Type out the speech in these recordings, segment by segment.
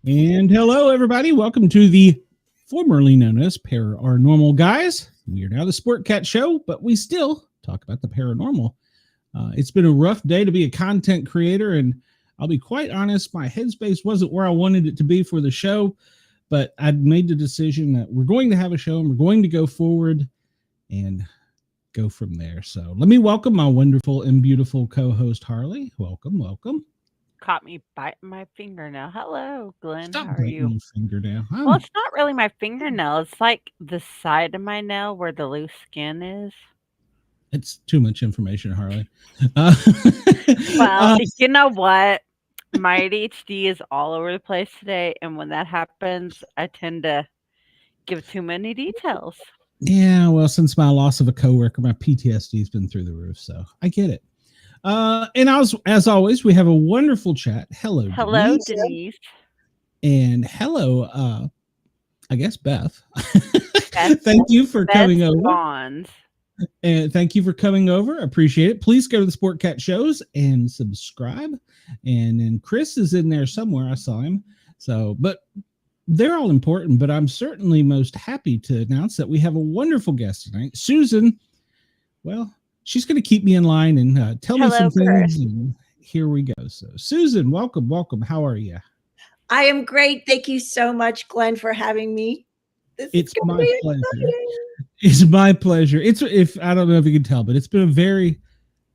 And hello, everybody. Welcome to the formerly known as Paranormal Guys. We are now the Sportcat show, but we still talk about the paranormal. It's been a rough day to be a content creator, and I'll be quite honest, my headspace wasn't where I wanted it to be for the show, but I'd made the decision that we're going to have a show and we're going to go forward and go from there. So let me welcome my wonderful and beautiful co-host, Harley. Welcome. Caught me biting my fingernail. Hello, Glenn. Stop How are biting you? your fingernail. Well, it's not really my fingernail. It's like the side of my nail where the loose skin is. It's too much information, Harley. Well, you know what? My ADHD is all over the place today, and when that happens, I tend to give too many details. Yeah, well, since my loss of a coworker, my PTSD has been through the roof, so I get it. And as always, we have a wonderful chat. Hello, Denise. And hello, I guess Beth. Thank you for coming over. Bonds. And thank you for coming over. Appreciate it. Please go to the Sportcat shows and subscribe. And then Chris is in there somewhere. I saw him. So, but they're all important. But I'm certainly most happy to announce that we have a wonderful guest tonight, Susan. Well, she's going to keep me in line and tell me some things. And here we go. So, Susan, welcome. How are you? I am great. Thank you so much, Glenn, for having me. It's my pleasure. It's my pleasure. If I don't know if you can tell, but it's been a very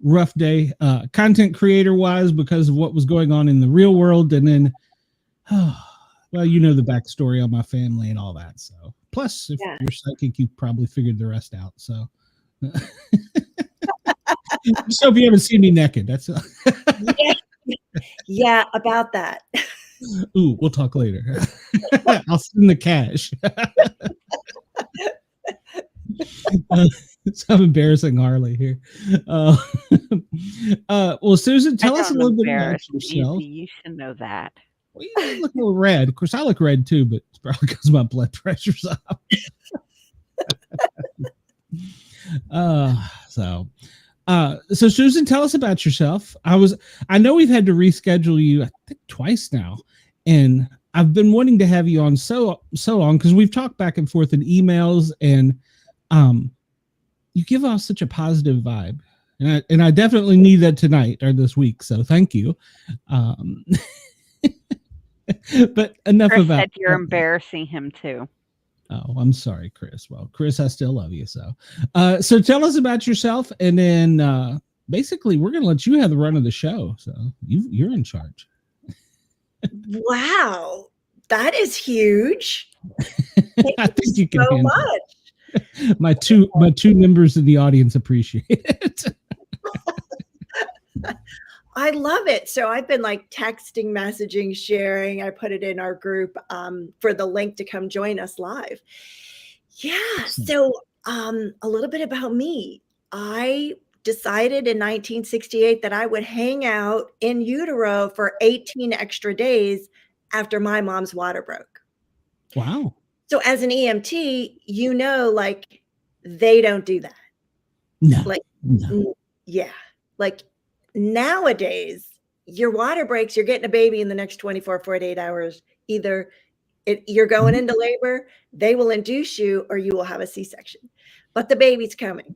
rough day, content creator wise, because of what was going on in the real world. And then, well, you know the backstory on my family and all that. So plus, if you're psychic, you probably figured the rest out. So, so if you haven't seen me naked, that's yeah, about that. Ooh, we'll talk later. I'll send the cash. I'm embarrassing Harley here. Well, Susan, tell us a little bit about yourself. You should know that. Well, you look a little red. Of course, I look red too, but it's probably because my blood pressure's up. So Susan, tell us about yourself. I know we've had to reschedule you, I think twice now, and I've been wanting to have you on so long because we've talked back and forth in emails, and you give off such a positive vibe, and I definitely need that tonight or this week. So thank you. But enough Chris about said you're embarrassing him too. Oh, I'm sorry, Chris. Well, Chris, I still love you. So tell us about yourself, and then basically we're going to let you have the run of the show. So you're in charge. Wow, that is huge. I think you can so much. My two members in the audience appreciate it. I love it. So I've been like texting, messaging, sharing. I put it in our group for the link to come join us live. Yeah. So a little bit about me. I decided in 1968 that I would hang out in utero for 18 extra days after my mom's water broke. Wow. So as an EMT, you know, like they don't do that. No. Like, yeah. Like nowadays, your water breaks, you're getting a baby in the next 24, 48 hours. Either you're going into labor, they will induce you, or you will have a C-section. But the baby's coming.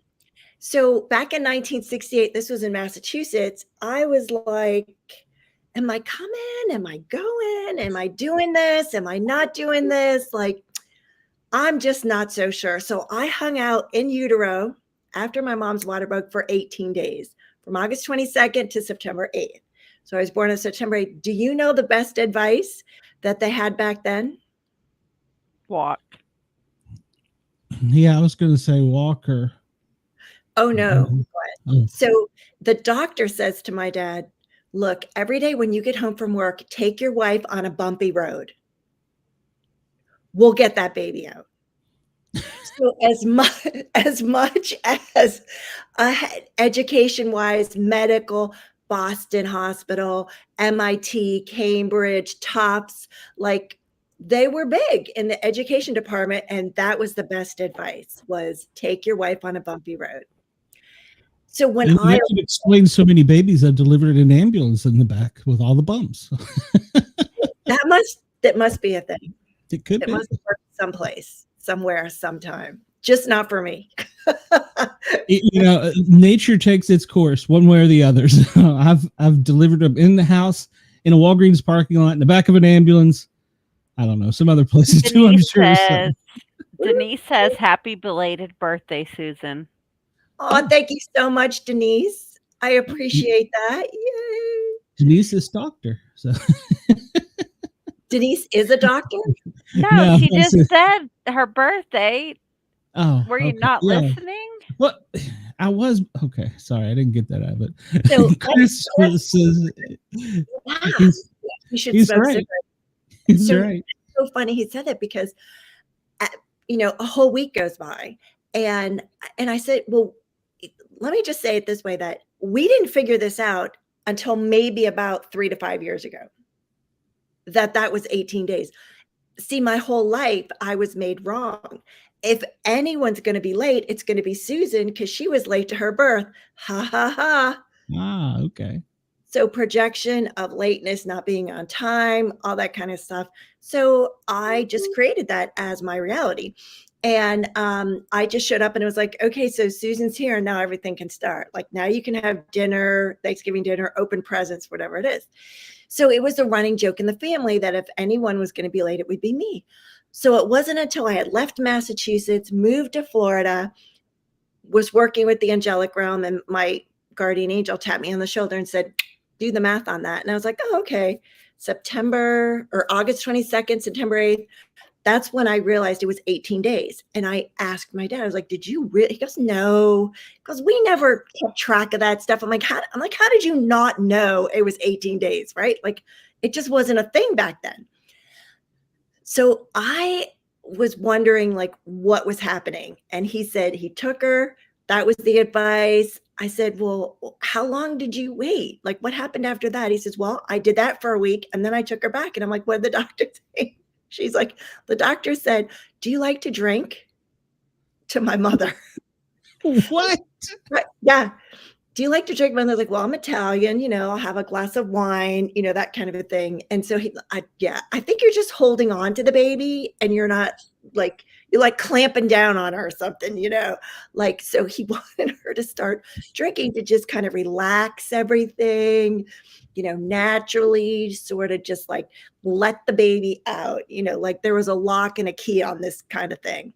So back in 1968, this was in Massachusetts, I was like, am I coming? Am I going? Am I doing this? Am I not doing this? Like, I'm just not so sure. So I hung out in utero after my mom's water broke for 18 days, from August 22nd to September 8th. So I was born on September 8th. Do you know the best advice that they had back then? Walk. Yeah, I was going to say walk Oh, no. So the doctor says to my dad, look, every day when you get home from work, take your wife on a bumpy road. We'll get that baby out. So as much as education-wise, medical, Boston Hospital, MIT, Cambridge, Tufts, like they were big in the education department, and that was the best advice, was take your wife on a bumpy road. So when and that could explain so many babies I've delivered in an ambulance in the back with all the bumps. that must be a thing. It could be. Must work someplace, somewhere, sometime. Just not for me. Nature takes its course one way or the other. So I've delivered them in the house, in a Walgreens parking lot, in the back of an ambulance. I don't know, some other places too, I'm sure. Denise says, happy belated birthday, Susan. Oh, thank you so much, Denise. I appreciate that. Yay. Denise is doctor. So Denise is a doctor? No, she just said her birthday. Oh, were you not listening? Well, I was. Okay, sorry, I didn't get that out of it. So Chris says, wow, he's right. He's right. It's so funny he said that, because a whole week goes by, and I said, well, let me just say it this way, that we didn't figure this out until maybe about 3 to 5 years ago, that was 18 days. See, my whole life I was made wrong. If anyone's going to be late, it's going to be Susan, because she was late to her birth. Ha, ha, ha. Ah, okay. So projection of lateness, not being on time, all that kind of stuff. So I just created that as my reality. And I just showed up and it was like, okay, so Susan's here and now everything can start. Like now you can have dinner, Thanksgiving dinner, open presents, whatever it is. So it was a running joke in the family that if anyone was going to be late, it would be me. So it wasn't until I had left Massachusetts, moved to Florida, was working with the angelic realm, and my guardian angel tapped me on the shoulder and said, do the math on that. And I was like, oh, okay. August 22nd, September 8th. That's when I realized it was 18 days. And I asked my dad, I was like, did you really? He goes, no, because we never kept track of that stuff. I'm like, how did you not know it was 18 days, right? Like, it just wasn't a thing back then. So I was wondering like what was happening. And he said he took her. That was the advice. I said, well, how long did you wait? Like, what happened after that? He says, well, I did that for a week and then I took her back. And I'm like, what did the doctor say? She's like, the doctor said, do you like to drink? To my mother. What? Right. Yeah. Do you like to drink? My mother's like, well, I'm Italian, I'll have a glass of wine, that kind of a thing. And so I think you're just holding on to the baby and you're not like, you're like clamping down on her or something, like, so he wanted her to start drinking to just kind of relax everything, naturally sort of just like let the baby out, like there was a lock and a key on this kind of thing.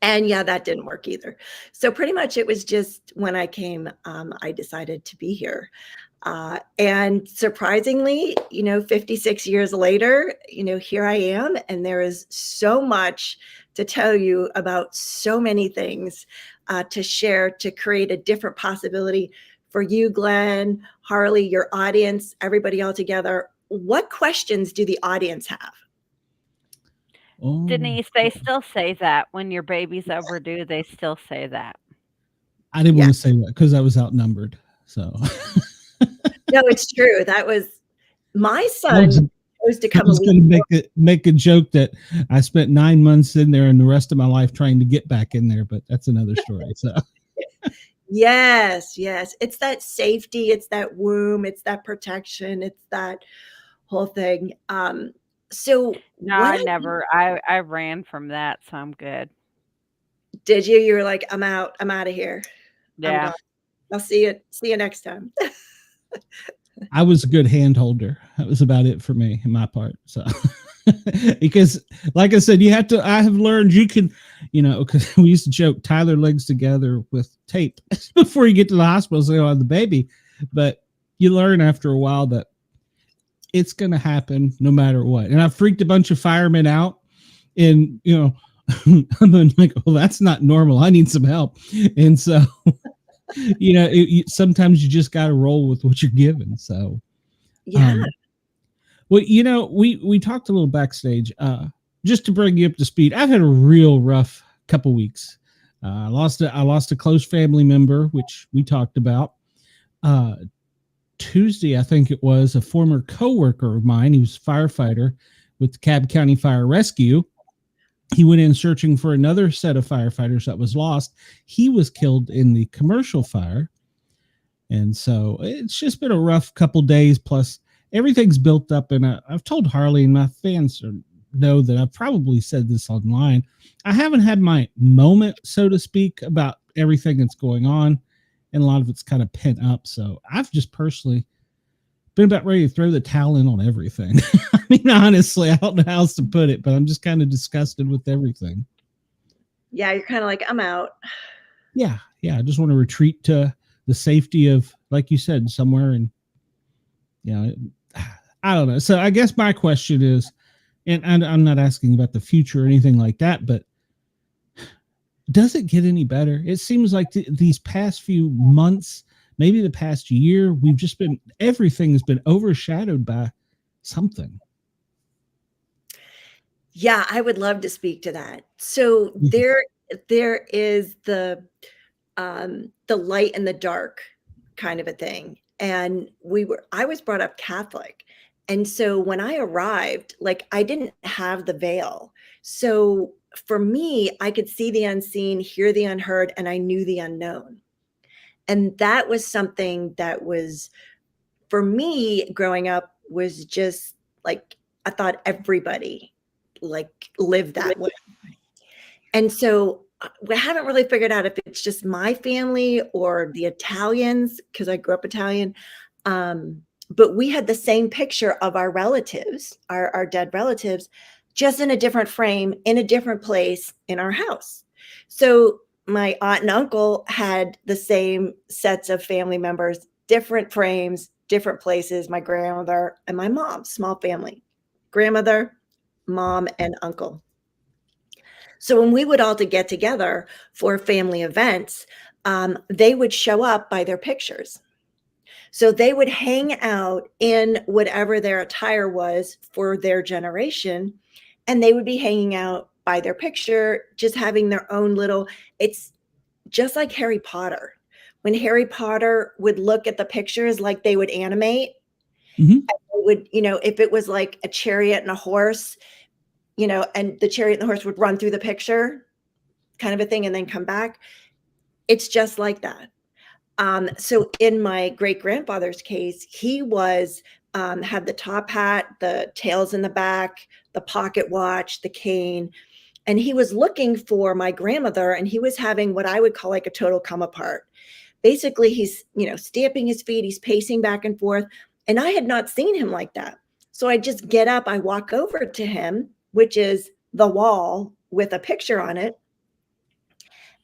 And yeah, that didn't work either. So pretty much it was just when I came, I decided to be here. And surprisingly, 56 years later, here I am. And there is so much to tell you about, so many things to share, to create a different possibility for you, Glenn, Harley, your audience, everybody all together. What questions do the audience have? Oh. Denise, they still say that when your baby's overdue, they still say that. I didn't want to say that because I was outnumbered. So no, it's true. That was my son chose to come. I was going to make a joke that I spent 9 months in there and the rest of my life trying to get back in there, but that's another story. So yes. It's that safety, it's that womb, it's that protection, it's that whole thing. So no, I ran from that, so I'm good. Did you? You were like, I'm out of here. Yeah. I'll see you next time. I was a good hand holder. That was about it for me in my part. So because like I said, I have learned you can, because we used to joke, tie their legs together with tape before you get to the hospital, so on the baby. But you learn after a while that it's going to happen no matter what. And I freaked a bunch of firemen out and, I'm like, well, that's not normal. I need some help. And so Sometimes you just got to roll with what you're given. So, Yeah. well, we talked a little backstage, just to bring you up to speed. I've had a real rough couple weeks. I lost a close family member, which we talked about. Tuesday, I think it was, a former coworker of mine. He was a firefighter with the Cobb County Fire Rescue. He went in searching for another set of firefighters that was lost. He was killed in the commercial fire. And so it's just been a rough couple days. Plus, everything's built up. And I've told Harley, and my fans know that I've probably said this online. I haven't had my moment, so to speak, about everything that's going on. And a lot of it's kind of pent up. So I've just personally been about ready to throw the towel in on everything. I mean, honestly, I don't know how else to put it, but I'm just kind of disgusted with everything. Yeah, you're kind of like, I'm out. Yeah. I just want to retreat to the safety of, like you said, somewhere. And I don't know. So I guess my question is, and I'm not asking about the future or anything like that, but does it get any better? It seems like these past few months, maybe the past year, everything has been overshadowed by something. Yeah, I would love to speak to that. So there is the light and the dark kind of a thing. And I was brought up Catholic. And so when I arrived, like, I didn't have the veil. So for me, I could see the unseen, hear the unheard, and I knew the unknown. And that was something that was, for me, growing up, was just like, I thought everybody like lived that way. And so we haven't really figured out if it's just my family or the Italians, because I grew up Italian. But we had the same picture of our relatives, our dead relatives, just in a different frame, in a different place in our house. So my aunt and uncle had the same sets of family members, different frames, different places. My grandmother and my mom, small family, grandmother, mom, and uncle. So when we would all get together for family events, they would show up by their pictures. So they would hang out in whatever their attire was for their generation, and they would be hanging out by their picture, just having their own little, it's just like Harry Potter. When Harry Potter would look at the pictures, like they would animate, Mm-hmm. they would, if it was like a chariot and a horse, and the chariot and the horse would run through the picture kind of a thing and then come back. It's just like that. So in my great grandfather's case, he was, had the top hat, the tails in the back, the pocket watch, the cane, and he was looking for my grandmother, and he was having what I would call like a total come apart. Basically, he's, stamping his feet, he's pacing back and forth, and I had not seen him like that. So I just get up, I walk over to him, which is the wall with a picture on it.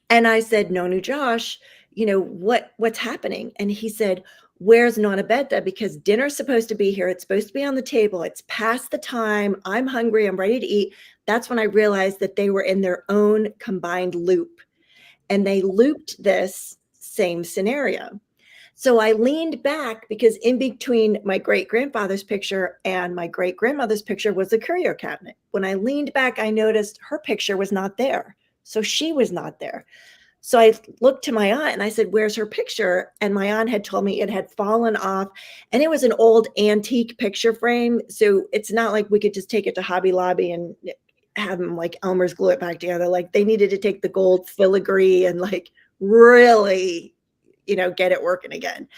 And I said, Nonu Josh, what's happening? And he said, where's Nona Betta? Because dinner's supposed to be here. It's supposed to be on the table. It's past the time. I'm hungry. I'm ready to eat. That's when I realized that they were in their own combined loop. And they looped this same scenario. So I leaned back, because in between my great grandfather's picture and my great grandmother's picture was the curio cabinet. When I leaned back, I noticed her picture was not there. So she was not there. So I looked to my aunt and I said, where's her picture? And my aunt had told me it had fallen off, and it was an old antique picture frame. So it's not like we could just take it to Hobby Lobby and have them like Elmer's glue it back together. Like, they needed to take the gold filigree and like really, get it working again.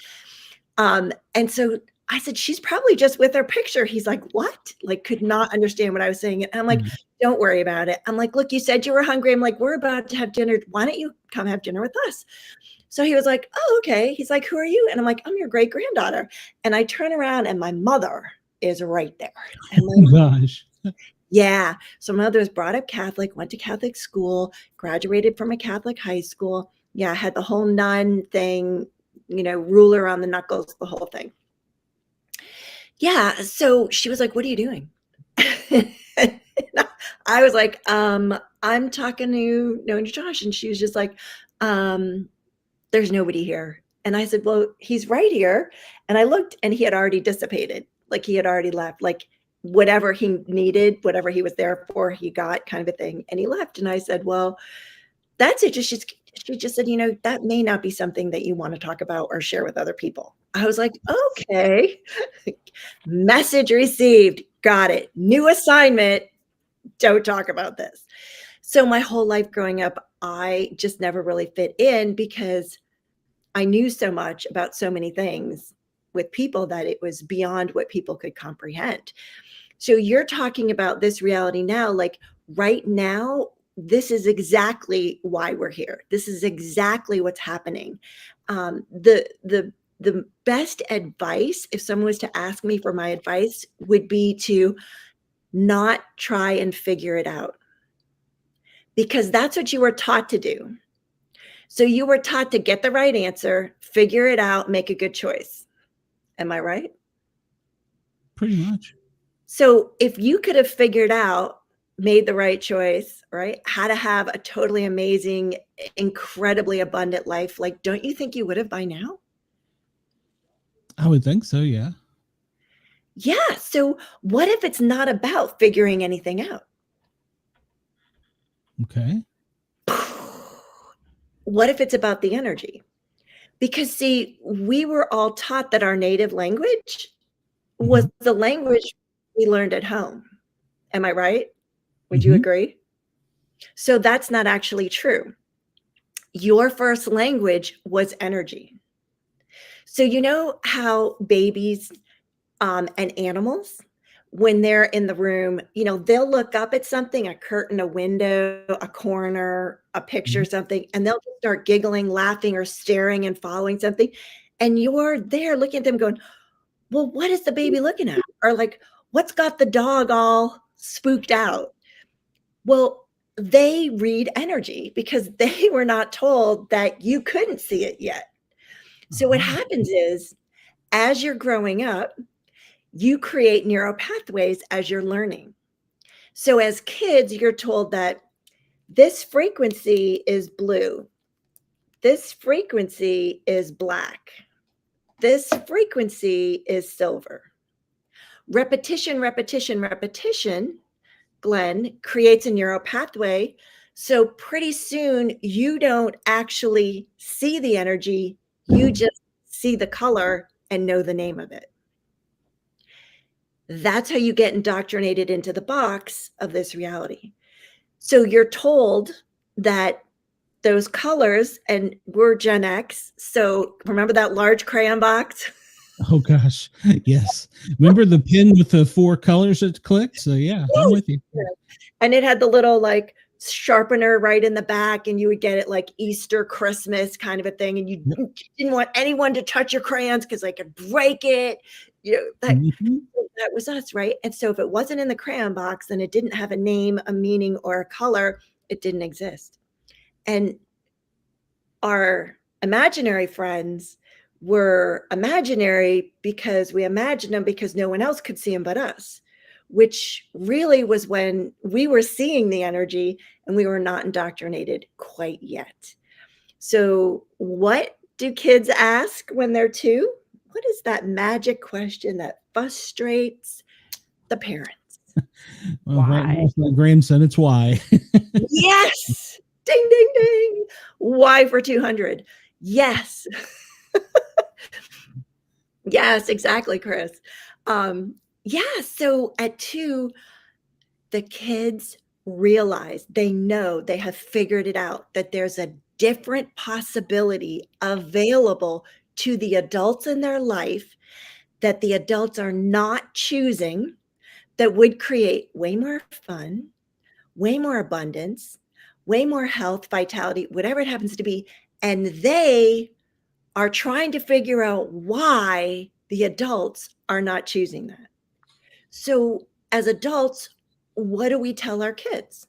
And so I said, she's probably just with her picture. He's like, what? Like, could not understand what I was saying. And I'm like, don't worry about it. I'm like, look, you said you were hungry. I'm like, we're about to have dinner. Why don't you come have dinner with us? So he was like, oh, okay. He's like, who are you? And I'm like, I'm your great granddaughter. And I turn around and my mother is right there. And Oh, gosh. Yeah. So my mother was brought up Catholic, went to Catholic school, graduated from a Catholic high school. Yeah. Had the whole nun thing, ruler on the knuckles, the whole thing. Yeah. So she was like, what are you doing? I was like, I'm talking to Nona Josh. And she was just like, the there's nobody here. And I said, well, he's right here. And I looked and he had already dissipated. Like he had already left, like whatever he needed, whatever he was there for, he got, kind of a thing. And he left. And I said, well, that's it. She just said, that may not be something that you want to talk about or share with other people. I was like, okay. Message received. Got it. New assignment. Don't talk about this. So my whole life growing up, I just never really fit in because I knew so much about so many things with people that it was beyond what people could comprehend. So you're talking about this reality now, like right now, this is exactly why we're here. This is exactly what's happening. The best advice, if someone was to ask me for my advice, would be to not try and figure it out, because that's what you were taught to do. So you were taught to get the right answer, figure it out, make a good choice. Am I right? Pretty much. So if you could have figured out, made the right choice, right? How to have a totally amazing, incredibly abundant life, like, don't you think you would have by now? I would think so, yeah. Yeah. So what if it's not about figuring anything out? Okay. What if it's about the energy? Because see, we were all taught that our native language was the language we learned at home. Am I right? Would you agree? So that's not actually true. Your first language was energy. So you know how babies and animals, when they're in the room, they'll look up at something, a curtain, a window, a corner, a picture, something, and they'll just start giggling, laughing, or staring and following something. And you're there looking at them going, well, what is the baby looking at? Or like, what's got the dog all spooked out? Well, they read energy because they were not told that you couldn't see it yet. So what happens is, as you're growing up, you create neural pathways as you're learning. So as kids, you're told that this frequency is blue. This frequency is black. This frequency is silver. Repetition, repetition, repetition, Glenn, creates a neural pathway. So pretty soon you don't actually see the energy. You just see the color and know the name of it. That's how you get indoctrinated into the box of this reality. So you're told that those colors, and we're Gen X. So remember that large crayon box? Oh gosh. Yes. Remember the pin with the 4 colors that clicked? So yeah, I'm with you. And it had the little like sharpener right in the back, and you would get it like Easter, Christmas kind of a thing. And you didn't want anyone to touch your crayons because they could break it. That was us, right? And so if it wasn't in the crayon box, then it didn't have a name, a meaning, or a color. It didn't exist. And our imaginary friends were imaginary because we imagined them because no one else could see them but us, which really was when we were seeing the energy and we were not indoctrinated quite yet. So what do kids ask when they're 2? What is that magic question that frustrates the parents? Well, right now with my grandson, it's why. Yes. Ding, ding, ding. Why for 200? Yes. Yes, exactly, Chris. Yeah. So at 2, the kids realize, they know, they have figured it out, that there's a different possibility available to the adults in their life that the adults are not choosing, that would create way more fun, way more abundance, way more health, vitality, whatever it happens to be. And they are trying to figure out why the adults are not choosing that. So as adults, what do we tell our kids?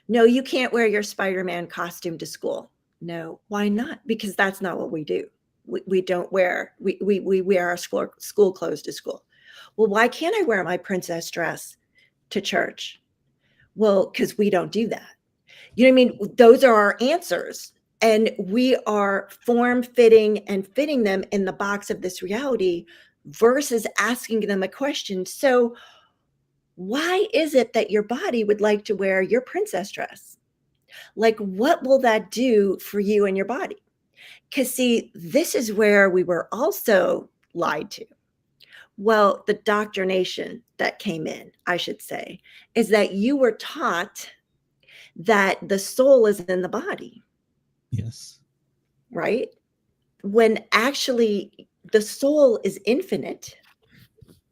No, you can't wear your Spider-Man costume to school. No, why not? Because that's not what we do. We don't wear, we wear our school clothes to school. Well, why can't I wear my princess dress to church? Well, because we don't do that. You know what I mean? Those are our answers. And we are form fitting and fitting them in the box of this reality versus asking them a question. So why is it that your body would like to wear your princess dress? Like, what will that do for you and your body? Because, see, this is where we were also lied to. Well, the doctrination that came in, I should say, is that you were taught that the soul is in the body. Yes. Right? When actually the soul is infinite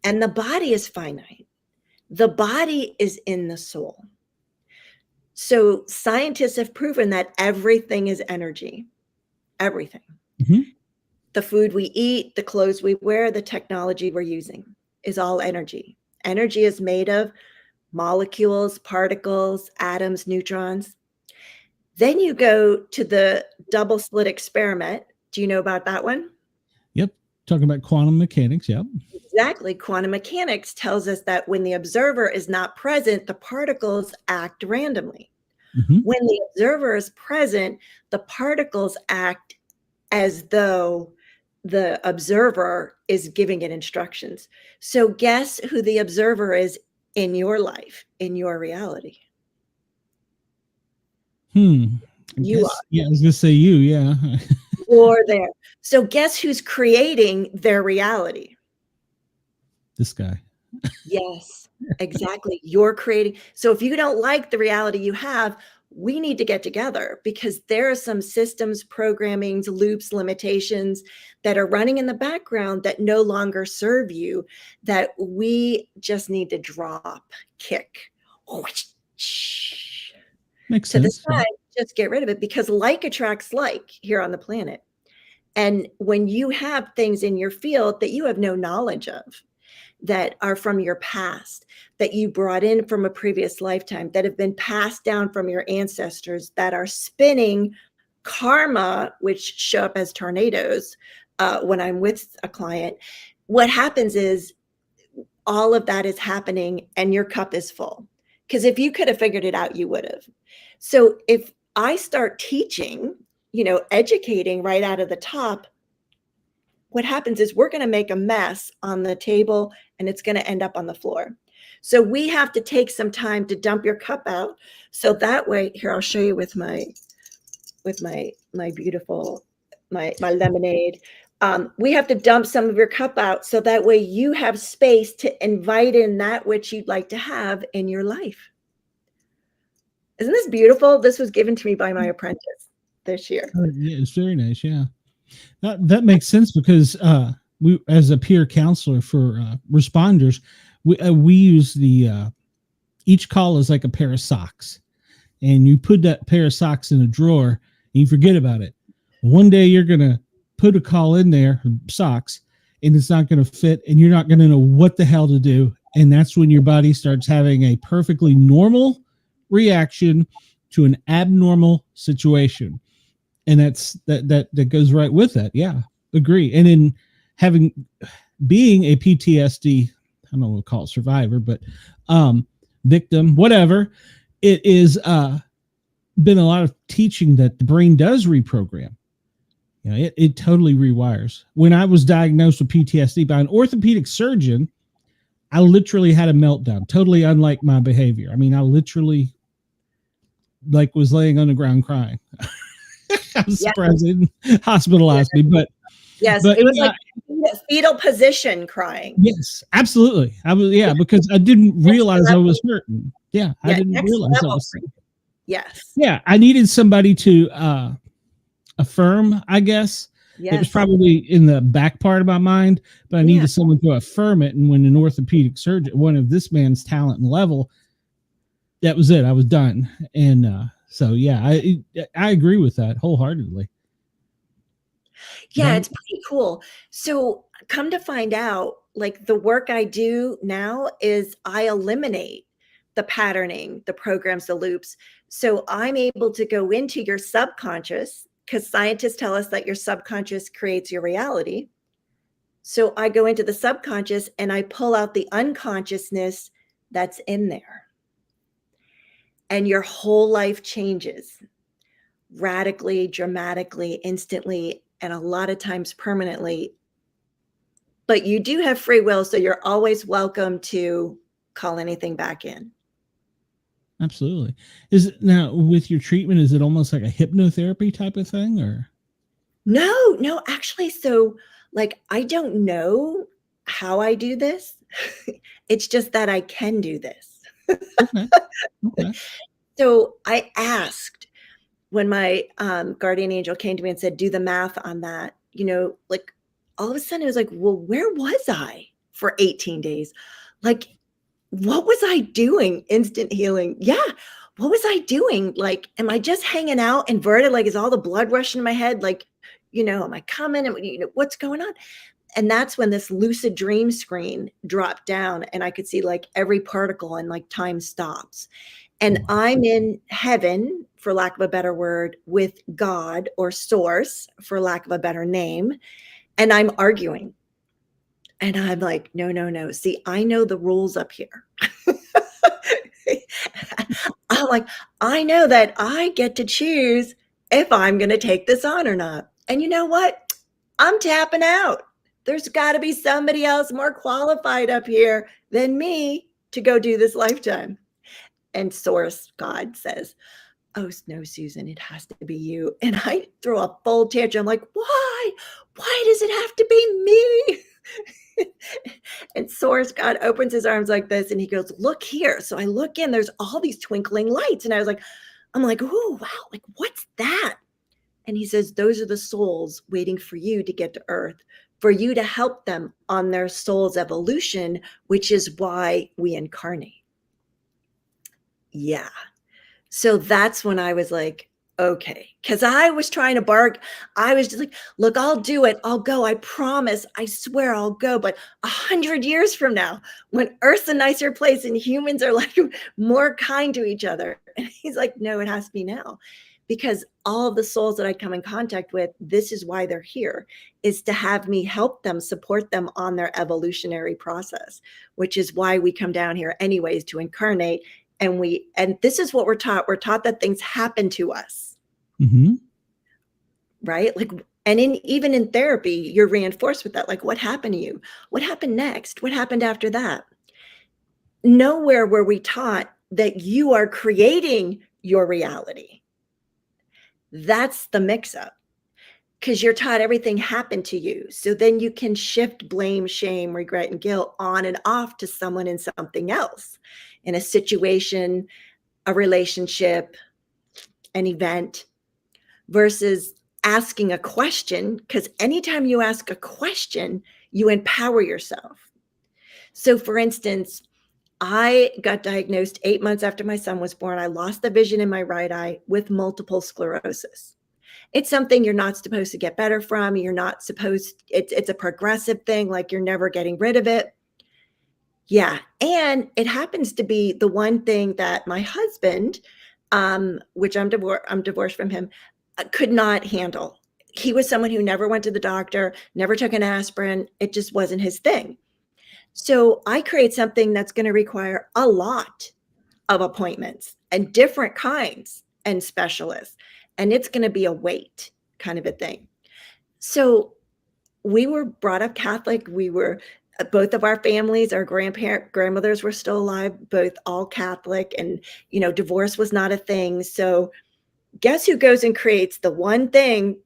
and the body is finite. The body is in the soul. So scientists have proven that everything is energy. Everything. Mm-hmm. The food we eat, the clothes we wear, the technology we're using is all energy. Energy is made of molecules, particles, atoms, neutrons. Then you go to the double slit experiment. Do you know about that one? Yep. Talking about quantum mechanics. Yep. Exactly. Quantum mechanics tells us that when the observer is not present, the particles act randomly. Mm-hmm. When the observer is present, the particles act as though the observer is giving it instructions. So guess who the observer is in your life, in your reality? You You are. Yeah, I was gonna say you. Yeah. You're there. So guess who's creating their reality? This guy. Yes, exactly. You're creating. So if you don't like the reality you have, we need to get together because there are some systems, programmings, loops, limitations that are running in the background that no longer serve you, that we just need to drop, kick. Makes To the sense. side, just get rid of it because like attracts like here on the planet. And when you have things in your field that you have no knowledge of, that are from your past, that you brought in from a previous lifetime, that have been passed down from your ancestors, that are spinning karma, which show up as tornadoes when I'm with a client, what happens is all of that is happening and your cup is full. Because if you could have figured it out, you would have. So if I start teaching, educating right out of the top, what happens is we're going to make a mess on the table and it's going to end up on the floor. So we have to take some time to dump your cup out. So that way, here, I'll show you with my beautiful, my lemonade. We have to dump some of your cup out. So that way you have space to invite in that which you'd like to have in your life. Isn't this beautiful? This was given to me by my apprentice this year. Yeah, it's very nice. Yeah. That makes sense because we, as a peer counselor for responders, we use the each call is like a pair of socks, and you put that pair of socks in a drawer and you forget about it. One day you're gonna put a call in there, socks, and it's not gonna fit, and you're not gonna know what the hell to do, and that's when your body starts having a perfectly normal reaction to an abnormal situation. And that goes right with that. Yeah, agree. And in being a PTSD, I don't know what to call it, survivor, but victim, whatever, it is been a lot of teaching that the brain does reprogram. It totally rewires. When I was diagnosed with PTSD by an orthopedic surgeon, I literally had a meltdown, totally unlike my behavior. I mean, I literally was laying on the ground crying. I was surprised they didn't hospitalize me, but it was like fetal position crying. Yes, absolutely. I was because I didn't realize I was hurting. Yeah, I didn't realize I was hurting. Yes. Yeah, I needed somebody to affirm, I guess. Yes. It was probably in the back part of my mind, but I needed someone to affirm it. And when an orthopedic surgeon, one of this man's talent and level, that was it. I was done. And so, yeah, I agree with that wholeheartedly. Yeah, it's pretty cool. So come to find out, like the work I do now is I eliminate the patterning, the programs, the loops. So I'm able to go into your subconscious because scientists tell us that your subconscious creates your reality. So I go into the subconscious and I pull out the unconsciousness that's in there. And your whole life changes. radically, dramatically, instantly, and a lot of times permanently. But you do have free will, so you're always welcome to call anything back in. Absolutely. Is it now with your treatment, is it almost like a hypnotherapy type of thing, or? No, actually. So like, I don't know how I do this. It's just that I can do this. Okay. Okay. So I asked when my guardian angel came to me and said, do the math on that, like all of a sudden it was like, well, where was I for 18 days? Like, what was I doing? Instant healing. Yeah. What was I doing? Like, am I just hanging out inverted? Like, is all the blood rushing in my head? Like, am I coming? And what's going on? And that's when this lucid dream screen dropped down and I could see like every particle and like time stops. And I'm in heaven, for lack of a better word, with God or source, for lack of a better name. And I'm arguing. And I'm like, no. See, I know the rules up here. I'm like, I know that I get to choose if I'm going to take this on or not. And you know what? I'm tapping out. There's got to be somebody else more qualified up here than me to go do this lifetime. And source, God, says, oh, no, Susan, it has to be you. And I throw a full tantrum. I'm like, why? Why does it have to be me? And source, God, opens his arms like this and he goes, look here. So I look in, there's all these twinkling lights. And I'm like, oh, wow, like what's that? And he says, those are the souls waiting for you to get to earth, for you to help them on their soul's evolution, which is why we incarnate. Yeah. So that's when I was like, okay, because I was trying to bark. I was just like, look, I'll do it. I'll go. I promise. I swear I'll go. But 100 years from now, when Earth's a nicer place and humans are like more kind to each other. And he's like, no, it has to be now. Because all of the souls that I come in contact with, this is why they're here, is to have me help them, support them on their evolutionary process, which is why we come down here anyways, to incarnate. And this is what we're taught. We're taught that things happen to us. Mm-hmm. Right? Like, and even in therapy, you're reinforced with that. Like, what happened to you? What happened next? What happened after that? Nowhere were we taught that you are creating your reality. That's the mix-up, because you're taught everything happened to you. So then you can shift blame, shame, regret, and guilt on and off to someone and something else, in a situation, a relationship, an event, versus asking a question, because anytime you ask a question, you empower yourself. So for instance, I got diagnosed 8 months after my son was born. I lost the vision in my right eye with multiple sclerosis. It's something you're not supposed to get better from. You're not supposed, it's a progressive thing, like you're never getting rid of it. Yeah. And it happens to be the one thing that my husband, which I'm divorced from him, could not handle. He was someone who never went to the doctor, never took an aspirin. It just wasn't his thing. So I create something that's going to require a lot of appointments and different kinds and specialists. And it's going to be a wait kind of a thing. So we were brought up Catholic. We were, both of our families, our grandmothers were still alive, both all Catholic, and, divorce was not a thing. So guess who goes and creates the one thing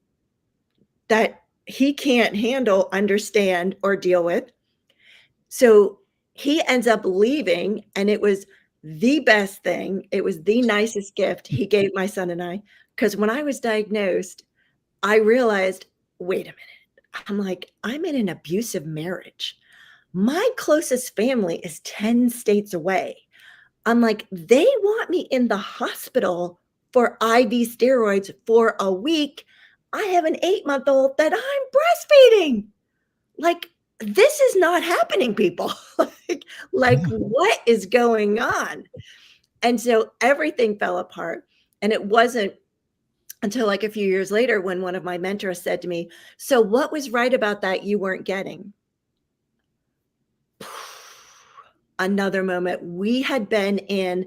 that he can't handle, understand, or deal with? So he ends up leaving, and it was the best thing. It was the nicest gift he gave my son and I, because when I was diagnosed, I realized, wait a minute. I'm like, I'm in an abusive marriage. My closest family is 10 states away. I'm like, they want me in the hospital for IV steroids for a week. I have an 8-month-old that I'm breastfeeding. Like, this is not happening, people. like what is going on? And so everything fell apart. And it wasn't until like a few years later when one of my mentors said to me, so what was right about that you weren't getting? Another moment. We had been in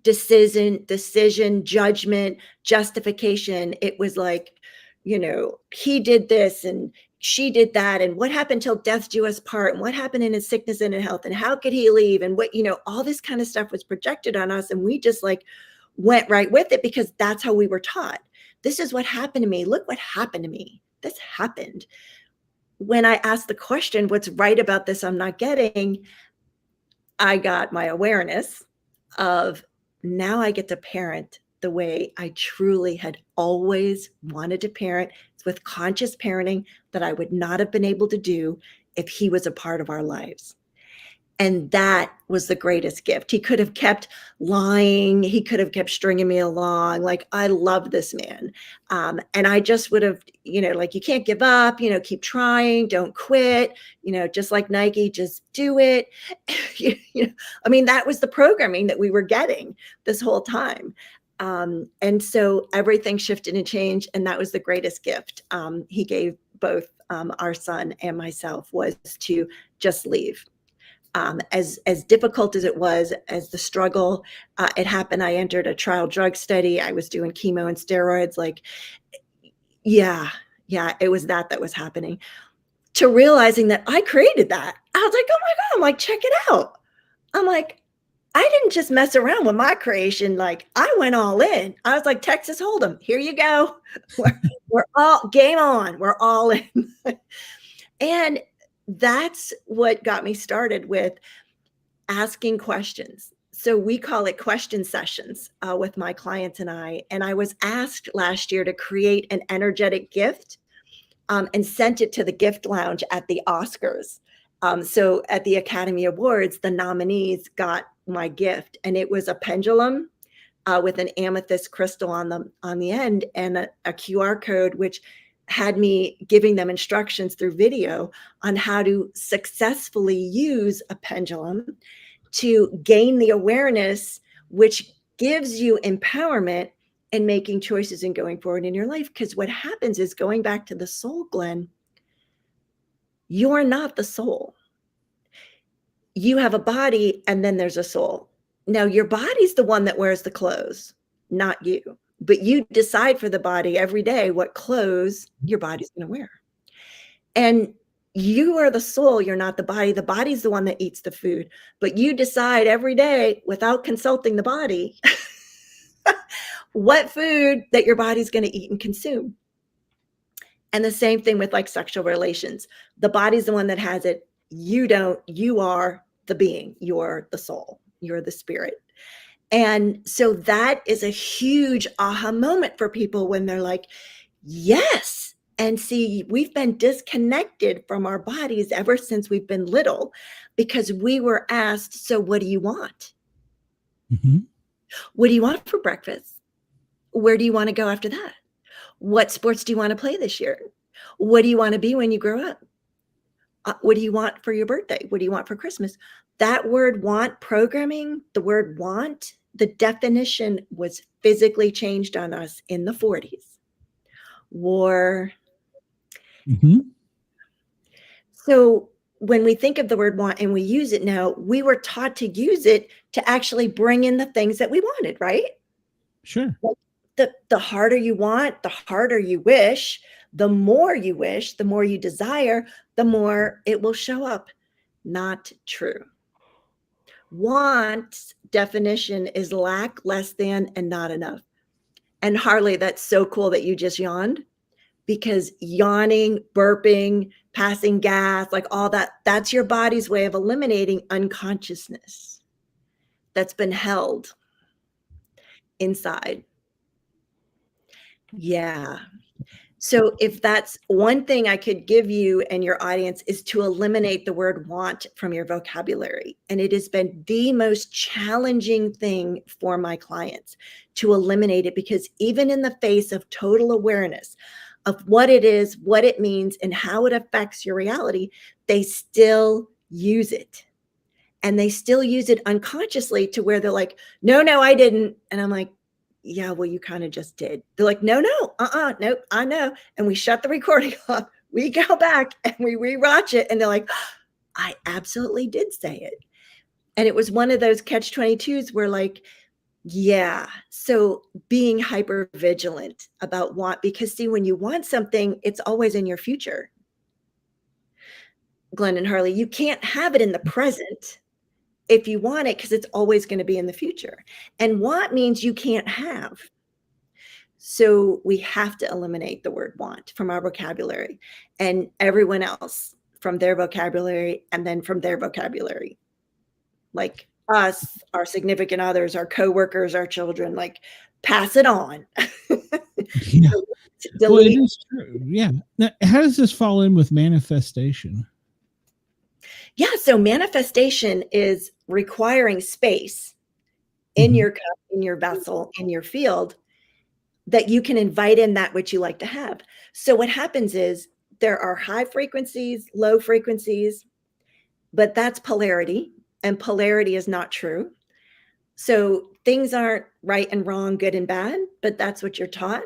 decision, judgment, justification. It was like, he did this and she did that, and what happened till death do us part, and what happened in his sickness and in health, and how could he leave, and what, all this kind of stuff was projected on us, and we just like went right with it because that's how we were taught. This is what happened to me. Look what happened to me. This happened. When I asked the question, what's right about this I'm not getting, I got my awareness of, now I get to parent the way I truly had always wanted to parent. It's with conscious parenting that I would not have been able to do if he was a part of our lives. And that was the greatest gift. He could have kept lying. He could have kept stringing me along. Like, I love this man. And I just would have, like, you can't give up, keep trying, don't quit, just like Nike, just do it. I mean, that was the programming that we were getting this whole time. And so everything shifted and changed. And that was the greatest gift he gave both our son and myself, was to just leave. As difficult as it was, as the struggle, it happened. I entered a trial drug study. I was doing chemo and steroids. Like, yeah, it was that was happening. To realizing that I created that. I was like, oh my God, I'm like, check it out. I'm like, I didn't just mess around with my creation. Like, I went all in. I was like, Texas Hold'em, here you go. We're all game on. We're all in. And that's what got me started with asking questions. So we call it question sessions with my clients and I. And I was asked last year to create an energetic gift and sent it to the gift lounge at the Oscars. So at the Academy Awards, the nominees got my gift, and it was a pendulum with an amethyst crystal on the end, and a QR code, which had me giving them instructions through video on how to successfully use a pendulum to gain the awareness, which gives you empowerment in making choices and going forward in your life. Because what happens is, going back to the soul, Glenn, you're not the soul. You have a body, and then there's a soul. Now, your body's the one that wears the clothes, not you. But you decide for the body every day what clothes your body's going to wear. And you are the soul. You're not the body. The body's the one that eats the food. But you decide every day, without consulting the body, what food that your body's going to eat and consume. And the same thing with like sexual relations. The body's the one that has it. You don't. You are the being. You're the soul. You're the spirit. And so that is a huge aha moment for people when they're like, yes. And see, we've been disconnected from our bodies ever since we've been little, because we were asked, so what do you want? Mm-hmm. What do you want for breakfast? Where do you want to go after that? What sports do you want to play this year? What do you want to be when you grow up? What do you want for your birthday? What do you want for Christmas? That word want programming, the word want, the definition was physically changed on us in the 40s. War. Mm-hmm. So when we think of the word want and we use it now, we were taught to use it to actually bring in the things that we wanted, right? Sure. The harder you want, the harder you wish, the more you desire, the more it will show up. Not true. Want definition is lack, less than, and not enough. And Harley, that's so cool that you just yawned, because yawning, burping, passing gas, like all that, that's your body's way of eliminating unconsciousness that's been held inside. Yeah. So if that's one thing I could give you and your audience, is to eliminate the word want from your vocabulary. And it has been the most challenging thing for my clients to eliminate it, because even in the face of total awareness of what it is, what it means, and how it affects your reality, they still use it. And they still use it unconsciously, to where they're like, no, I didn't. And I'm like, yeah, well, you kind of just did. They're like, nope, I know. And we shut the recording off. We go back and we rewatch it. And they're like, I absolutely did say it. And it was one of those catch-22s where, like, Yeah. So being hyper vigilant about because see, when you want something, it's always in your future. Glenn and Harley, you can't have it in the present if you want it because it's always going to be in the future. And want means you can't have. So we have to eliminate the word want from our vocabulary and everyone else from their vocabulary and then from their vocabulary. Like us, our significant others, our coworkers, our children, like pass it on. Yeah. Well, it is true. Yeah. Now, how does this fall in with manifestation? Yeah. So manifestation is requiring space in your cup, in your vessel, in your field that you can invite in that which you like to have. So what happens is there are high frequencies, low frequencies, but that's polarity, and polarity is not true. So things aren't right and wrong, good and bad, but that's what you're taught.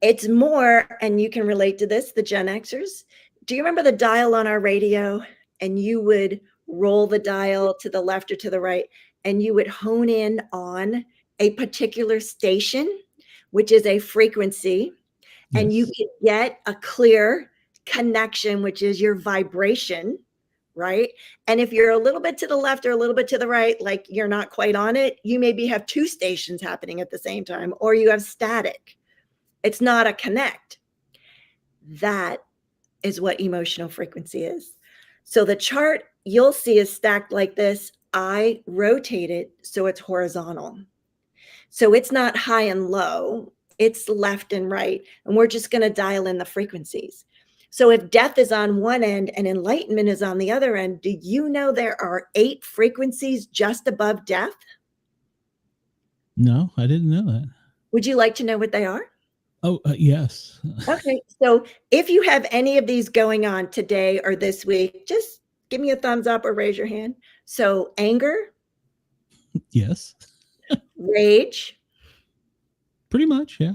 It's more, and you can relate to this, the Gen Xers. Do you remember the dial on our radio? And you would roll the dial to the left or to the right, and you would hone in on a particular station, which is a frequency, and you could get a clear connection, which is your vibration, right? And if you're a little bit to the left or a little bit to the right, like you're not quite on it, you maybe have two stations happening at the same time, or you have static. It's not a connect. That is what emotional frequency is. So the chart you'll see is stacked like this. I rotate it so it's horizontal. So it's not high and low, it's left and right. And we're just going to dial in the frequencies. So if death is on one end and enlightenment is on the other end, do you know there are 8 frequencies just above death? No, I didn't know that. Would you like to know what they are? Oh, yes. Okay. So if you have any of these going on today or this week, just give me a thumbs up or raise your hand. So anger. Yes. Rage. Pretty much, yeah.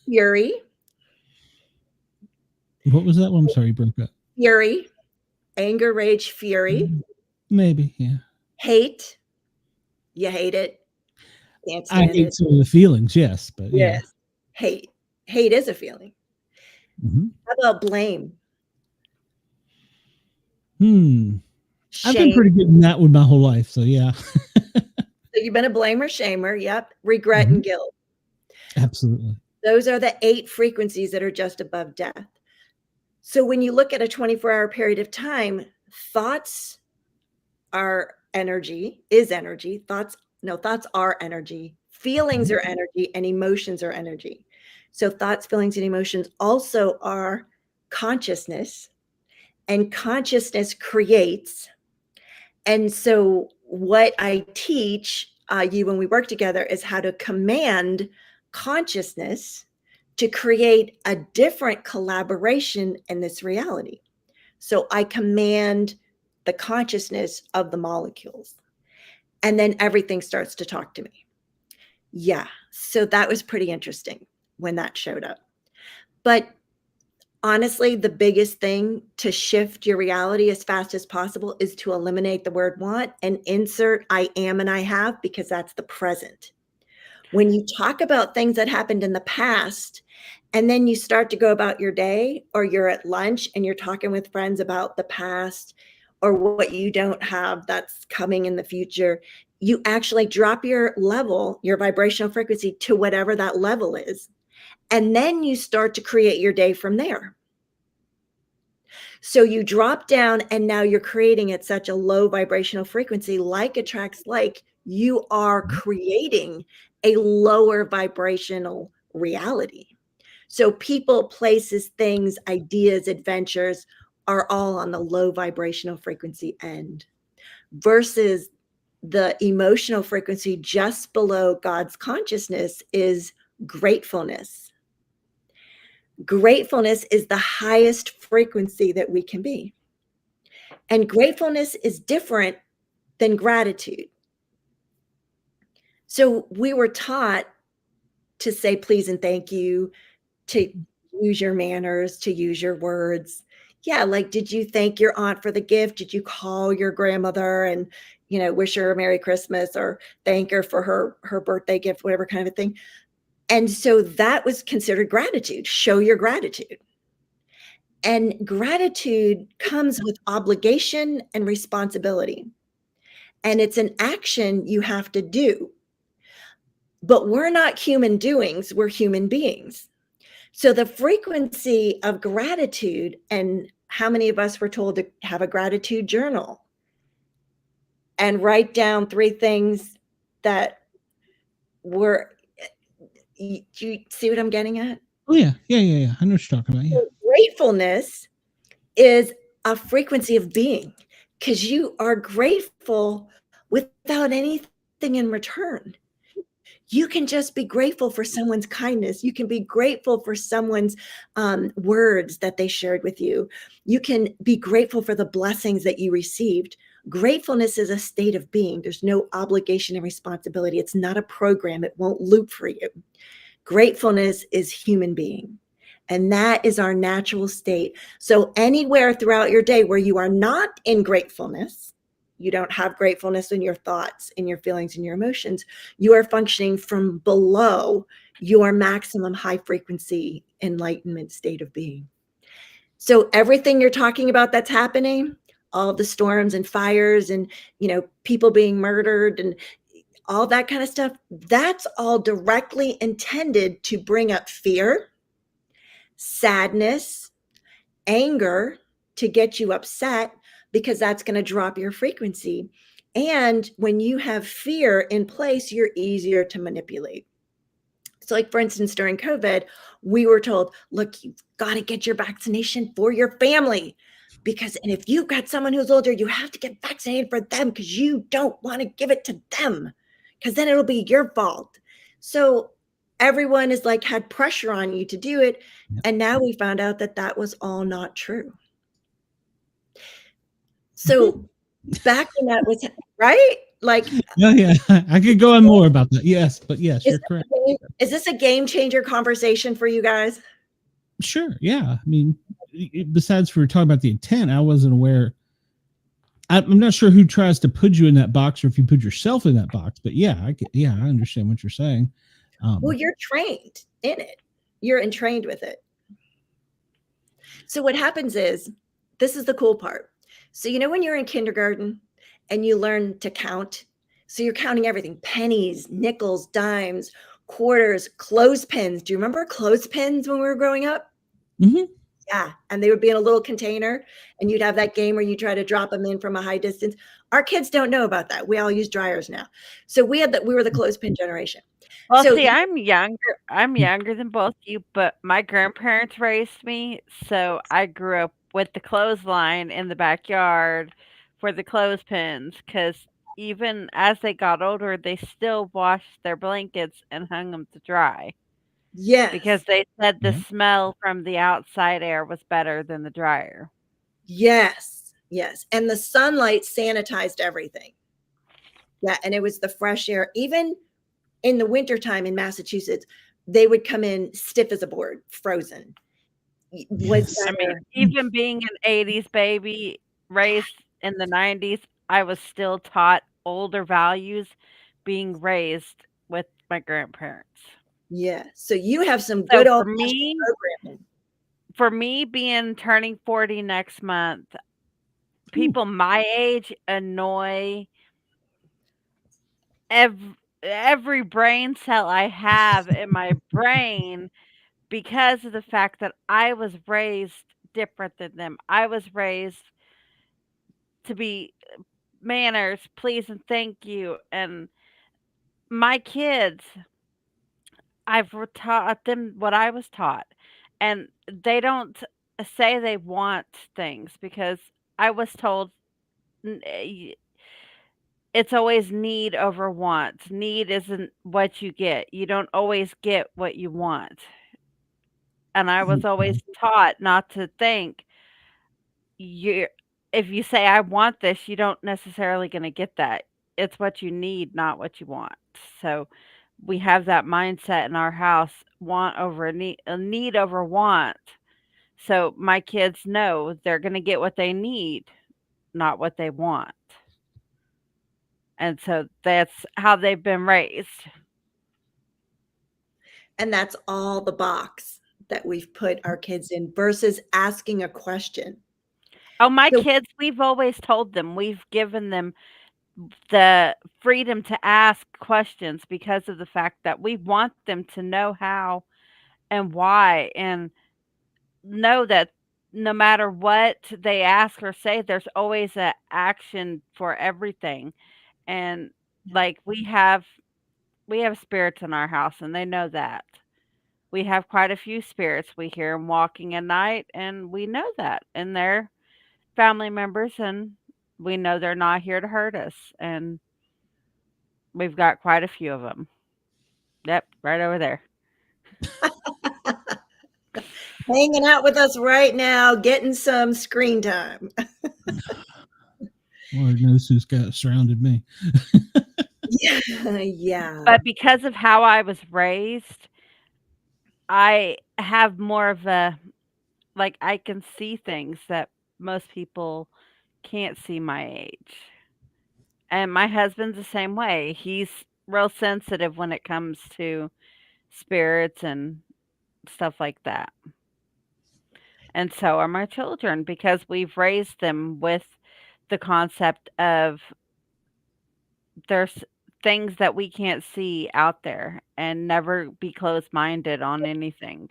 Fury. What was that one? I'm sorry, broke up. Fury. Anger, rage, fury. Maybe, yeah. Hate. You hate it. Can't I stand hate it. some of the feelings, yes, but yeah. Yes. Hate. Hate is a feeling. How about blame? Shame. I've been Shame. pretty good in that one my whole life, so yeah. So you've been a blamer, shamer. Yep. Regret and guilt. Absolutely. Those are the 8 frequencies that are just above death. So when you look at a 24-hour period of time, thoughts are energy, is energy. Thoughts are energy. Feelings are energy, and emotions are energy. So thoughts, feelings, and emotions also are consciousness, and consciousness creates. And so what I teach you when we work together is how to command consciousness to create a different collaboration in this reality. So I command the consciousness of the molecules, and then everything starts to talk to me. Yeah. So that was pretty interesting when that showed up. But honestly, the biggest thing to shift your reality as fast as possible is to eliminate the word want and insert I am and I have, because that's the present. When you talk about things that happened in the past, and then you start to go about your day, or you're at lunch and you're talking with friends about the past or what you don't have that's coming in the future, you actually drop your level, your vibrational frequency, to whatever that level is. And then you start to create your day from there. So you drop down, and now you're creating at such a low vibrational frequency, like attracts like, you are creating a lower vibrational reality. So people, places, things, ideas, adventures are all on the low vibrational frequency end, versus the emotional frequency just below God's consciousness is gratefulness. Gratefulness is the highest frequency that we can be. And gratefulness is different than gratitude. So we were taught to say please and thank you, to use your manners, to use your words. Yeah, like, did you thank your aunt for the gift? Did you call your grandmother and, wish her a Merry Christmas or thank her for her birthday gift, whatever kind of a thing. And so that was considered gratitude. Show your gratitude. And gratitude comes with obligation and responsibility. And it's an action you have to do. But we're not human doings, we're human beings. So the frequency of gratitude, and how many of us were told to have a gratitude journal and write down 3 things that were, do you see what I'm getting at? Oh yeah. I know what you're talking about. Yeah. So gratefulness is a frequency of being, because you are grateful without anything in return. You can just be grateful for someone's kindness. You can be grateful for someone's words that they shared with you. You can be grateful for the blessings that you received. Gratefulness is a state of being. There's no obligation and responsibility. It's not a program. It won't loop for you. Gratefulness is human being. And that is our natural state. So anywhere throughout your day where you are not in gratefulness, you don't have gratefulness in your thoughts, in your feelings, and your emotions, you are functioning from below your maximum high frequency enlightenment state of being. So everything you're talking about that's happening, all the storms and fires and, people being murdered and all that kind of stuff, that's all directly intended to bring up fear, sadness, anger, to get you upset, because that's going to drop your frequency. And when you have fear in place, you're easier to manipulate. So like, for instance, during COVID, we were told, look, you've got to get your vaccination for your family, and if you've got someone who's older, you have to get vaccinated for them, because you don't want to give it to them, because then it'll be your fault. So everyone is like, had pressure on you to do it. And now we found out that that was all not true. So back when that was, right? Like, yeah. I could go on more about that. Yes, but yes, you're correct. Is this a game changer conversation for you guys? Sure. Yeah. I mean, besides we were talking about the intent, I wasn't aware. I'm not sure who tries to put you in that box or if you put yourself in that box, but yeah, I understand what you're saying. Well, you're trained in it. You're entrained with it. So what happens is, this is the cool part. So, when you're in kindergarten and you learn to count, so you're counting everything: pennies, nickels, dimes, quarters, clothespins. Do you remember clothespins when we were growing up? Mm-hmm. Yeah. And they would be in a little container, and you'd have that game where you try to drop them in from a high distance. Our kids don't know about that. We all use dryers now. So we were the clothespin generation. Well, So see, I'm younger than both you, but my grandparents raised me, so I grew up with the clothesline in the backyard for the clothespins, because even as they got older, they still washed their blankets and hung them to dry, because yes, they said the Yeah. smell from the outside air was better than the dryer. yes. And the sunlight sanitized everything. Yeah. And it was the fresh air. Even in the wintertime in Massachusetts, they would come in stiff as a board, frozen. Was I mean, better. even being an '80s baby raised in the '90s, I was still taught older values being raised with my grandparents. Yeah. So you have some So good old programming. for me being turning 40 next month, people my age annoy every brain cell I have in my brain, because of the fact that I was raised different than them. I was raised to be manners, please and thank you. And my kids, taught them what I was taught. And they don't say they want things, because I was told it's always need over want. Need isn't what you get. You don't always get what you want. And I was always taught not to think you if you say I want this, you don't necessarily going to get that. It's what you need, not what you want. So we have that mindset in our house: want over a need over want. So my kids know they're going to get what they need, not what they want. And so that's how they've been raised. And that's all the box that we've put our kids in versus asking a question. Oh, my So kids, we've always told them, we've given them the freedom to ask questions because of the fact that we want them to know how and why, and know that no matter what they ask or say, there's always a action for everything. And like we have spirits in our house and they know that. We have quite a few spirits. We hear them walking at night and we know that. And they're family members and we know they're not here to hurt us. And we've got quite a few of them. Yep, right over there. hanging out with us right now, getting some screen time. Lord knows who's got surrounded me. Yeah. But because of how I was raised, I have more of a like I can see things that most people can't see my age. And my husband's the same way. He's real sensitive when it comes to spirits and stuff like that. And so are my children because we've raised them with the concept of there's things that we can't see out there and never be closed-minded on anything.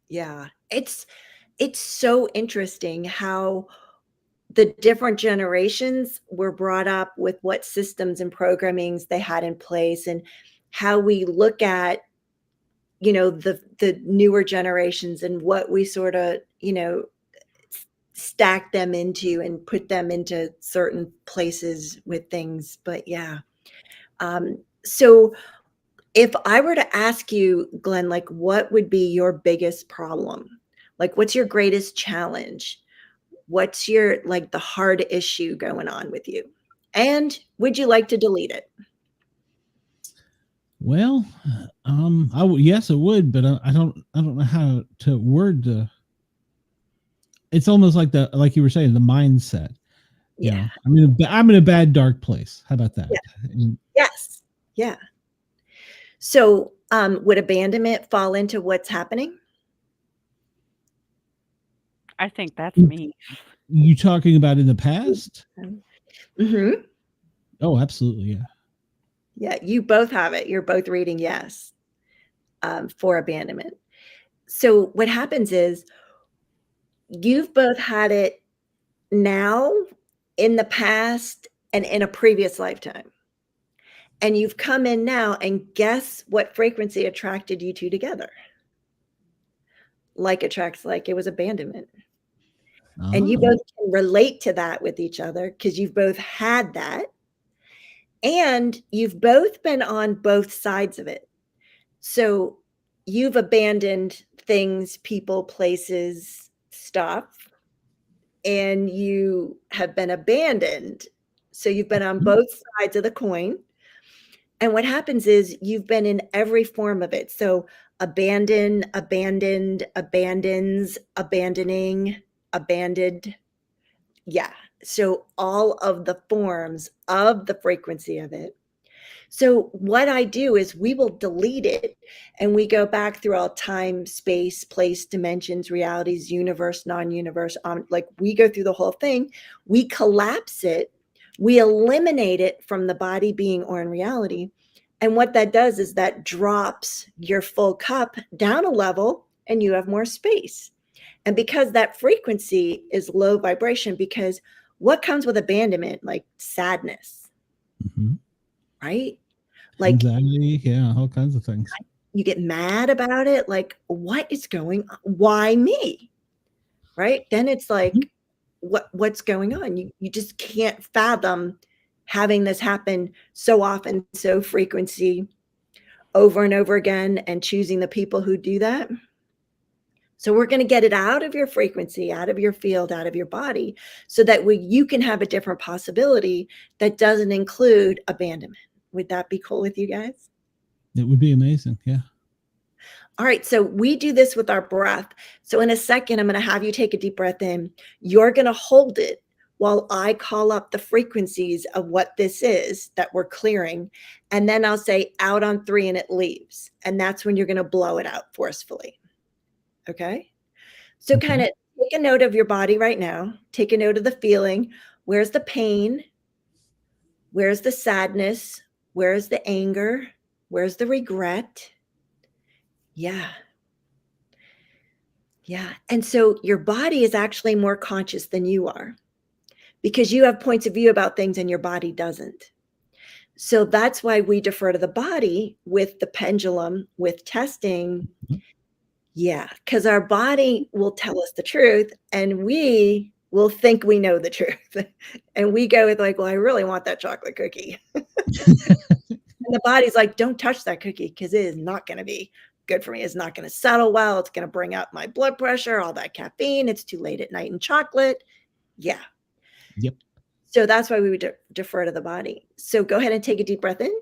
Yeah. It's so interesting how the different generations were brought up with what systems and programmings they had in place and how we look at the newer generations and what we sort of stack them into and put them into certain places with things. But yeah. So if I were to ask you, Glenn, like what would be your biggest problem? Like what's your greatest challenge? What's your like the hard issue going on with you? And would you like to delete it? Well, yes, it would, but I don't know how to word the. It's almost like like you were saying, the mindset. Yeah. I'm in a bad dark place. How about that? Yeah. Yes. Yeah. So, would abandonment fall into what's happening? I think that's me. You talking about in the past? Mm-hmm. Oh, absolutely, yeah. Yeah, you both have it. You're both reading yes for abandonment. So what happens is you've both had it now, in the past, and in a previous lifetime. And you've come in now, and guess what frequency attracted you two together? Like attracts like, it was abandonment. And you both can relate to that with each other because you've both had that. And you've both been on both sides of it. So you've abandoned things, people, places, stuff, and you have been abandoned. So you've been on both sides of the coin. And what happens is you've been in every form of it. So abandon, abandoned, abandons, abandoning, abandoned. Yeah. So all of the forms of the frequency of it. So what I do is we will delete it and we go back through all time, space, place, dimensions, realities, universe, non-universe. Like we go through the whole thing. We collapse it. We eliminate it from the body, being, or in reality. And what that does is that drops your full cup down a level and you have more space. And because that frequency is low vibration, because what comes with abandonment? Like sadness, right? Like anxiety, yeah, all kinds of things. you get mad about it. Like, what is going on? Why me? Right? Then it's like, what's going on? You just can't fathom having this happen so often, so frequency, over and over again, and choosing the people who do that. So we're going to get it out of your frequency, out of your field, out of your body, so that you can have a different possibility that doesn't include abandonment. Would that be cool with you guys? It would be amazing. Yeah. All right. So we do this with our breath. So in a second, I'm going to have you take a deep breath in. You're going to hold it while I call up the frequencies of what this is that we're clearing. And then I'll say out on 3 and it leaves. And that's when you're going to blow it out forcefully. Okay. So Okay. kind of take a note of your body right now. Take a note of the feeling. Where's the pain? Where's the sadness? Where's the anger? Where's the regret? Yeah. Yeah. And so your body is actually more conscious than you are because you have points of view about things and your body doesn't. So that's why we defer to the body with the pendulum, with testing. Yeah. Because our body will tell us the truth and we will think we know the truth. And we go with like, well, I really want that chocolate cookie. And the body's like, don't touch that cookie because it is not going to be good for me. It's not going to settle well. It's going to bring up my blood pressure, all that caffeine. It's too late at night and chocolate. Yeah. Yep. So that's why we would defer to the body. So go ahead and take a deep breath in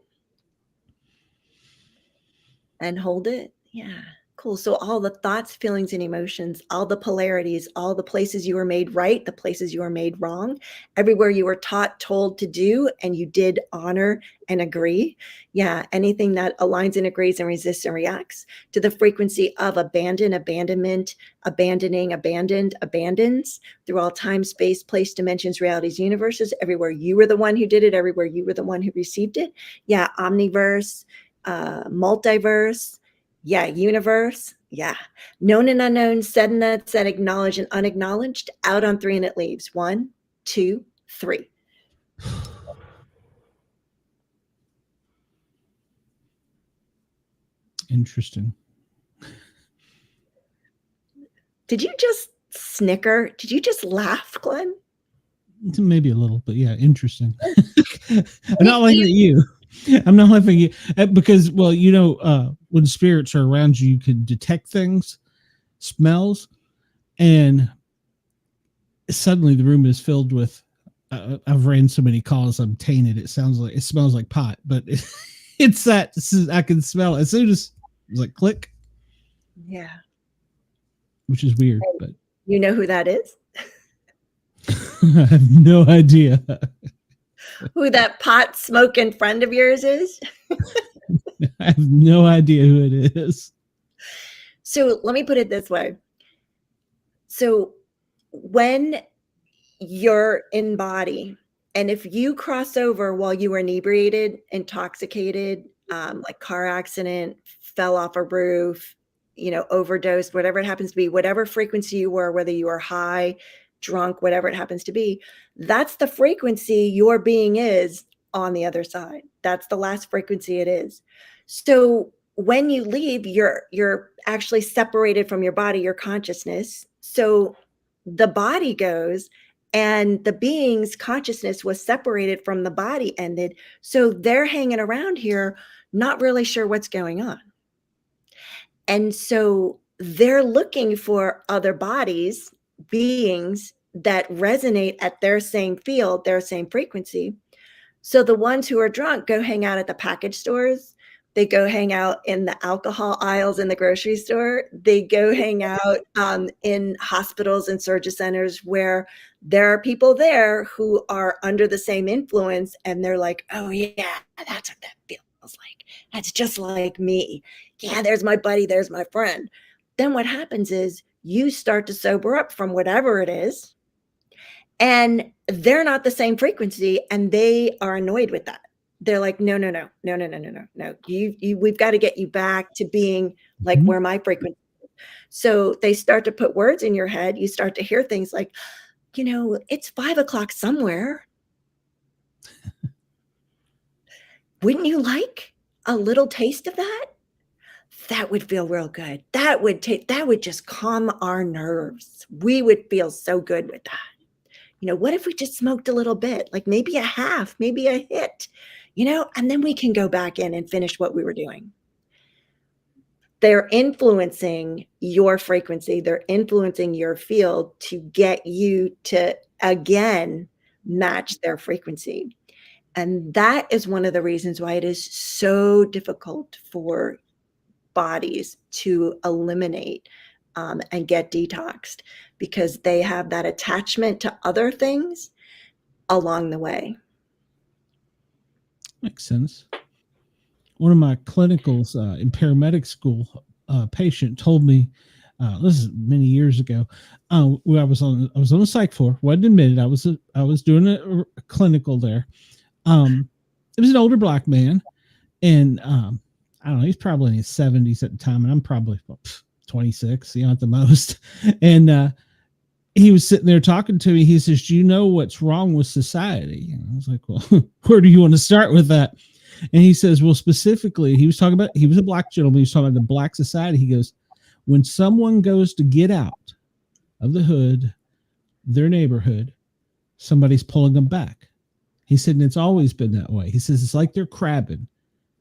and hold it. Yeah. Cool. So all the thoughts, feelings, and emotions, all the polarities, all the places you were made right, the places you were made wrong, everywhere you were taught, told to do, and you did honor and agree. Yeah. Anything that aligns and agrees and resists and reacts to the frequency of abandon, abandonment, abandoning, abandoned, abandons through all time, space, place, dimensions, realities, universes, everywhere you were the one who did it, everywhere you were the one who received it. Yeah. Omniverse, multiverse. Yeah, universe. Yeah. Known and unknown, said and unsaid, acknowledged and unacknowledged. Out on 3 and it leaves. 1, 2, 3. Interesting. Did you just snicker? Did you just laugh, Glenn? Maybe a little, but yeah, interesting. I'm not laughing at you. I'm not laughing at you because, well, you know, when spirits are around you, you can detect things, smells, and suddenly the room is filled with. I've ran so many calls, I'm tainted. It smells like pot, but it's that I can smell it as soon as it's like click. Yeah. Which is weird, but you know who that is? I have no idea. Who that pot smoking friend of yours is? I have no idea who it is. So let me put it this way. So when you're in body, and if you cross over while you were inebriated, intoxicated, like car accident, fell off a roof, you know, overdosed, whatever it happens to be, whatever frequency you were, whether you were high, drunk, whatever it happens to be, that's the frequency your being is on the other side. That's the last frequency it is. So when you leave, you're actually separated from your body, your consciousness. So the body goes and the being's consciousness was separated from the body, ended. So they're hanging around here, not really sure what's going on. And so they're looking for other bodies, beings that resonate at their same field, their same frequency. So the ones who are drunk go hang out at the package stores. They go hang out in the alcohol aisles in the grocery store. They go hang out in hospitals and surgery centers where there are people there who are under the same influence. And they're like, oh, yeah, that's what that feels like. That's just like me. Yeah, there's my buddy. There's my friend. Then what happens is you start to sober up from whatever it is. And they're not the same frequency. And they are annoyed with that. They're like, no. We've got to get you back to being like where my frequency is. So they start to put words in your head. You start to hear things like, you know, it's 5 o'clock somewhere. Wouldn't you like a little taste of that? That would feel real good. That would just calm our nerves. We would feel so good with that. You know, what if we just smoked a little bit, like maybe a half, maybe a hit, you know, and then we can go back in and finish what we were doing. They're influencing your frequency. They're influencing your field to get you to, again, match their frequency. And that is one of the reasons why it is so difficult for bodies to eliminate and get detoxed, because they have that attachment to other things along the way. Makes sense. One of my clinicals in paramedic school, patient told me, this is many years ago. When I was on a psych floor. Wasn't admitted. I was doing a clinical there. It was an older black man, and I don't know. He's probably in his 70s at the time, and I'm probably 26, at the most. And he was sitting there talking to me. He says, "Do you know what's wrong with society?" And I was like, "Well, where do you want to start with that?" And he says, well, specifically, he was a black gentleman. He was talking about the black society. He goes, when someone goes to get out of the hood, their neighborhood, somebody's pulling them back. He said, and it's always been that way. He says, it's like they're crabbing.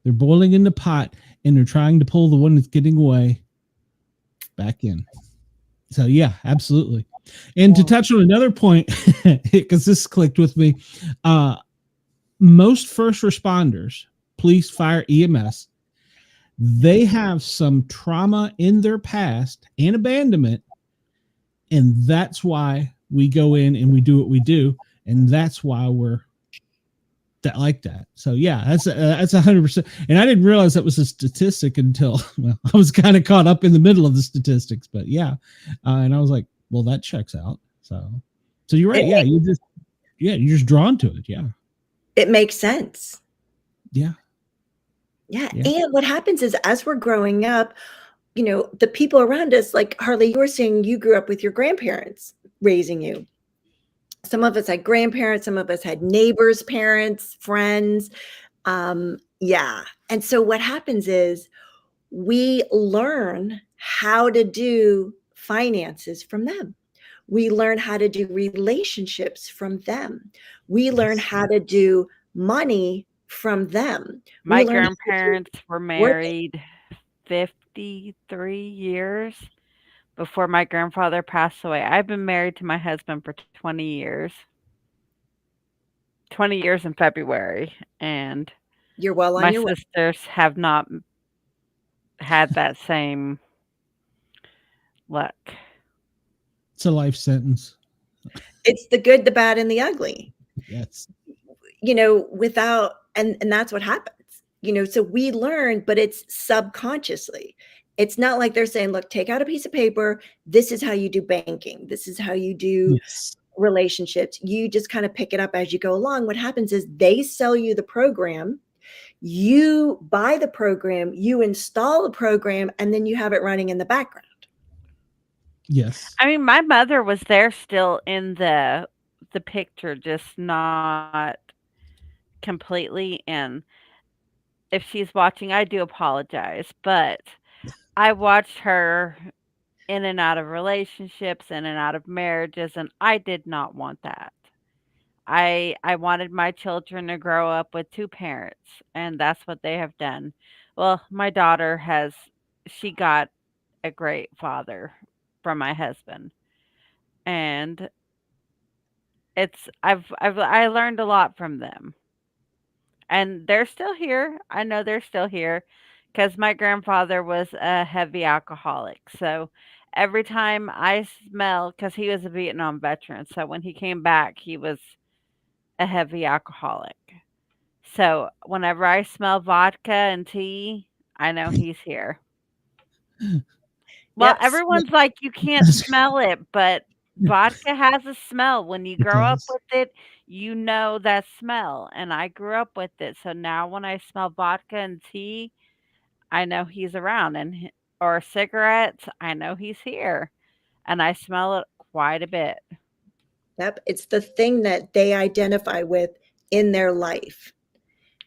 They're boiling in the pot and they're trying to pull the one that's getting away back in. So yeah, absolutely. And to touch on another point, because this clicked with me, most first responders, police, fire, EMS, they have some trauma in their past and abandonment. And that's why we go in and we do what we do. And that's why we're like that. So yeah, that's 100%. And I didn't realize that was a statistic until I was kind of caught up in the middle of the statistics, but yeah. And I was like, well, that checks out. So you're right. Yeah. You're just drawn to it. Yeah. It makes sense. Yeah. And what happens is as we're growing up, the people around us, like Harley, you were saying you grew up with your grandparents raising you. Some of us had grandparents, some of us had neighbors, parents, friends. And so what happens is we learn how to do finances from them. We learn how to do relationships from them. We learn how to do money from them. My grandparents were married 53 years before my grandfather passed away. I've been married to my husband for 20 years. 20 years in February. And you're well on my your way. sisters have not had that same luck. It's a life sentence. It's the good, the bad, and the ugly. Yes. And that's what happens, so we learn, but it's subconsciously. It's not like they're saying, look, take out a piece of paper. This is how you do banking. This is how you do relationships. You just kind of pick it up as you go along. What happens is they sell you the program. You buy the program, you install the program, and then you have it running in the background. Yes. I mean, my mother was there still in the picture, just not completely in. If she's watching, I do apologize, but I watched her in and out of relationships, in and out of marriages, and I did not want that. I wanted my children to grow up with two parents, and that's what they have done. Well, my daughter she got a great father from my husband, and I learned a lot from them. And they're still here. I know they're still here because my grandfather was a heavy alcoholic. So every time I smell, because he was a Vietnam veteran, so when he came back, he was a heavy alcoholic. So whenever I smell vodka and tea, I know he's here. Well, everyone's like, you can't smell it, but vodka has a smell. When you grow up with it, you know that smell. And I grew up with it. So now when I smell vodka and tea, I know he's around. Or cigarettes, I know he's here. And I smell it quite a bit. Yep. It's the thing that they identify with in their life.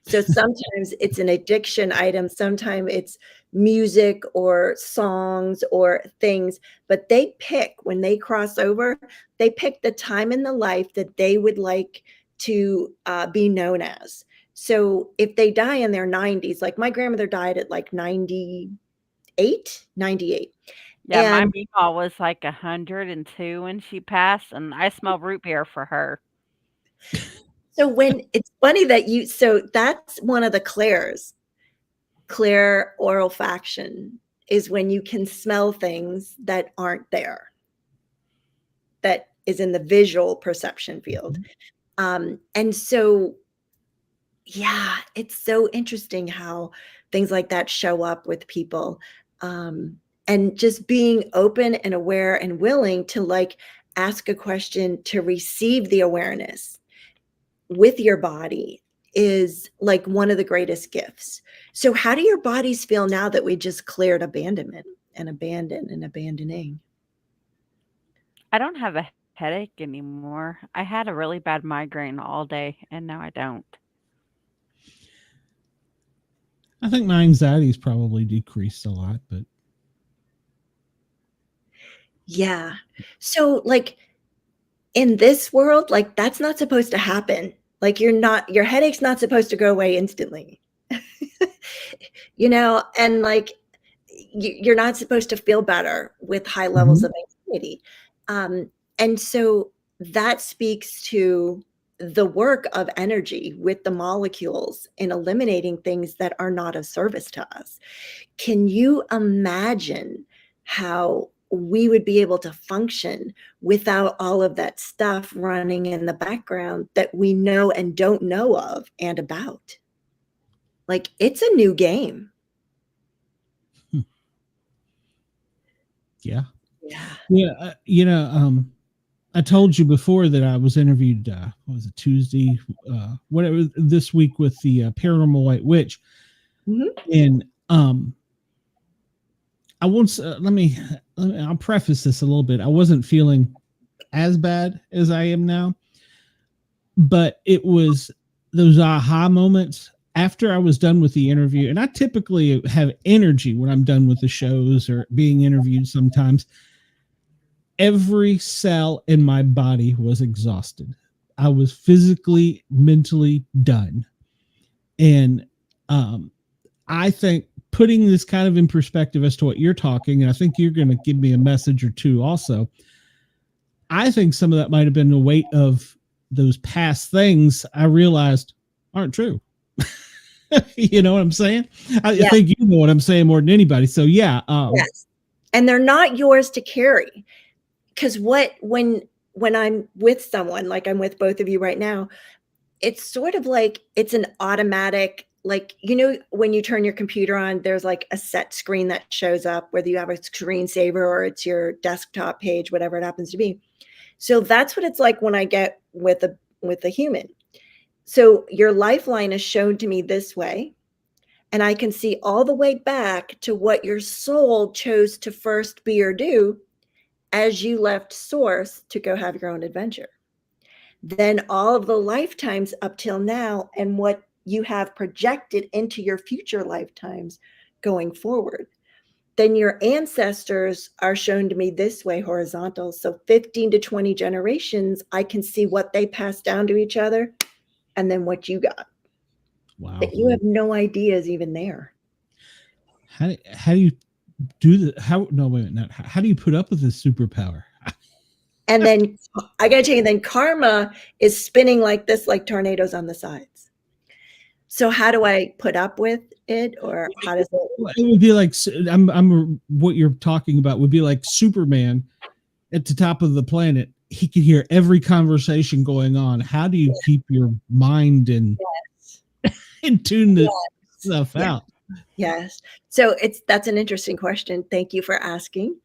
So sometimes it's an addiction item. Sometimes it's music or songs or things, but they pick, when they cross over, they pick the time in the life that they would like to be known as. So if they die in their 90s, like my grandmother died at like 98. Yeah, my meemaw was like 102 when she passed, and I smell root beer for her. So it's funny that so that's one of the clairs. Clair olfaction is when you can smell things that aren't there. That is in the visual perception field. And so, yeah, it's so interesting how things like that show up with people. And just being open and aware and willing to like ask a question to receive the awareness with your body is like one of the greatest gifts. So how do your bodies feel now that we just cleared abandonment and abandoning? I don't have a headache anymore. I had a really bad migraine all day, and now I don't. I think my anxiety's probably decreased a lot, but Yeah. So like in this world, like that's not supposed to happen. Like your headache's not supposed to go away instantly. And like you're not supposed to feel better with high levels of anxiety. And so that speaks to the work of energy with the molecules in eliminating things that are not of service to us. Can you imagine how we would be able to function without all of that stuff running in the background that we know and don't know of and about? Like, it's a new game. yeah. Yeah. Yeah. I told you before that I was interviewed, what was it, Tuesday, whatever, this week with the Paranormal White Witch. And I won't, I'll preface this a little bit. I wasn't feeling as bad as I am now, but it was those aha moments after I was done with the interview. And I typically have energy when I'm done with the shows or being interviewed sometimes. Every cell in my body was exhausted. I was physically, mentally done. And I think putting this kind of in perspective as to what you're talking, and I think you're going to give me a message or two also. I think some of that might have been the weight of those past things I realized aren't true. You know what I'm saying? I think you know what I'm saying more than anybody. So yeah. Yes. And they're not yours to carry. Because when I'm with someone, like I'm with both of you right now, it's sort of like it's an automatic, like, when you turn your computer on, there's like a set screen that shows up, whether you have a screensaver or it's your desktop page, whatever it happens to be. So that's what it's like when I get with a human. So your lifeline is shown to me this way, and I can see all the way back to what your soul chose to first be or do as you left source to go have your own adventure. Then all of the lifetimes up till now and what you have projected into your future lifetimes going forward. Then your ancestors are shown to me this way, horizontal. So 15 to 20 generations, I can see what they passed down to each other and then what you got. Wow. That you have no idea is even there. How do you do that? How do you put up with this superpower? And then I got to tell you, then karma is spinning like this, like tornadoes on the sides. So how do I put up with it, or how does it? It would be like what you're talking about would be like Superman at the top of the planet. He could hear every conversation going on. How do you keep your mind and tune this stuff out? Yes. So that's an interesting question. Thank you for asking.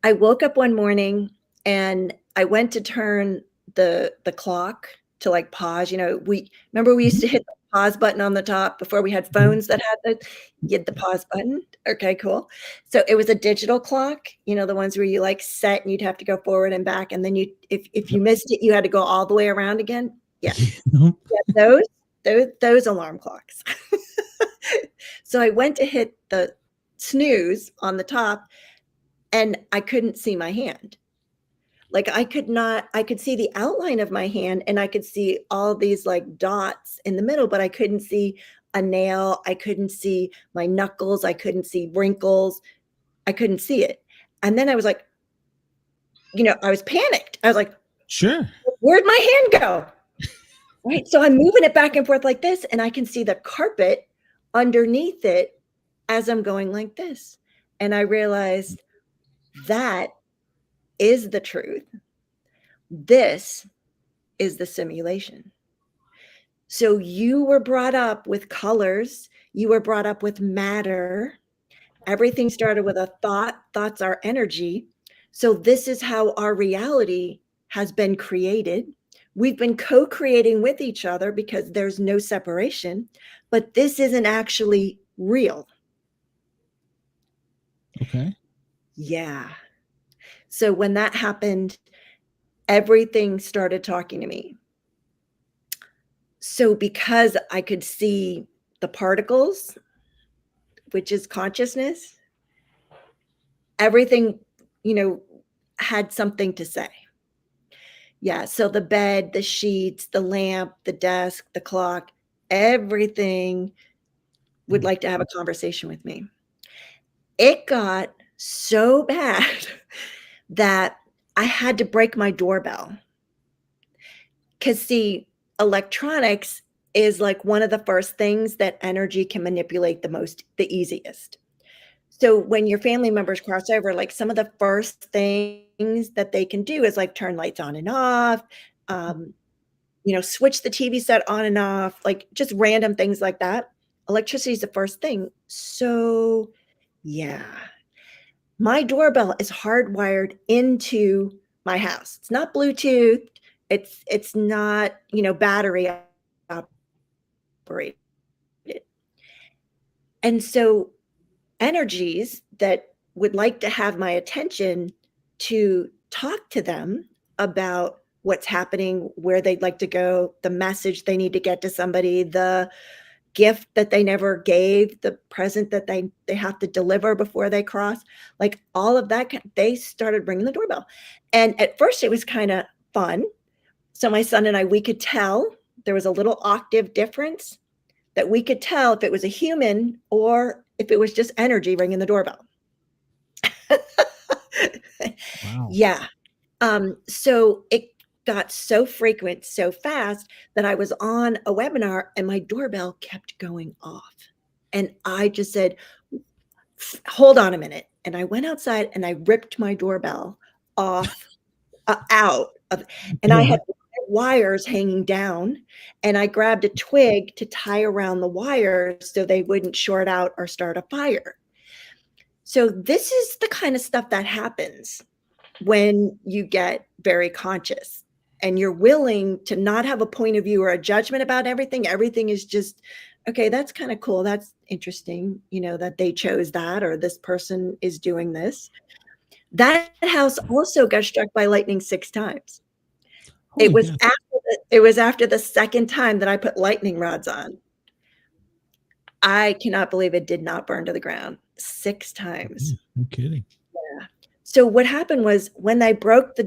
I woke up one morning and I went to turn the clock to like pause. We used to hit the pause button on the top before we had phones that had the pause button. Okay, cool. So it was a digital clock, the ones where you like set and you'd have to go forward and back. And then if you missed it, you had to go all the way around again. Yeah. Those alarm clocks. So I went to hit the snooze on the top and I couldn't see my hand. Like I could see the outline of my hand and I could see all these like dots in the middle, but I couldn't see a nail. I couldn't see my knuckles. I couldn't see wrinkles. I couldn't see it. And then I was like, I was panicked. I was like, sure, where'd my hand go? Right. So I'm moving it back and forth like this, and I can see the carpet underneath it as I'm going like this. And I realized that is the truth. This is the simulation. So you were brought up with colors, you were brought up with matter. Everything started with a thought. Thoughts are energy. So this is how our reality has been created. We've been co-creating with each other because there's no separation, but this isn't actually real. Okay. Yeah. So when that happened, everything started talking to me. So because I could see the particles, which is consciousness, everything, had something to say. Yeah. So the bed, the sheets, the lamp, the desk, the clock, everything would like to have a conversation with me. It got so bad that I had to break my doorbell. Because, see, electronics is like one of the first things that energy can manipulate the easiest. So when your family members cross over, like some of the first things that they can do is like turn lights on and off, switch the TV set on and off, like just random things like that. Electricity is the first thing. So, yeah, my doorbell is hardwired into my house. It's not Bluetooth. It's not, battery operated. And so energies that would like to have my attention to talk to them about what's happening, where they'd like to go, the message they need to get to somebody, the gift that they never gave, the present that they have to deliver before they cross, like all of that, they started ringing the doorbell. And at first it was kind of fun. So my son and I, we could tell there was a little octave difference, that we could tell if it was a human or if it was just energy ringing the doorbell. Wow. Yeah. So it got so frequent, so fast that I was on a webinar and my doorbell kept going off. And I just said, hold on a minute. And I went outside and I ripped my doorbell off, out of, and I had wires hanging down, and I grabbed a twig to tie around the wires so they wouldn't short out or start a fire. So this is the kind of stuff that happens when you get very conscious and you're willing to not have a point of view or a judgment about everything. Everything is just, okay, that's kind of cool. That's interesting, that they chose that, or this person is doing this. That house also got struck by lightning 6 times. It was after the second time that I put lightning rods on. I cannot believe it did not burn to the ground 6 times. No kidding. Yeah. So what happened was when I broke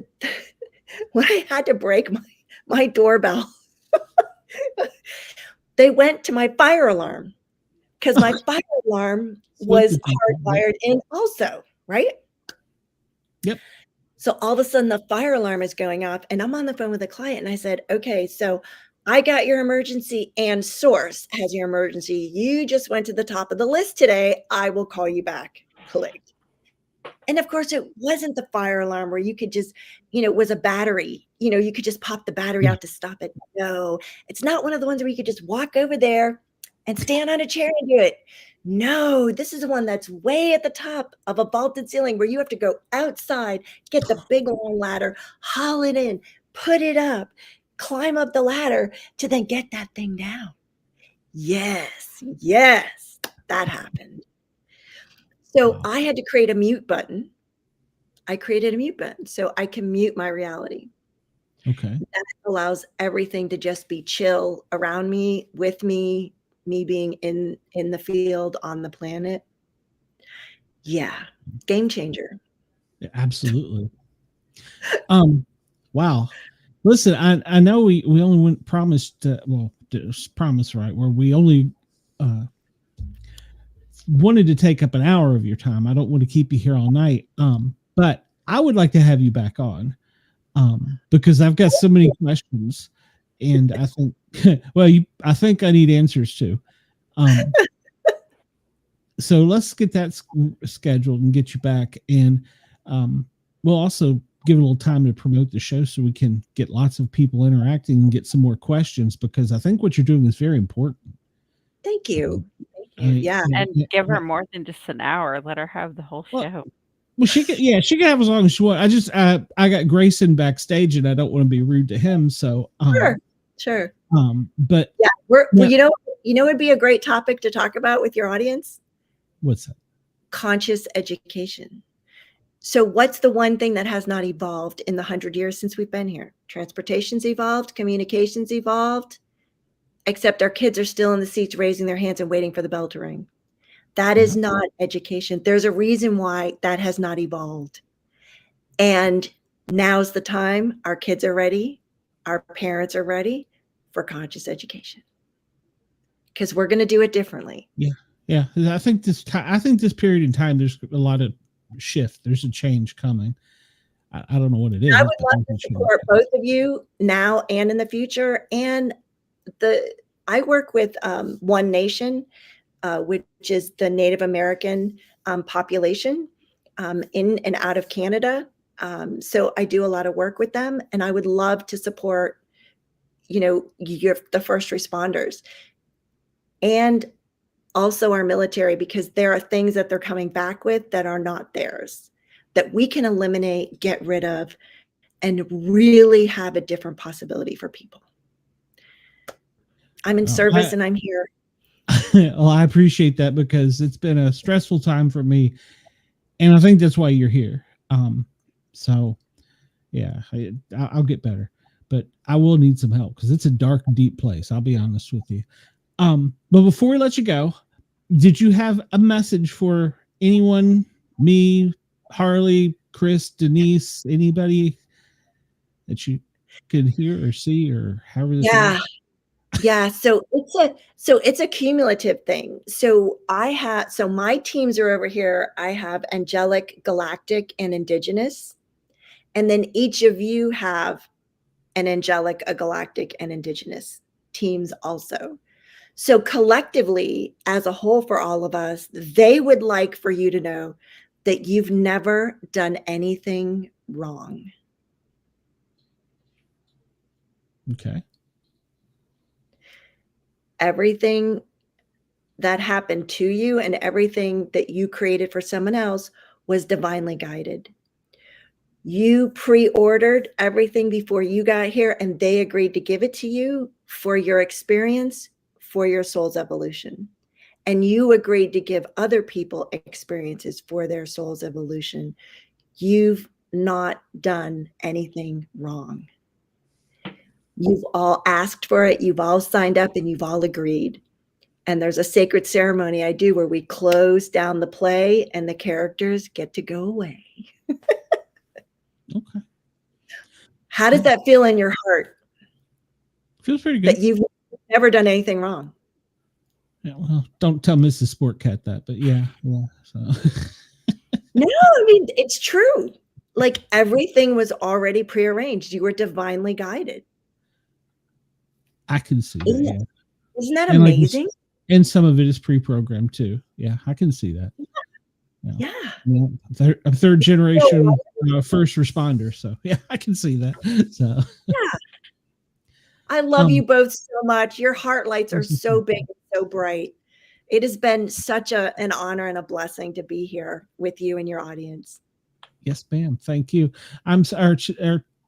when I had to break my doorbell, they went to my fire alarm, because my fire alarm was hardwired in also, right? Yep. So all of a sudden the fire alarm is going off and I'm on the phone with a client and I said, okay, so I got your emergency and source has your emergency. You just went to the top of the list today. I will call you back. Click. And of course it wasn't the fire alarm where you could just, it was a battery, you could just pop the battery out to stop it. No, it's not one of the ones where you could just walk over there and stand on a chair and do it. No, this is the one that's way at the top of a vaulted ceiling where you have to go outside, get the big long ladder, haul it in, put it up, climb up the ladder to then get that thing down. Yes, that happened. So I had to create a mute button. I created a mute button so I can mute my reality. Okay. That allows everything to just be chill around me, with me being in the field, on the planet. Yeah. Game changer. Yeah, absolutely. Wow. Listen, I know we only promised, promise, right? Where we only wanted to take up an hour of your time. I don't want to keep you here all night. But I would like to have you back on, because I've got so many questions, and I think, I think I need answers too. So let's get that scheduled and get you back, and we'll also give it a little time to promote the show so we can get lots of people interacting and get some more questions, because I think what you're doing is very important. Thank you. Thank I you. mean, Yeah. And give her more than just an hour. Let her have the whole Well, show. Well, she can have as long as she wants. I just, I got Grayson backstage, and I don't want to be rude to him. So, Sure. But yeah, well, it'd be a great topic to talk about with your audience. What's that? Conscious education. So what's the one thing that has not evolved in the 100 years since we've been here? Transportation's evolved, communication's evolved, except our kids are still in the seats raising their hands and waiting for the bell to ring. That is not education. There's a reason why that has not evolved. And now's the time. Our kids are ready. Our parents are ready for conscious education, because we're going to do it differently. Yeah. I think this period in time, there's a lot of shift. There's a change coming. I don't know what it is. I would love to support both of you now and in the future. And I work with One Nation, which is the Native American population in and out of Canada. So I do a lot of work with them, and I would love to support, the first responders and also our military, because there are things that they're coming back with that are not theirs, that we can eliminate, get rid of, and really have a different possibility for people. I'm in service and I'm here. Well, I appreciate that, because it's been a stressful time for me, and I think that's why you're here. So yeah, I'll get better, but I will need some help, because it's a dark, deep place. I'll be honest with you. But before we let you go, did you have a message for anyone, me, Harley, Chris, Denise, anybody that you could hear or see, or however this works? Yeah. So it's a cumulative thing. So my teams are over here. I have angelic, galactic, and indigenous. And then each of you have an angelic, a galactic, and indigenous teams also. So collectively, as a whole, for all of us, they would like for you to know that you've never done anything wrong. Okay. Everything that happened to you and everything that you created for someone else was divinely guided. You pre-ordered everything before you got here, and they agreed to give it to you for your experience, for your soul's evolution. And you agreed to give other people experiences for their soul's evolution. You've not done anything wrong. You've all asked for it. You've all signed up, and you've all agreed. And there's a sacred ceremony I do where we close down the play and the characters get to go away. Okay. How does that feel in your heart? Feels pretty good. That you've never done anything wrong. Yeah, well, don't tell Mrs. Sportcat that, but yeah. So. No, I mean, it's true. Like, everything was already prearranged. You were divinely guided. I can see that. Isn't that amazing? And some of it is pre-programmed too. Yeah, I can see that. Yeah. A third generation first responder. So yeah, I can see that. So yeah. I love you both so much. Your heart lights are so big and so bright. It has been such an honor and a blessing to be here with you and your audience. Yes, ma'am. Thank you. Our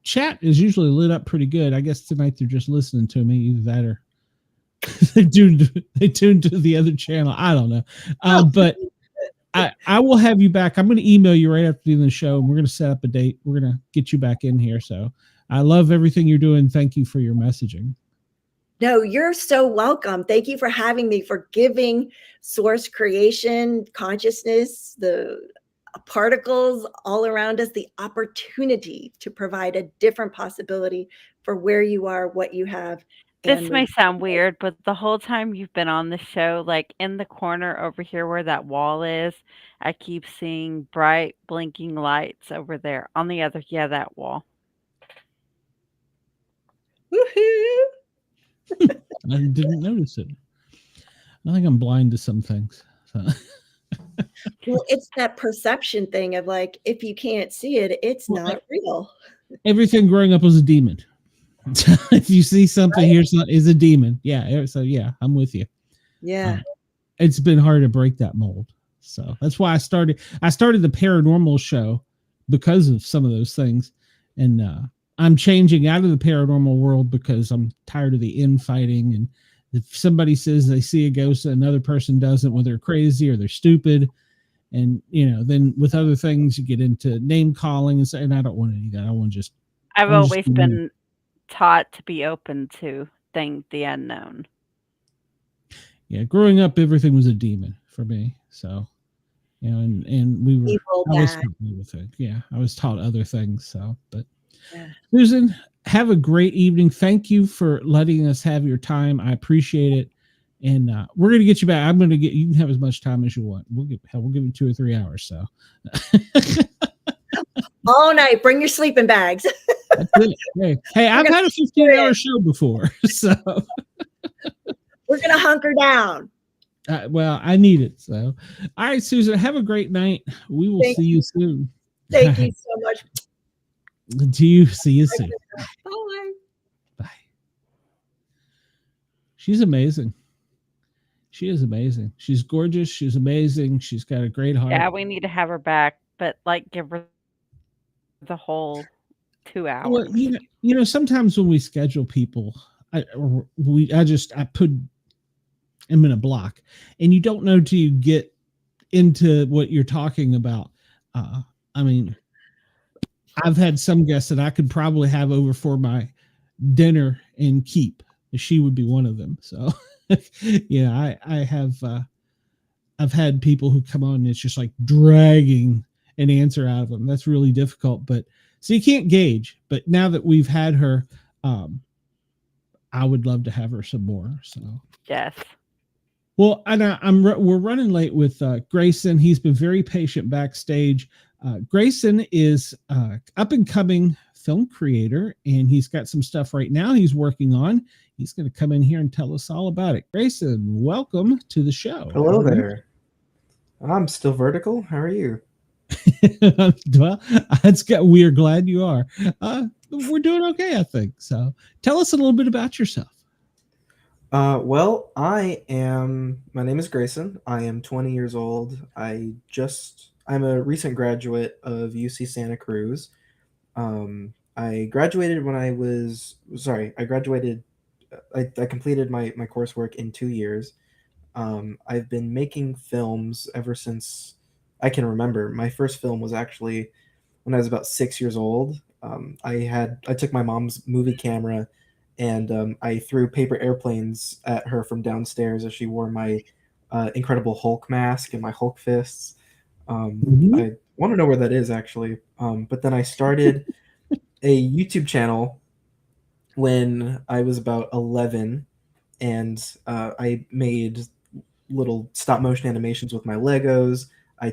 chat is usually lit up pretty good. I guess tonight they're just listening to me, either that or they tuned to the other channel. I don't know. But I will have you back. I'm going to email you right after the show, and we're going to set up a date. We're going to get you back in here. So I love everything you're doing. Thank you for your messaging. No, you're so welcome. Thank you for having me, for giving source creation, consciousness, the particles all around us, the opportunity to provide a different possibility for where you are, what you have. This may sound weird, but the whole time you've been on the show, like in the corner over here where that wall is, I keep seeing bright blinking lights over there on the other, that wall. Woohoo! I didn't notice it. I think I'm blind to some things. So. Well, it's that perception thing of like, if you can't see it, it's Well, not real. everything growing up was a demon. If you see something, Right? here's is a demon. Yeah. So yeah, I'm with you. Yeah. It's been hard to break that mold. So that's why I started the paranormal show because of some of those things. And I'm changing out of the paranormal world because I'm tired of the infighting. And if somebody says they see a ghost and another person doesn't, well, they're crazy or they're stupid. And then with other things you get into name calling and I don't want any of that. I've I'm just always been taught to be open to the unknown. Yeah, growing up everything was a demon for me. So and we were Evil, I was bad. taught other things. Yeah, I was taught other things. So but Yeah. Susan, have a great evening. Thank you for letting us have your time. I appreciate it. And we're gonna get you back. You can have as much time as you want. We'll give you 2 or 3 hours. So All night. Bring your sleeping bags. that's it. Hey, I've had a 15-hour show before. So We're going to hunker down. well, I need it. So all right, Susan, have a great night. We will see you soon. Thank you so much. See you soon. Bye. Bye. She's amazing. She is amazing. She's gorgeous. She's amazing. She's got a great heart. Yeah, we need to have her back, but give her the whole 2 hours. Well, sometimes when we schedule people, I put them in a block, and you don't know till you get into what you're talking about. I mean, I've had some guests that I could probably have over for my dinner and keep. She would be one of them. So, yeah, I have. I've had people who come on and it's just like dragging an answer out of them. That's really difficult. But so you can't gauge. But now that we've had her, I would love to have her some more. So yes. Well, and we're running late with Grayson. He's been very patient backstage. Grayson is up and coming film creator, and he's got some stuff right now he's working on. He's going to come in here and tell us all about it. Grayson, welcome to the show. Hello there. I'm still vertical. How are you? Well, we're glad you are. We're doing okay, I think. So tell us a little bit about yourself. Well, my name is Grayson. I am 20 years old. I'm a recent graduate of UC Santa Cruz. I graduated I completed my coursework in 2 years. I've been making films ever since I can remember. My first film was actually when I was about 6 years old. I took my mom's movie camera and I threw paper airplanes at her from downstairs as she wore my Incredible Hulk mask and my Hulk fists. I want to know where that is actually. But then I started a YouTube channel when I was about 11, and I made little stop motion animations with my Legos. I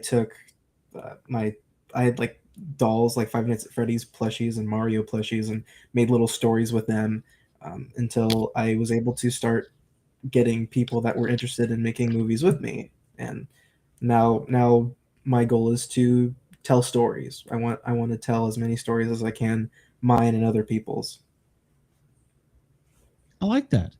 had like dolls, like Five Nights at Freddy's plushies and Mario plushies, and made little stories with them until I was able to start getting people that were interested in making movies with me. And now my goal is to tell stories. I want to tell as many stories as I can, mine and other people's. I like that.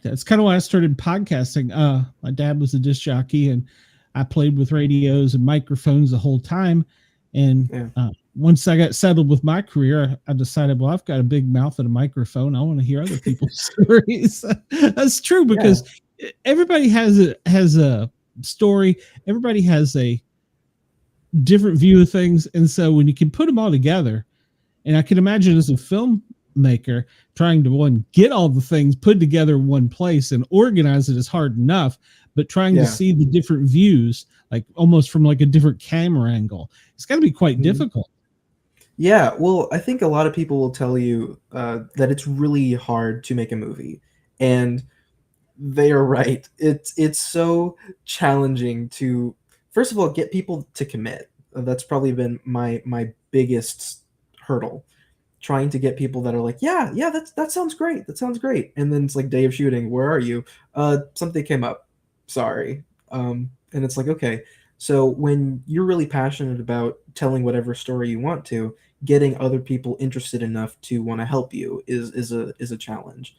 It's kind of why I started podcasting. My dad was a disc jockey, and I played with radios and microphones the whole time. And once I got settled with my career, I decided, well, I've got a big mouth and a microphone. I want to hear other people's stories. That's true, because everybody has a story. Everybody has a different view of things. And so when you can put them all together, and I can imagine as a filmmaker trying to get all the things put together in one place and organize it is hard enough, but trying to see the different views, like almost from like a different camera angle, it's got to be quite difficult. Yeah, well, I think a lot of people will tell you that it's really hard to make a movie, and they are right. It's so challenging to, first of all, get people to commit. That's probably been my biggest hurdle, trying to get people that are like, yeah, that sounds great. That sounds great. And then it's like day of shooting. Where are you? Something came up. Sorry. And it's like, okay, so when you're really passionate about telling whatever story you want to, getting other people interested enough to want to help you is a challenge.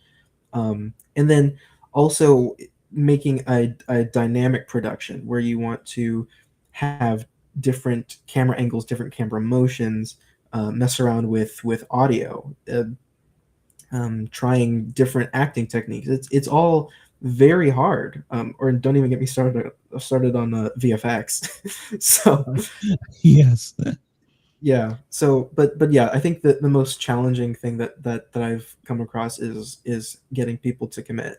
And then also making a dynamic production where you want to have different camera angles, different camera motions, mess around with audio, trying different acting techniques. It's all very hard. Or don't even get me started on VFX. So Yes. yeah. So but yeah, I think that the most challenging thing that I've come across is getting people to commit.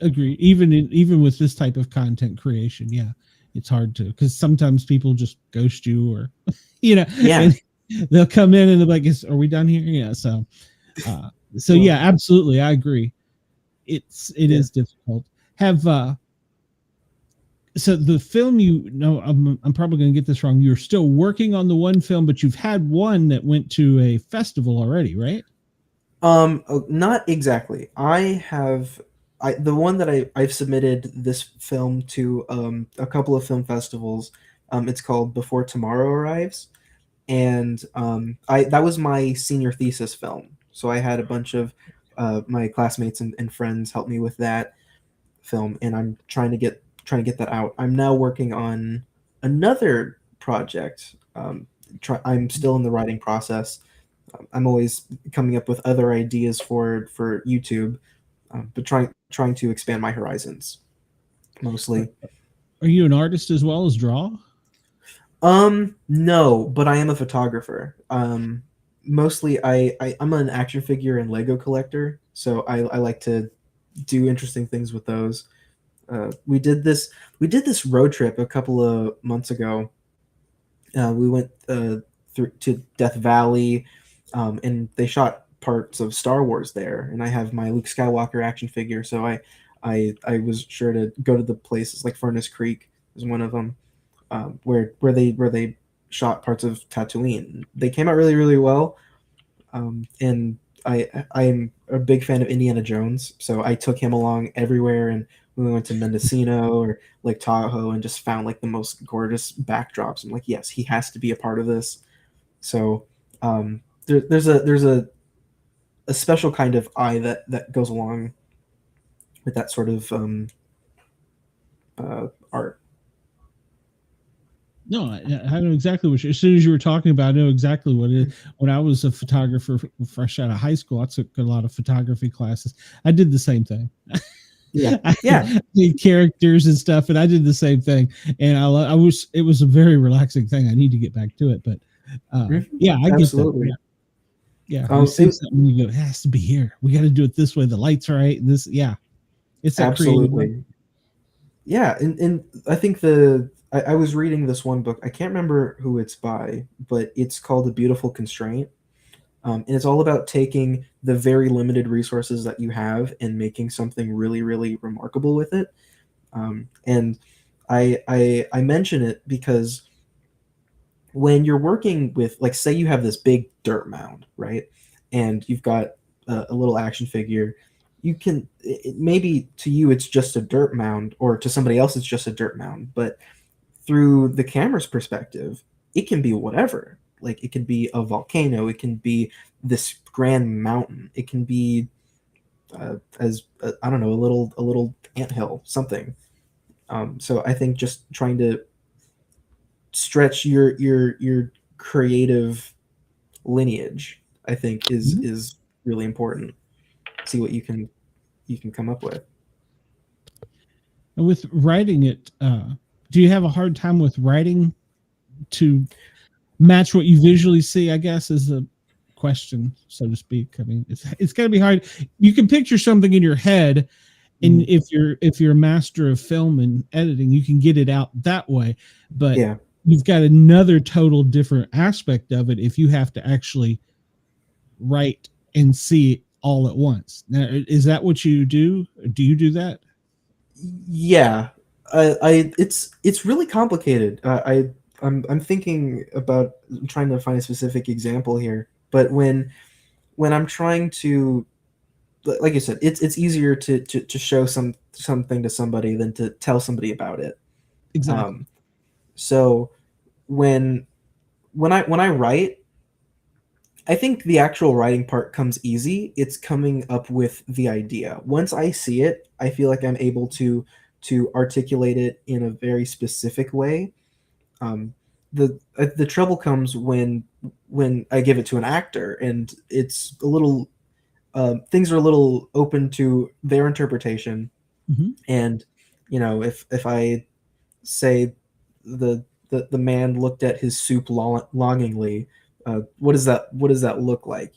Agree. Even with this type of content creation, yeah, it's hard to, because sometimes people just ghost you, or Yeah. and they'll come in and they're like, "Are we done here?" Yeah. So Well, yeah, absolutely, I agree. It yeah. is difficult. Have so the film, I'm probably going to get this wrong. You're still working on the one film, but you've had one that went to a festival already, right? Not exactly. The one that I've submitted this film to a couple of film festivals. It's called Before Tomorrow Arrives, and I that was my senior thesis film. So I had a bunch of my classmates and friends help me with that film, and I'm trying to get that out. I'm now working on another project. I'm still in the writing process. I'm always coming up with other ideas for YouTube, but trying to expand my horizons mostly. Are you an artist as well as draw? No, but I am a photographer. Mostly I'm an action figure and Lego collector, so I like to do interesting things with those. We did this road trip a couple of months ago. We went through to Death Valley, and they shot parts of Star Wars there. And I have my Luke Skywalker action figure, so I was sure to go to the places like Furnace Creek is one of them, where they shot parts of Tatooine. They came out really really well, and I'm a big fan of Indiana Jones, so I took him along everywhere, and we went to Mendocino or Lake Tahoe and just found like the most gorgeous backdrops. I'm like, yes, he has to be a part of this. So there's a special kind of eye that goes along with that sort of art. No, I know exactly what as soon as you were talking about, I know exactly what it is. When I was a photographer fresh out of high school, I took a lot of photography classes. I did the same thing. Yeah, I yeah, did characters and stuff, and I did the same thing. And it was a very relaxing thing. I need to get back to it, but yeah, I get that. absolutely. Yeah, you see It, something, you go, it has to be here. We got to do it this way. The light's right. And this, yeah, it's that creative. absolutely. Yeah, and I think I was reading this one book. I can't remember who it's by, but it's called A Beautiful Constraint. And it's all about taking the very limited resources that you have and making something really, really remarkable with it. And I mention it because when you're working with, like, say you have this big dirt mound, right? And you've got a little action figure. You can maybe to you it's just a dirt mound, or to somebody else it's just a dirt mound, but through the camera's perspective, it can be whatever. Like, it can be a volcano, it can be this grand mountain, it can be as I don't know, a little anthill, something. So I think just trying to stretch your creative lineage, I think, is really important. See what you can come up with. And with writing it, do you have a hard time with writing to match what you visually see? I guess is the question, so to speak. I mean, it's got to be hard. You can picture something in your head, and if you're a master of film and editing, you can get it out that way. But Yeah. you've got another total different aspect of it if you have to actually write and see it all at once. Now, is that what you do? Do you do that? Yeah, it's really complicated. I'm thinking about trying to find a specific example here, but when I'm trying to like you said, it's easier to show something to somebody than to tell somebody about it. Exactly. So when I write, I think the actual writing part comes easy. It's coming up with the idea. Once I see it, I feel like I'm able to articulate it in a very specific way. Um, the trouble comes when I give it to an actor, and it's a little things are a little open to their interpretation. Mm-hmm. And if I say the man looked at his soup longingly, what does that look like?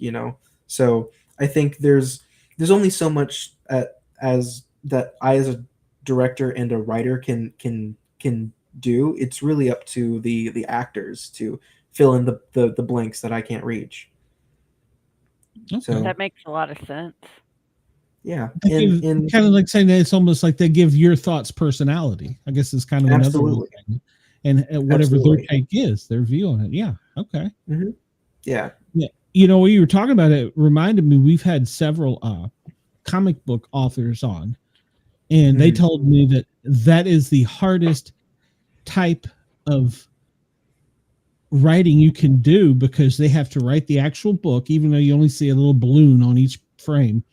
So I think there's only so much as that I, as a director and a writer, can do. It's really up to the actors to fill in the blanks that I can't reach. Okay. So That makes a lot of sense. yeah, kind of like saying that it's almost like they give your thoughts personality. I guess is kind of another way of saying it. And whatever their take is, their view on it. Yeah. Okay. Mm-hmm. Yeah. When you were talking about it, reminded me we've had several comic book authors on, and they told me that is the hardest type of writing you can do, because they have to write the actual book, even though you only see a little balloon on each frame.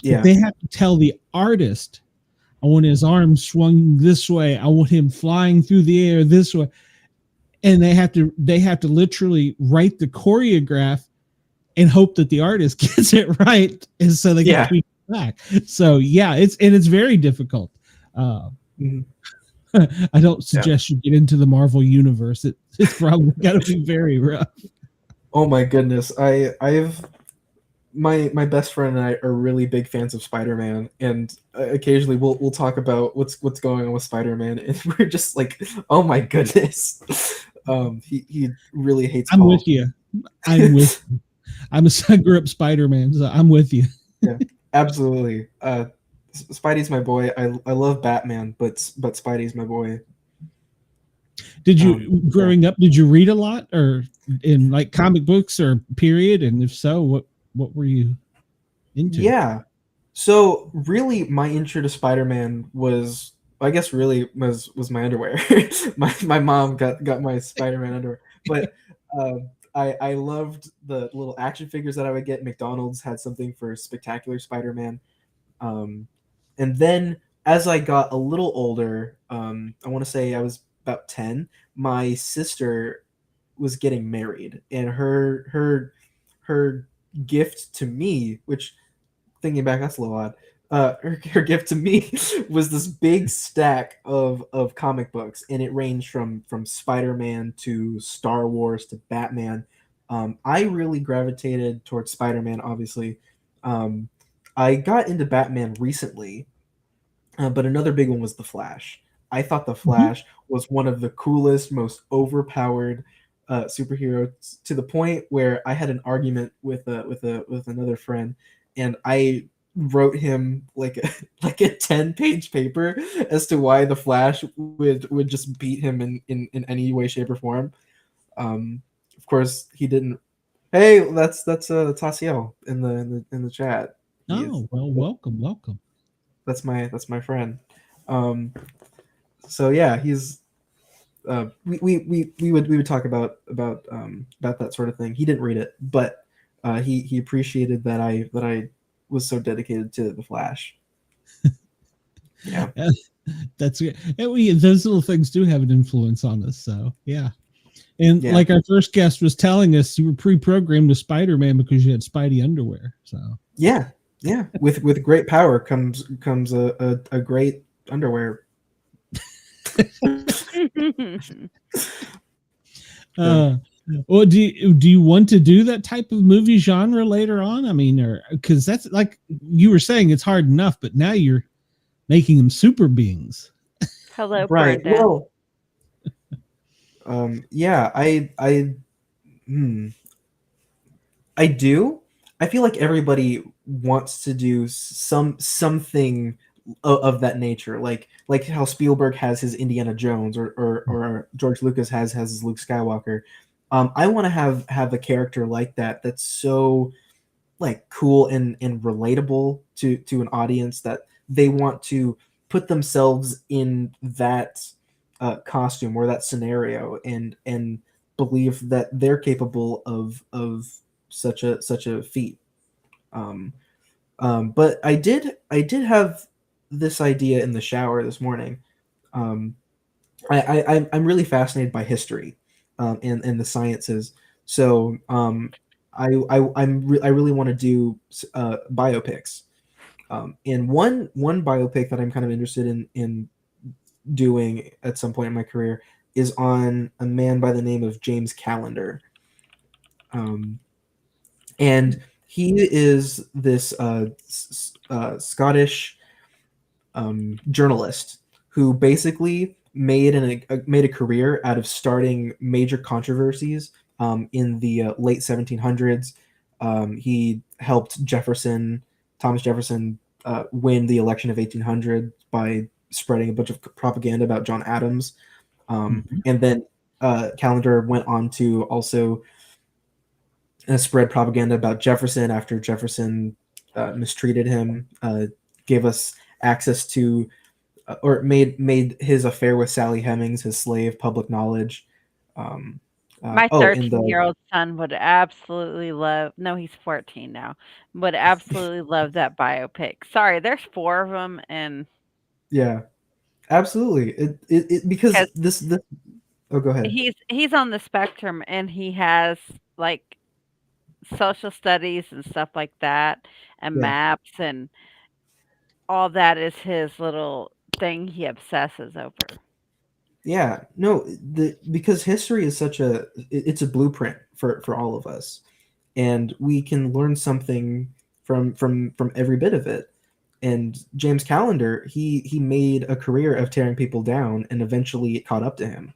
Yeah. But they have to tell the artist, I want his arms swung this way, I want him flying through the air this way. And they have to literally write the choreograph and hope that the artist gets it right, and so they can tweak it back. So yeah, it's very difficult. I don't suggest you get into the Marvel universe. It's probably got to be very rough. Oh my goodness, I've my best friend and I are really big fans of Spider-Man, and occasionally we'll talk about what's going on with Spider-Man, and we're just like, oh my goodness. He really hates. I'm with you. I grew up Spider-Man, so I'm with you. Yeah, absolutely. Spidey's my boy. I love Batman, but Spidey's my boy. Did you growing up? Did you read a lot, or in like comic books or period? And if so, what were you into? Yeah. So really, my intro to Spider-Man was, I guess, really was my underwear. my mom got my Spider-Man underwear, but I loved the little action figures that I would get. McDonald's had something for Spectacular Spider-Man. And then as I got a little older, I want to say I was about 10, my sister was getting married, and her gift to me, which, thinking back, that's a little odd. Her gift to me was this big stack of comic books, and it ranged from Spider-Man to Star Wars to Batman. I really gravitated towards Spider-Man, obviously. I got into Batman recently, but another big one was The Flash. I thought The Flash was one of the coolest, most overpowered superheroes, to the point where I had an argument with another friend, and I wrote him like a 10-page paper as to why The Flash would just beat him in any way, shape, or form. Of course, he didn't. Hey, that's Tasiel in the chat. Oh, well, welcome. That's my friend. So yeah, he's we would talk about that sort of thing. He didn't read it, but he appreciated that I was so dedicated to The Flash. Yeah, that's good. Those little things do have an influence on us. So yeah. And like our first guest was telling us, you were pre-programmed with Spider-Man because you had Spidey underwear. So yeah. With great power comes a great underwear. Well, do you want to do that type of movie genre later on? I mean, or because that's like you were saying, it's hard enough, but now you're making them super beings. Hello, right? Brenda. Well, yeah, I do. I feel like everybody wants to do something of that nature, like how Spielberg has his Indiana Jones, or George Lucas has his Luke Skywalker. I want to have a character like that that's so like cool and relatable to an audience, that they want to put themselves in that costume or that scenario, and believe that they're capable of such a feat. Um, but I did have this idea in the shower this morning. Um, I'm really fascinated by history, and the sciences. So I really want to do biopics. And one biopic that I'm kind of interested in doing at some point in my career is on a man by the name of James Callender. And he is this Scottish journalist who basically made a career out of starting major controversies in the late 1700s. He helped Thomas Jefferson, win the election of 1800 by spreading a bunch of propaganda about John Adams. And then Callender went on to also spread propaganda about Jefferson after Jefferson mistreated him, gave us access to, or made his affair with Sally Hemings, his slave, public knowledge. My In the 13-year-old son would absolutely love, no, he's 14 now, would absolutely love that biopic. Sorry, there's 4 of them, and yeah, absolutely. Because because this. Oh, go ahead. he's on the spectrum, and he has, like, social studies and stuff like that, and Yeah. maps, and all that is his little thing he obsesses over. Yeah, no, because history is it's a blueprint for all of us, and we can learn something from every bit of it. And James Callender, he made a career of tearing people down, and eventually it caught up to him.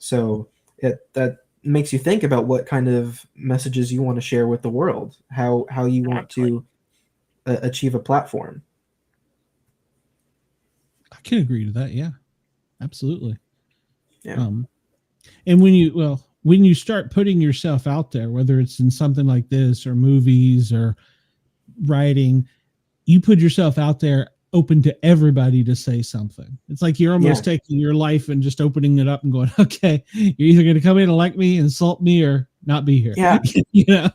So that makes you think about what kind of messages you want to share with the world, how you want Exactly. to achieve a platform. I can agree to that. Yeah, absolutely. Yeah. And when you start putting yourself out there, whether it's in something like this or movies or writing, you put yourself out there open to everybody to say something. It's like you're almost taking your life and just opening it up and going, okay, you're either going to come in and like me, insult me, or not be here. Yeah. You know?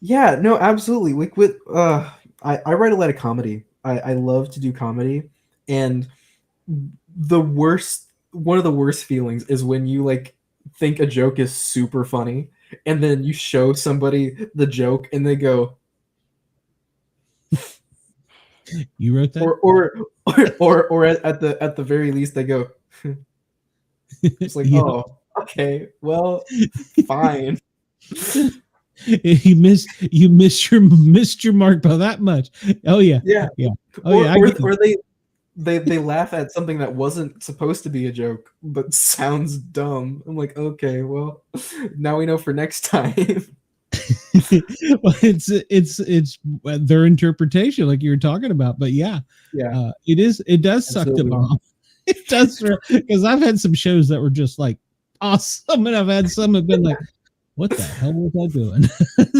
Yeah, no, absolutely. Like I write a lot of comedy. I love to do comedy, and one of the worst feelings is when you like think a joke is super funny, and then you show somebody the joke and they go, You wrote that? or at the very least they go, it's like, Yeah. oh, okay, well, fine. you missed your mark by that much. Oh yeah. Yeah. Oh yeah. Or they laugh at something that wasn't supposed to be a joke but sounds dumb. I'm like, okay, well, now we know for next time. Well, it's their interpretation, like you were talking about. But yeah, it does suck to bomb. It does, because I've had some shows that were just like awesome, and I've had some have been like, what the hell was I doing?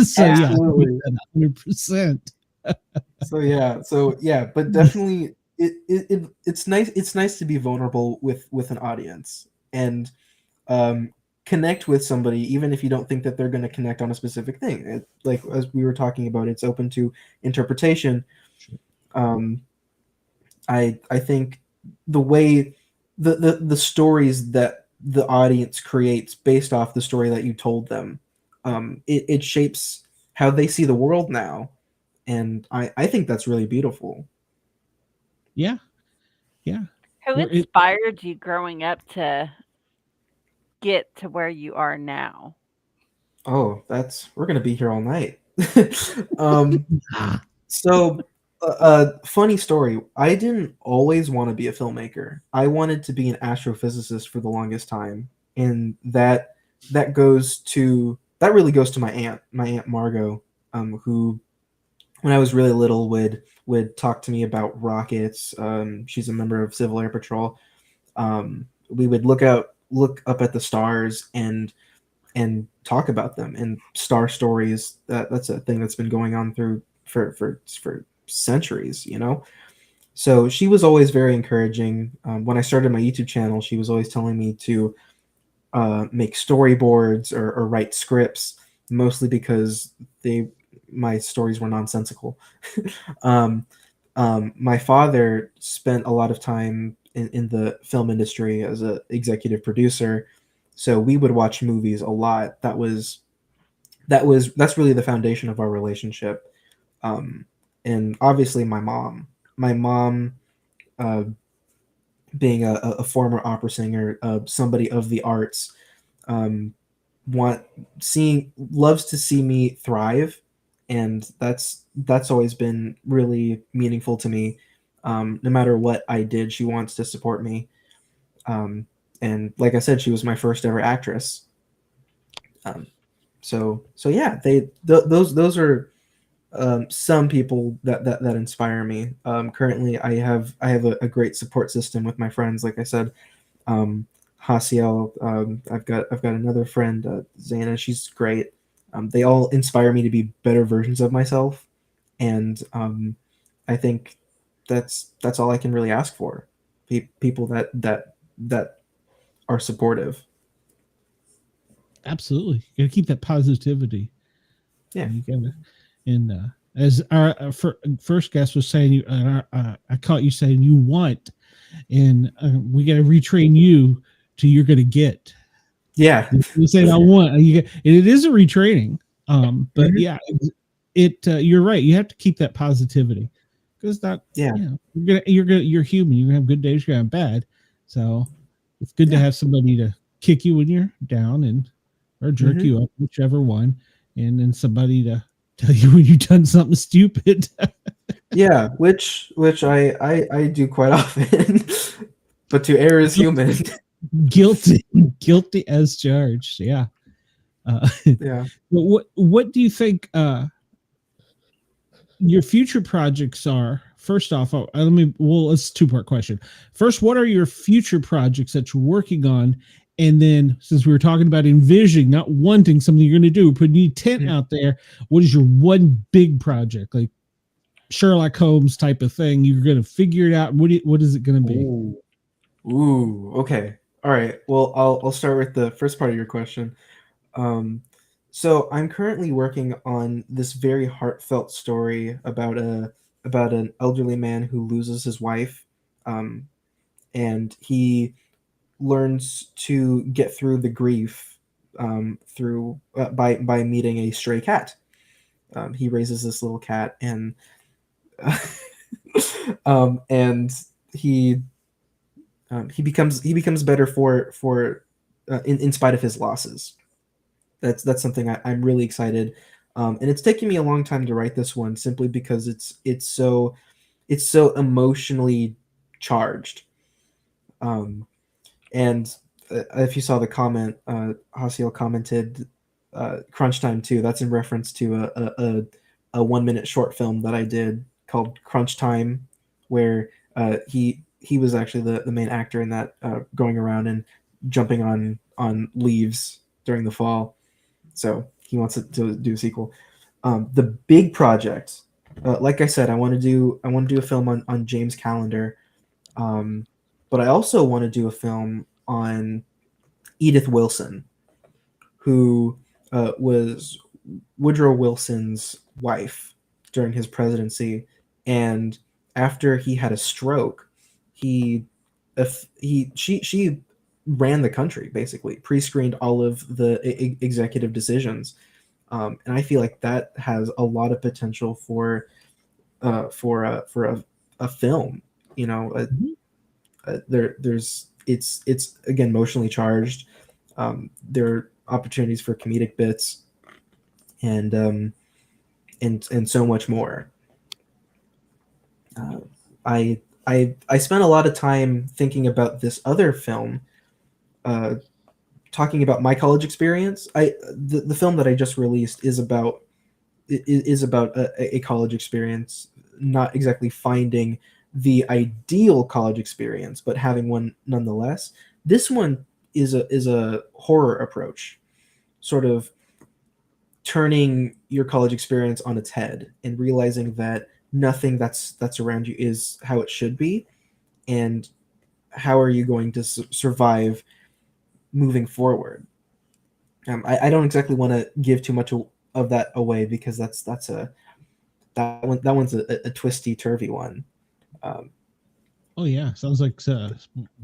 So Absolutely. yeah, 100%. So yeah, but definitely it's nice to be vulnerable with an audience, and connect with somebody, even if you don't think that they're going to connect on a specific thing. Like as we were talking about, it's open to interpretation. I think the way the stories that the audience creates based off the story that you told them, it shapes how they see the world now, and I think that's really beautiful. Yeah. Who inspired you growing up to get to where you are now? Oh, we're gonna be here all night. So, funny story. I didn't always want to be a filmmaker. I wanted to be an astrophysicist for the longest time, and that really goes to my aunt Margot, who, when I was really little, would talk to me about rockets. She's a member of Civil Air Patrol. We would look up at the stars, and and talk about them and star stories. That's a thing that's been going on through for centuries, you know. So she was always very encouraging. When I started my YouTube channel, she was always telling me to make storyboards or write scripts, mostly because my stories were nonsensical. um, my father spent a lot of time in the film industry as an executive producer, so we would watch movies a lot. That's really the foundation of our relationship. Um, and obviously my mom, uh, being a former opera singer, somebody of the arts, um, loves to see me thrive, and that's always been really meaningful to me. No matter what I did, she wants to support me. Um, and like I said, she was my first ever actress. Um, so yeah, those are some people that inspire me. Currently, I have a great support system with my friends. Like I said, um, Hasiel. I've got another friend, Zana. She's great. They all inspire me to be better versions of myself, and I think that's all I can really ask for. People that are supportive. Absolutely. You gotta keep that positivity. Yeah. You gotta, and as our first guest was saying, I caught you saying you want, and we got to retrain you to you're going to get. Yeah. You say I want, it is a retraining. But yeah, you're right. You have to keep that positivity, because that, Yeah. you're human. You're gonna have good days. You're gonna have bad. So it's good to have somebody to kick you when you're down or jerk you up, whichever one, and then somebody to tell you when you've done something stupid. Yeah, which I do quite often. But to err is human. Guilty as charged. Yeah. Yeah. But what do you think your future projects are? First off, it's a two-part question. First, what are your future projects that you're working on? And then, since we were talking about envisioning, not wanting something you're going to do, putting a tent out there, what is your one big project, like Sherlock Holmes type of thing? You're going to figure it out. What is it going to be? Ooh, okay. All right. Well, I'll start with the first part of your question. So I'm currently working on this very heartfelt story about an elderly man who loses his wife, and he learns to get through the grief, through by meeting a stray cat. He raises this little cat, and and he he becomes better for in spite of his losses. That's something I'm really excited, and it's taken me a long time to write this one, simply because it's so emotionally charged. And if you saw the comment, Hasiel commented, "Crunch Time 2." That's in reference to a 1 minute short film that I did called Crunch Time, where he was actually the main actor in that, going around and jumping on leaves during the fall. So he wants to do a sequel. The big project, like I said, I want to do a film on James Callender, but I also want to do a film on Edith Wilson, who was Woodrow Wilson's wife during his presidency, and after he had a stroke, he she ran the country, basically pre-screened all of the executive decisions, and I feel like that has a lot of potential for a film. You know, there's it's again emotionally charged. There are opportunities for comedic bits, and and so much more. Uh, I spent a lot of time thinking about this other film, uh, talking about my college experience. The film that I just released is about a college experience, not exactly finding the ideal college experience, but having one nonetheless. This one is a horror approach. sort of turning your college experience on its head and realizing that nothing that's around you is how it should be, and how are you going to survive moving forward. I don't exactly want to give too much of that away, because that one's a twisty turvy one. Oh yeah, sounds like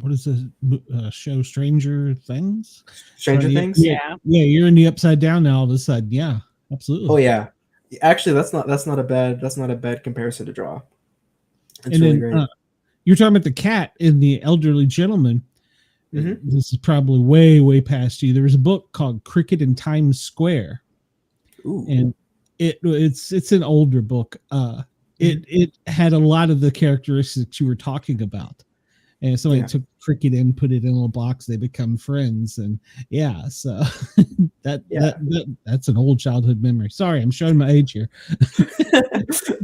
what is this show? Stranger Things. Stranger Things. Yeah. You're in the upside down now all of a sudden. Yeah, absolutely. Oh yeah, actually, that's not a bad comparison to draw. It's and really then great. you're talking about the cat and the elderly gentleman. Mm-hmm. This is probably way past you. There was a book called Cricket in Times Square. Ooh. And it's an older book. It had a lot of the characteristics you were talking about. And somebody took cricket and put it in a little box. They become friends, and so that's an old childhood memory. Sorry, I'm showing my age here.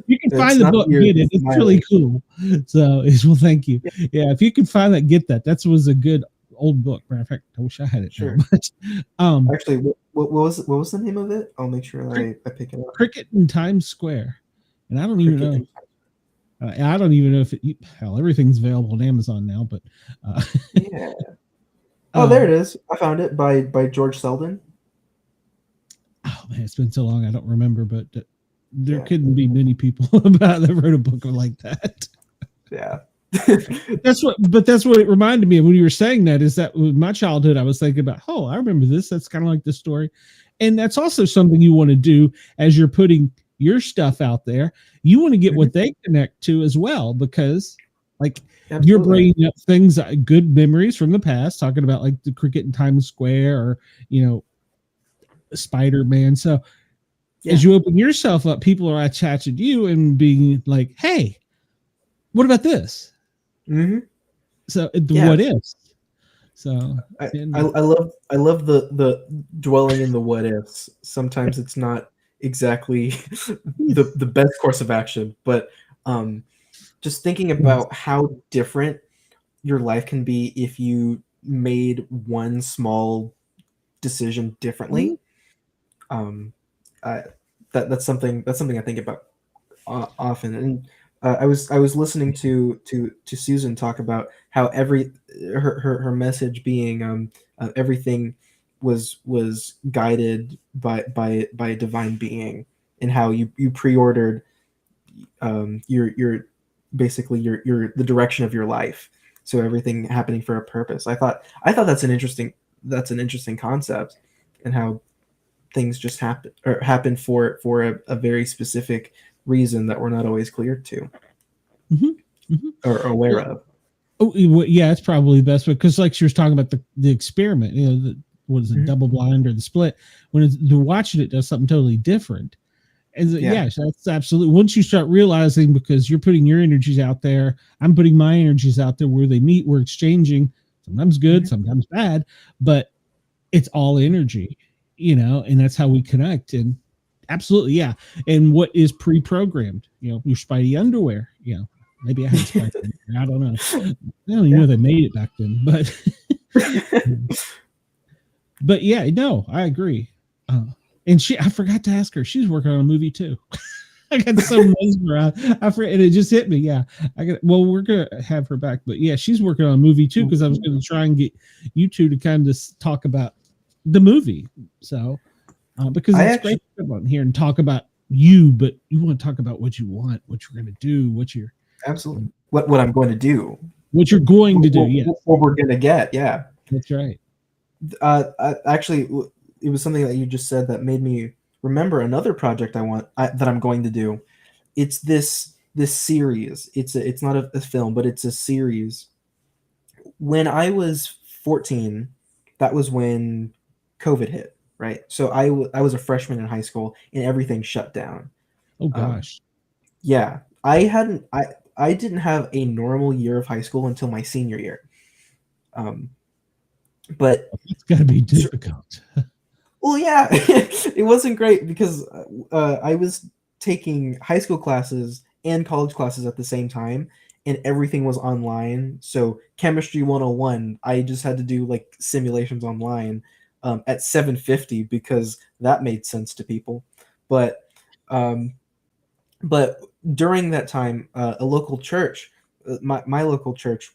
You can find the book, get it. It's really cool. So, well, thank you. Yeah, if you can find that, get that. That was a good old book. Matter of fact, I wish I had it. Sure. Now, but, actually, what was the name of it? I'll make sure I pick it up. Cricket in Times Square, and I don't even know. I don't even know if everything's available on Amazon now, but yeah. Oh, there it is. I found it by George Selden. Oh man, it's been so long I don't remember, but there couldn't be many people that wrote a book like that. Yeah. That's what it reminded me of when you were saying that. Is that with my childhood, I was thinking about, I remember this. That's kind of like this story, and that's also something you want to do as you're putting your stuff out there. You want to get what they connect to as well, because Absolutely. You're bringing up things, good memories from the past, talking about like the cricket in Times Square, or Spider-Man. So as you open yourself up, people are attaching to you and being like, hey, what about this? Mm-hmm. So what ifs? So I love the dwelling in the what ifs. Sometimes it's not exactly the best course of action, but just thinking about how different your life can be if you made one small decision differently. That's something I think about often. And I was listening to Susan talk about how her message being everything was guided by a divine being, and how you pre-ordered your basically your the direction of your life, so everything happening for a purpose. I thought that's an interesting concept, and how things just happen for a very specific reason that we're not always clear to or aware of. Oh yeah, it's probably the best, because like she was talking about the experiment, what is it, double blind or the split, when they're watching it does something totally different. And yes, that's absolutely. Once you start realizing, because you're putting your energies out there, I'm putting my energies out there, where they meet, we're exchanging, sometimes good, sometimes bad, but it's all energy, and that's how we connect. And absolutely, yeah. And what is pre-programmed? Your Spidey underwear. Maybe I had Spidey underwear. I don't know. I don't even know they made it back then, but but yeah, no, I agree. And I forgot to ask her. She's working on a movie too. I got so mesmerized. I forget, and it just hit me. Yeah, we're gonna have her back, but yeah, she's working on a movie too, because I was going to try and get you two to kind of talk about the movie. So, because it's great to come on here and talk about you, but you want to talk about what you want, what you're going to do, what you're absolutely what I'm going to do, what you're going to do. Yeah, what we're going to get. Yeah, that's right. Actually, it was something that you just said that made me remember another project that I'm going to do. It's this series. It's not a film, but it's a series. When I was 14, that was when COVID hit, right? So I was a freshman in high school, and everything shut down. Oh gosh. Yeah, I didn't have a normal year of high school until my senior year. But it's got to be difficult. Well, yeah, it wasn't great, because I was taking high school classes and college classes at the same time, and everything was online. So chemistry 101, I just had to do like simulations online. at 7:50 because that made sense to people. But during that time, a local church, my local church,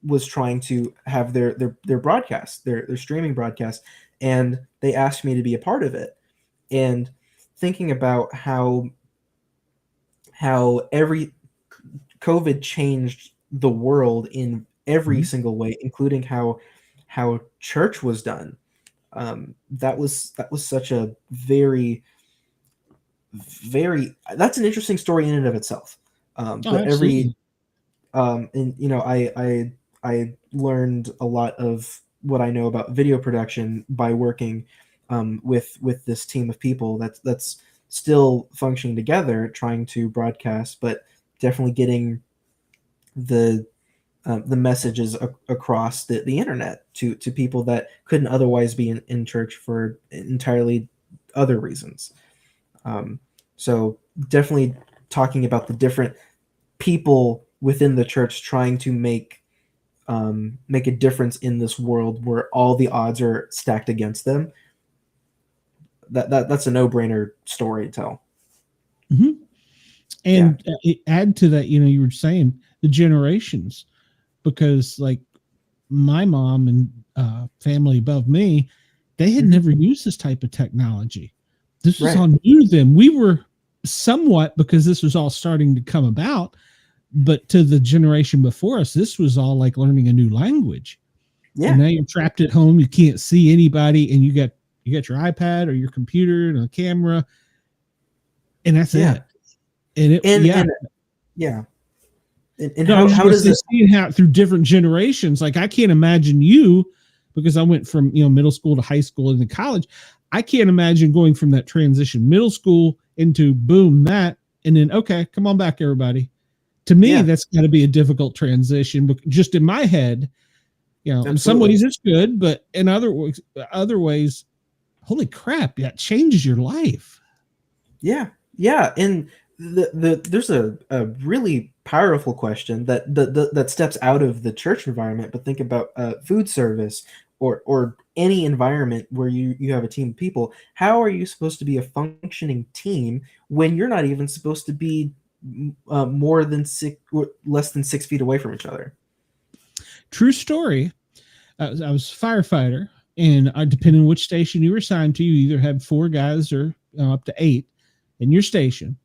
was trying to have their broadcast, their streaming broadcast, and they asked me to be a part of it. And thinking about how every COVID changed the world in every single way, including how church was done. That was such a very that's an interesting story in and of itself. But absolutely. and I learned a lot of what I know about video production by working with this team of people that's still functioning together, trying to broadcast, but definitely getting the messages across the internet to people that couldn't otherwise be in church for entirely other reasons. So definitely talking about the different people within the church trying to make a difference in this world where all the odds are stacked against them. That's a no-brainer story to tell. Mm-hmm. And add to that, you were saying the generations, because like my mom and family above me, they had never used this type of technology. This was all new to them. We were somewhat, because this was all starting to come about, but to the generation before us, this was all like learning a new language. And now you're trapped at home, you can't see anybody, and you got your iPad or your computer and a camera, and that's it. And how does this see how through different generations? Like I can't imagine you, because I went from middle school to high school and then college. I can't imagine going from that transition, middle school into boom that, and then okay, come on back, everybody. To me, that's got to be a difficult transition. But just in my head, in some ways it's good, but in other ways, holy crap, that changes your life. Yeah, and there's a really powerful question that steps out of the church environment, but think about food service or any environment where you have a team of people. How are you supposed to be a functioning team when you're not even supposed to be less than 6 feet away from each other? True story. I was a firefighter, and depending on which station you were assigned to, you either had 4 guys or up to 8 in your station.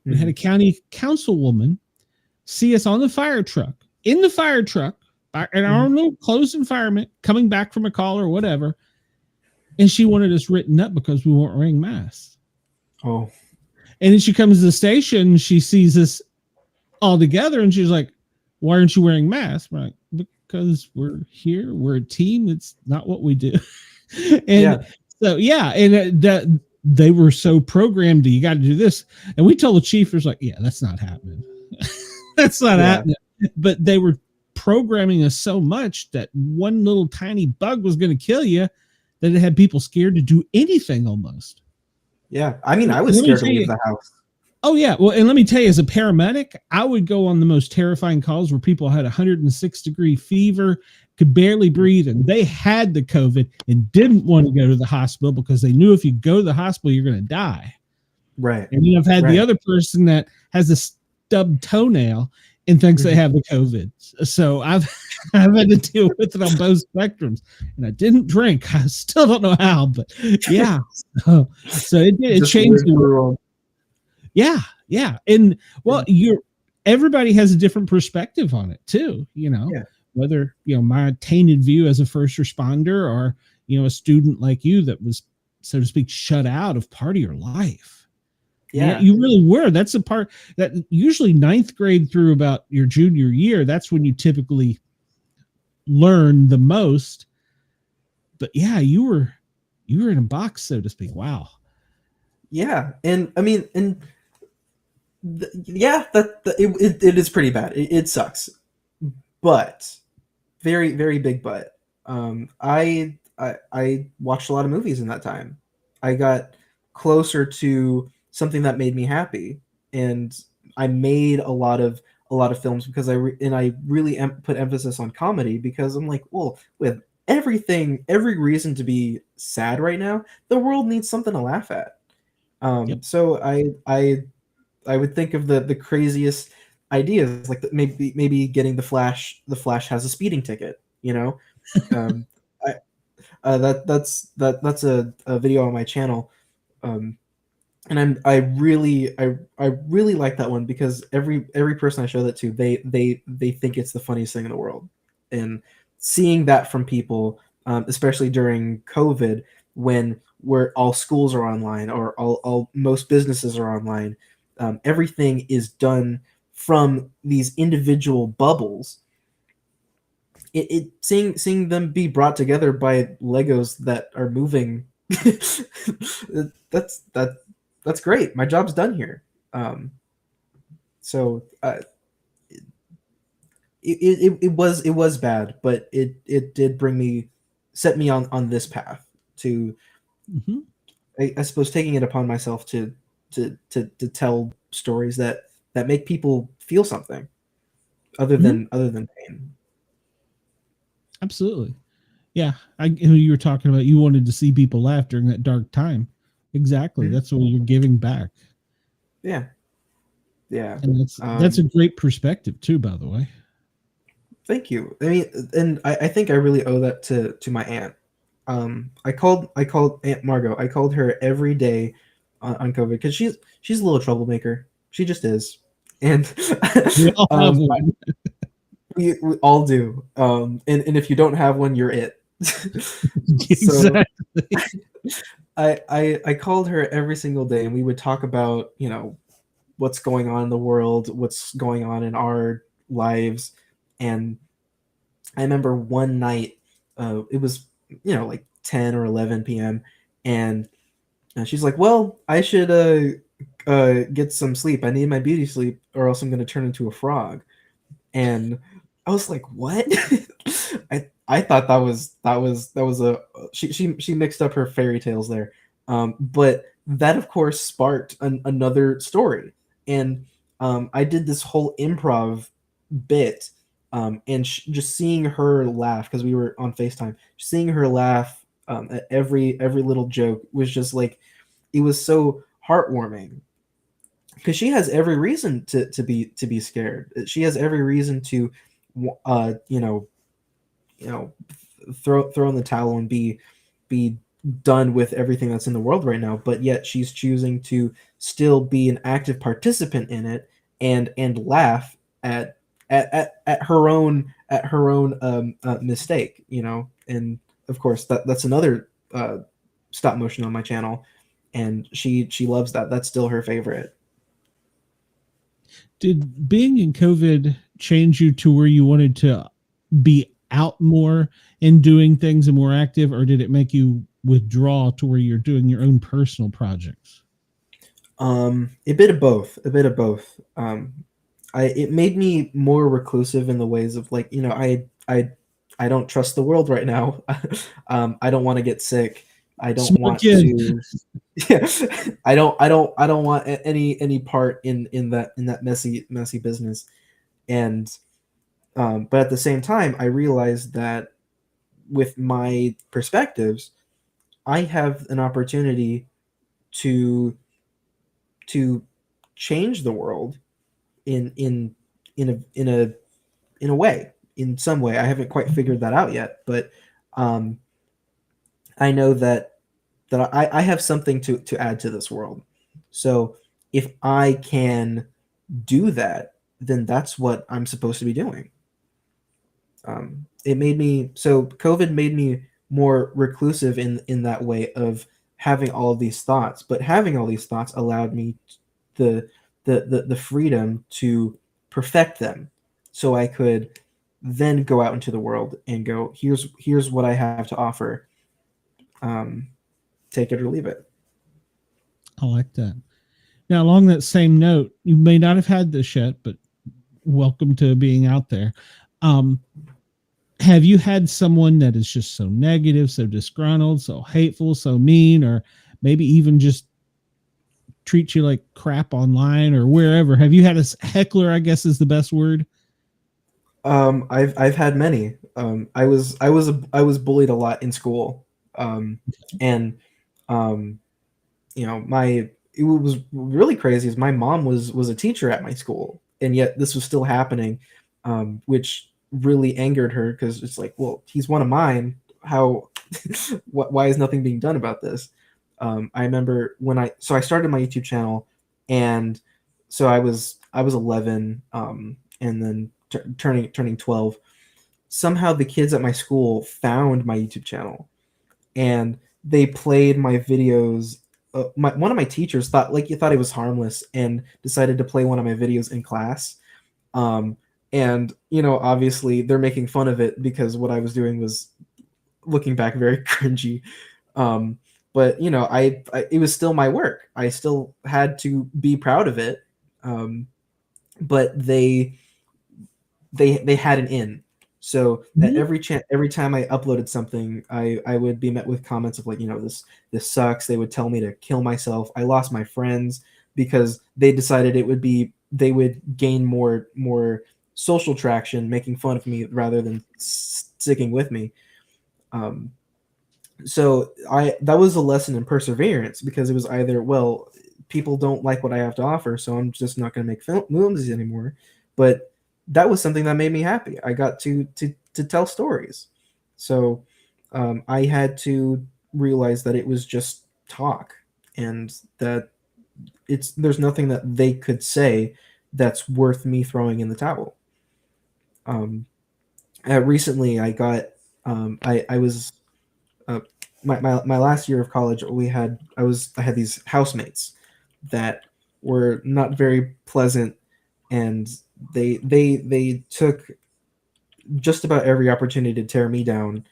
We had a county councilwoman see us on the fire truck, in our own little closed environment, coming back from a call or whatever, and she wanted us written up because we weren't wearing masks. Oh. And then she comes to the station, she sees us all together, and she's like, "Why aren't you wearing masks?" We're like, "Because we're here, we're a team. It's not what we do." And that they were so programmed to, you got to do this. And we told the chief, was like, "Yeah, that's not happening." That's not happening. But they were programming us so much that one little tiny bug was going to kill you, that it had people scared to do anything almost. Yeah. I mean, I was scared to leave the house. Oh, yeah. Well, and let me tell you, as a paramedic, I would go on the most terrifying calls where people had 106-degree fever, could barely breathe, and they had the COVID and didn't want to go to the hospital because they knew if you go to the hospital, you're going to die. Right. And I've had the other person that has a stubbed toenail and thinks they have the COVID. So I've had to deal with it on both spectrums. And I didn't drink. I still don't know how, but yeah. So it changed the world. Yeah. And well, everybody has a different perspective on it too, whether, my tainted view as a first responder or, a student like you that was, so to speak, shut out of part of your life. Yeah, you really were. That's the part that usually 9th grade through about your junior year, that's when you typically learn the most. But yeah, you were in a box, so to speak. Wow. Yeah. And I mean, it is pretty bad. It sucks, but very, very big. But I watched a lot of movies in that time. I got closer to something that made me happy, and I made a lot of films because I really put emphasis on comedy, because I'm like, well, with every reason to be sad right now. The world needs something to laugh at. Yep. So I would think of the craziest ideas, like maybe getting the Flash. The Flash has a speeding ticket. You know, um, I, that's a video on my channel, and I really like that one because every person I show that to, they think it's the funniest thing in the world, and seeing that from people, especially during COVID, when where all schools are online or all most businesses are online, everything is done from these individual bubbles. Seeing them be brought together by Legos that are moving, that's that's great. My job's done here. So it was bad, but it did set me on this path to, Mm-hmm. I suppose, taking it upon myself to tell stories that make people feel something other Mm-hmm. than pain. Absolutely. Yeah. You were talking about you wanted to see people laugh during that dark time. Exactly. Mhm. That's what you're giving back. Yeah. Yeah. And that's a great perspective too, by the way. Thank you. I mean, and I think I really owe that to my aunt. I called Aunt Margot. I called her every day on COVID because she's a little troublemaker. She just is, and We all have one. we all do. And if you don't have one, you're it. So Exactly. I called her every single day, and we would talk about, what's going on in the world, what's going on in our lives. And I remember one night, it was, like 10 or 11 p.m. And she's like, well, I should get some sleep. I need my beauty sleep or else I'm going to turn into a frog. And I was like, what? I thought that was a she mixed up her fairy tales there. But that of course sparked another story. And I did this whole improv bit, and just seeing her laugh, because we were on FaceTime, seeing her laugh at every little joke was just like, it was so heartwarming, because she has every reason to be scared. She has every reason to uh you know throw in the towel and be done with everything that's in the world right now, but yet she's choosing to still be an active participant in it, and laugh at her own mistake, and of course that's another stop motion on my channel, and she loves that. That's still her favorite. Did being in COVID change you to where you wanted to be out more and doing things and more active, or did it make you withdraw to where you're doing your own personal projects? A bit of both. It made me more reclusive in the ways of, like, I don't trust the world right now. I don't want to get sick. I don't Smart want kid. to. Yeah, I don't want any part in that messy business. And but at the same time, I realized that with my perspectives, I have an opportunity to change the world in a way, in some way. I haven't quite figured that out yet, but um, I know that I have something to add to this world. So if I can do that, then that's what I'm supposed to be doing. COVID made me more reclusive in that way of having all of these thoughts, but having all these thoughts allowed me the freedom to perfect them, so I could then go out into the world and go, here's what I have to offer. Take it or leave it. I like that. Now, along that same note, you may not have had this yet, but welcome to being out there. Have you had someone that is just so negative, so disgruntled, so hateful, so mean, or maybe even just treat you like crap online or wherever? Have you had a heckler, I guess is the best word? I've had many. I was bullied a lot in school, and um, you know, my it was really crazy. Is my mom was a teacher at my school, and yet this was still happening, which really angered her because it's like, well, he's one of mine. How? Why is nothing being done about this? I remember when I started my YouTube channel, and so I was 11, and then turning 12. Somehow the kids at my school found my YouTube channel, and they played my videos. One of my teachers thought like he thought it was harmless and decided to play one of my videos in class. Um, and you know, obviously they're making fun of it because what I was doing was looking back very cringy. Um, but you know, I it was still my work. I still had to be proud of it. Um, but they had an in. So at Mhm. every time I uploaded something, I would be met with comments of like, you know, this sucks. They would tell me to kill myself. I lost my friends because they decided it would be they would gain more social traction making fun of me rather than sticking with me. Um, so I that was a lesson in perseverance because it was either, well, people don't like what I have to offer, so I'm just not going to make films anymore. But that was something that made me happy. I got to tell stories. So I had to realize that it was just talk, and that there's nothing that they could say that's worth me throwing in the towel. Um, Recently, I was uh, my last year of college. I had these housemates that were not very pleasant, and they took just about every opportunity to tear me down,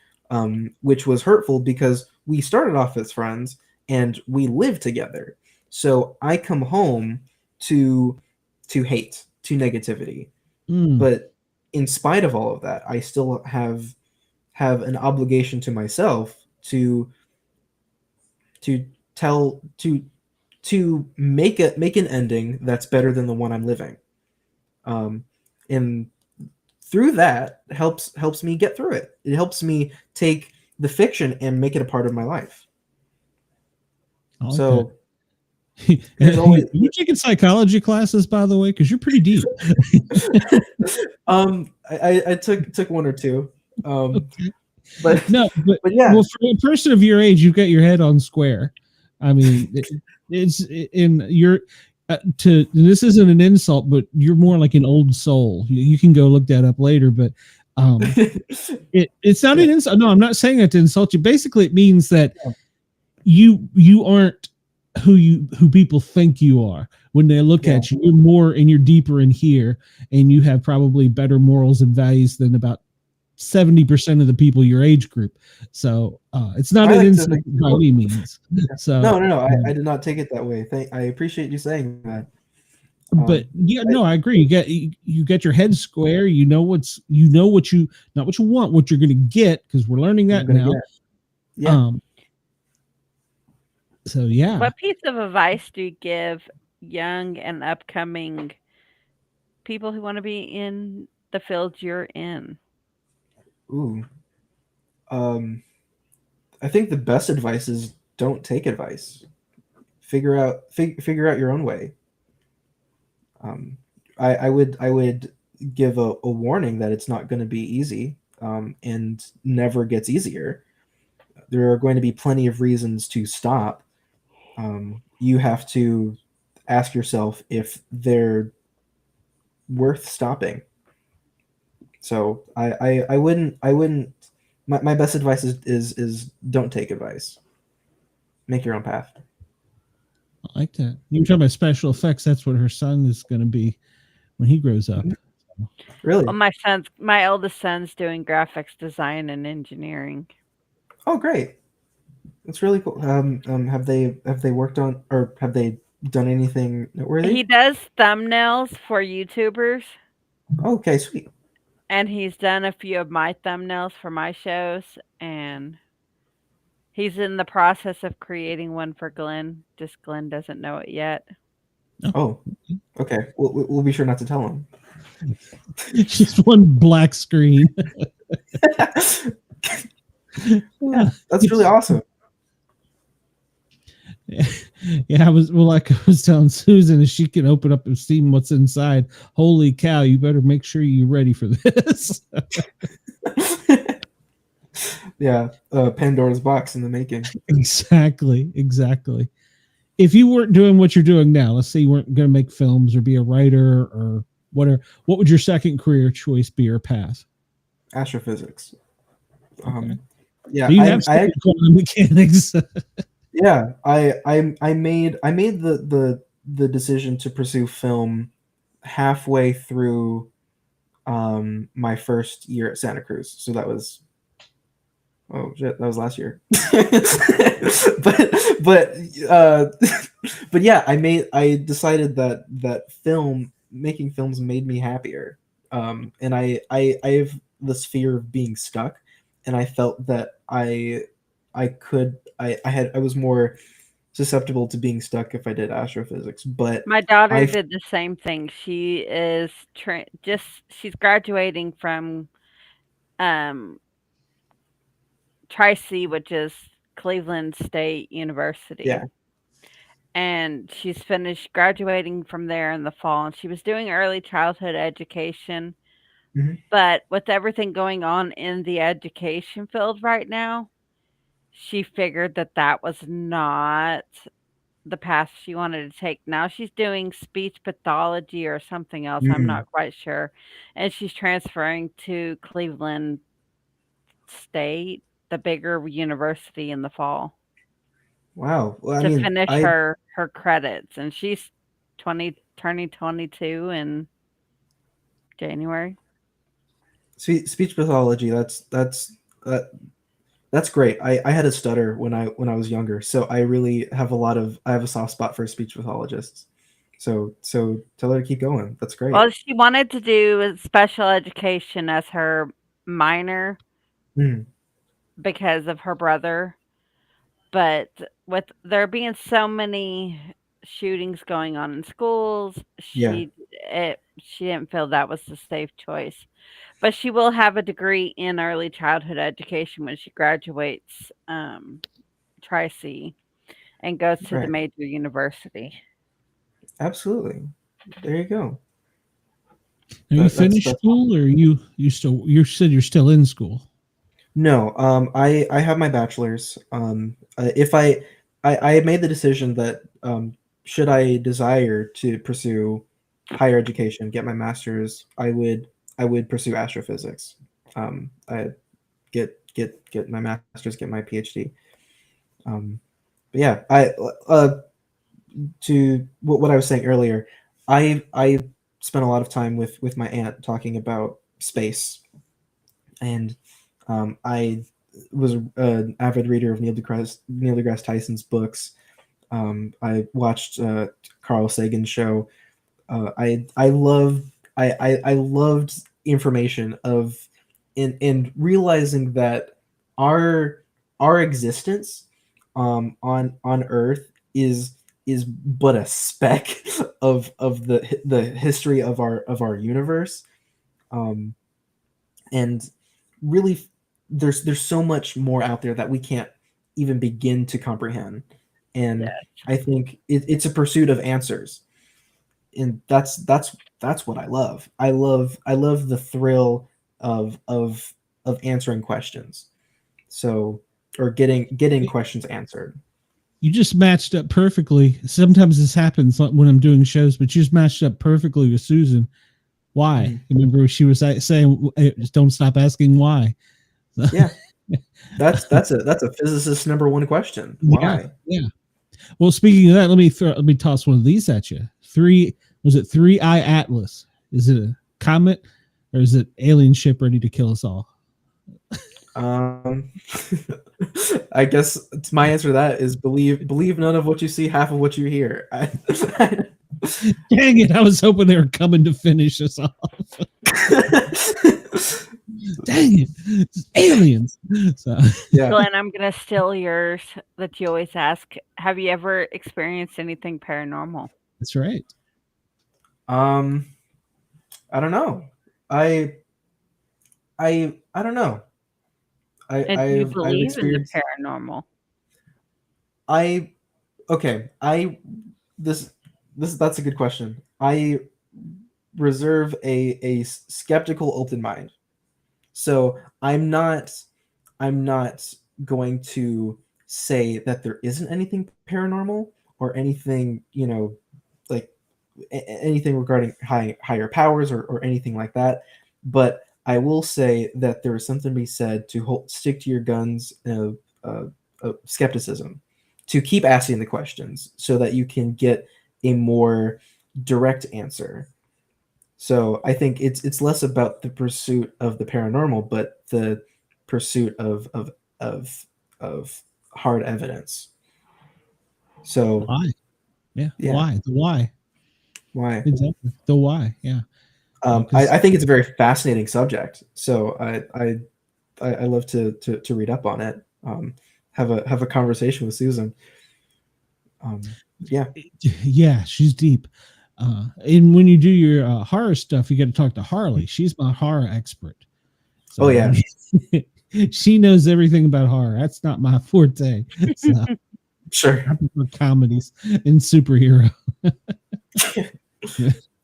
which was hurtful because we started off as friends and we lived together. So I come home to hate, to negativity, Mm. but in spite of all of that, I still have an obligation to myself to tell to make an ending that's better than the one I'm living. Um, and through that helps me get through it. It helps me take the fiction and make it a part of my life. I like that. So there's always You taking psychology classes, by the way, because you're pretty deep. I took one or two. Okay. But No, but but yeah. well, for a person of your age, you've got your head on square. I mean, it's in your to this isn't an insult, but you're more like an old soul. You can go look that up later, but um, it's not Yeah. an insult. No, I'm not saying that to insult you. Basically, it means that you aren't who people think you are when they look Yeah. at you. You're more and you're deeper in here, and you have probably better morals and values than about 70% of the people your age group. So it's not I an like to insult think by any means. So no, I did not take it that way. I appreciate you saying that. but yeah, I, no, I agree. You get your head square. You know what you not what you want, what you're going to get, because we're learning what I'm that gonna now. get. Yeah. Um, so yeah. What piece of advice do you give young and upcoming people who want to be in the field you're in? Ooh. Um, I think the best advice is don't take advice. Figure out your own way. Um, I would give a warning that it's not going to be easy, and never gets easier. There are going to be plenty of reasons to stop. You have to ask yourself if they're worth stopping. So I wouldn't my best advice is don't take advice. Make your own path. I like that. You were talking about special effects. That's what her son is going to be when he grows up. Mhm. Really? Well, my eldest son's doing graphics design and engineering. Oh, great. That's really cool. Have they worked on or have they done anything He noteworthy? does thumbnails for YouTubers, Okay, sweet. and he's done a few of my thumbnails for my shows, and he's in the process of creating one for Glenn. Just Glenn doesn't know it yet. Oh, Oh, okay. We'll be sure not to tell him. Just one black screen. Yeah, that's really awesome. Yeah, like I was telling Susan, if she can open up and see what's inside, holy cow, you better make sure you're ready for this. Yeah, Pandora's box in the making. Exactly. If you weren't doing what you're doing now, let's say you weren't going to make films or be a writer or whatever, what would your second career choice be or path? Astrophysics. Okay. Yeah, So you have quantum mechanics. Yeah, I made the decision to pursue film halfway through my first year at Santa Cruz. So that was that was last year. but but yeah, I decided that making films made me happier. And I have this fear of being stuck, and I felt that I was more susceptible to being stuck if I did astrophysics. But My daughter did the same thing. She is she's graduating from Tri-C, which is Cleveland State University. Yeah. And she's finished graduating from there in the fall, and she was doing early childhood education. Mhm. But with everything going on in the education field right now, she figured that was not the path she wanted to take. Now she's doing speech pathology or something else. I'm not quite sure. And she's transferring to Cleveland State, the bigger university, in the fall. Wow. Well, to finish her credits, and she's turning 22 in January. Speech pathology. That's great. I had a stutter when I was younger, so I really have I have a soft spot for speech pathologists. So tell her to keep going. That's great. Well, she wanted to do special education as her minor because of her brother. But with there being so many shootings going on in schools, she didn't feel that was the safe choice. But she will have a degree in early childhood education when she graduates Tri-C and goes to the major university. Absolutely. There you go. Are you finished school, or you said you're still in school? No, I have my bachelor's. If I made the decision that should I desire to pursue higher education, get my master's, I would pursue astrophysics. I get my master's, get my PhD. But yeah, to what I was saying earlier, I spent a lot of time with my aunt talking about space, and I was an avid reader of Neil deGrasse Tyson's books. I watched Carl Sagan's show. I loved information of and realizing that our existence on Earth is but a speck of the history of our universe, and really there's so much more out there that we can't even begin to comprehend. And I think it's a pursuit of answers, and that's what I love. I love the thrill of answering questions, or getting questions answered. You just matched up perfectly. Sometimes this happens when I'm doing shows, but you just matched up perfectly with Susan. Why? Remember she was saying, "Just don't stop asking why." Yeah, that's a physicist's number one question. Why? Yeah. Well, speaking of that, let me toss one of these at you. 3I Atlas? Is it a comet, or is it alien ship ready to kill us all? I guess my answer to that is believe none of what you see, half of what you hear. Dang it! I was hoping they were coming to finish us off. Dang it! It's aliens. So, yeah. Glenn, I'm gonna steal yours that you always ask. Have you ever experienced anything paranormal? That's right. I don't know. I don't know. And do you I've believe in the experienced. paranormal? I okay. This that's a good question. I reserve a skeptical open mind. So I'm not going to say that there isn't anything paranormal or anything, like anything regarding higher powers or anything like that. But I will say that there is something to be said to stick to your guns of skepticism, to keep asking the questions so that you can get a more direct answer. So I think it's less about the pursuit of the paranormal, but the pursuit of of hard evidence. So Why? Yeah. yeah, The why. why? Exactly. The why. Yeah. I 'Cause think it's a very fascinating subject. So I love to read up on it. Have a conversation with Susan. Yeah. yeah, she's deep. And when you do your horror stuff, you got to talk to Harley. She's my horror expert. So, Oh yeah. she knows everything about horror. That's not my forte. So Sure. I prefer comedies and superhero.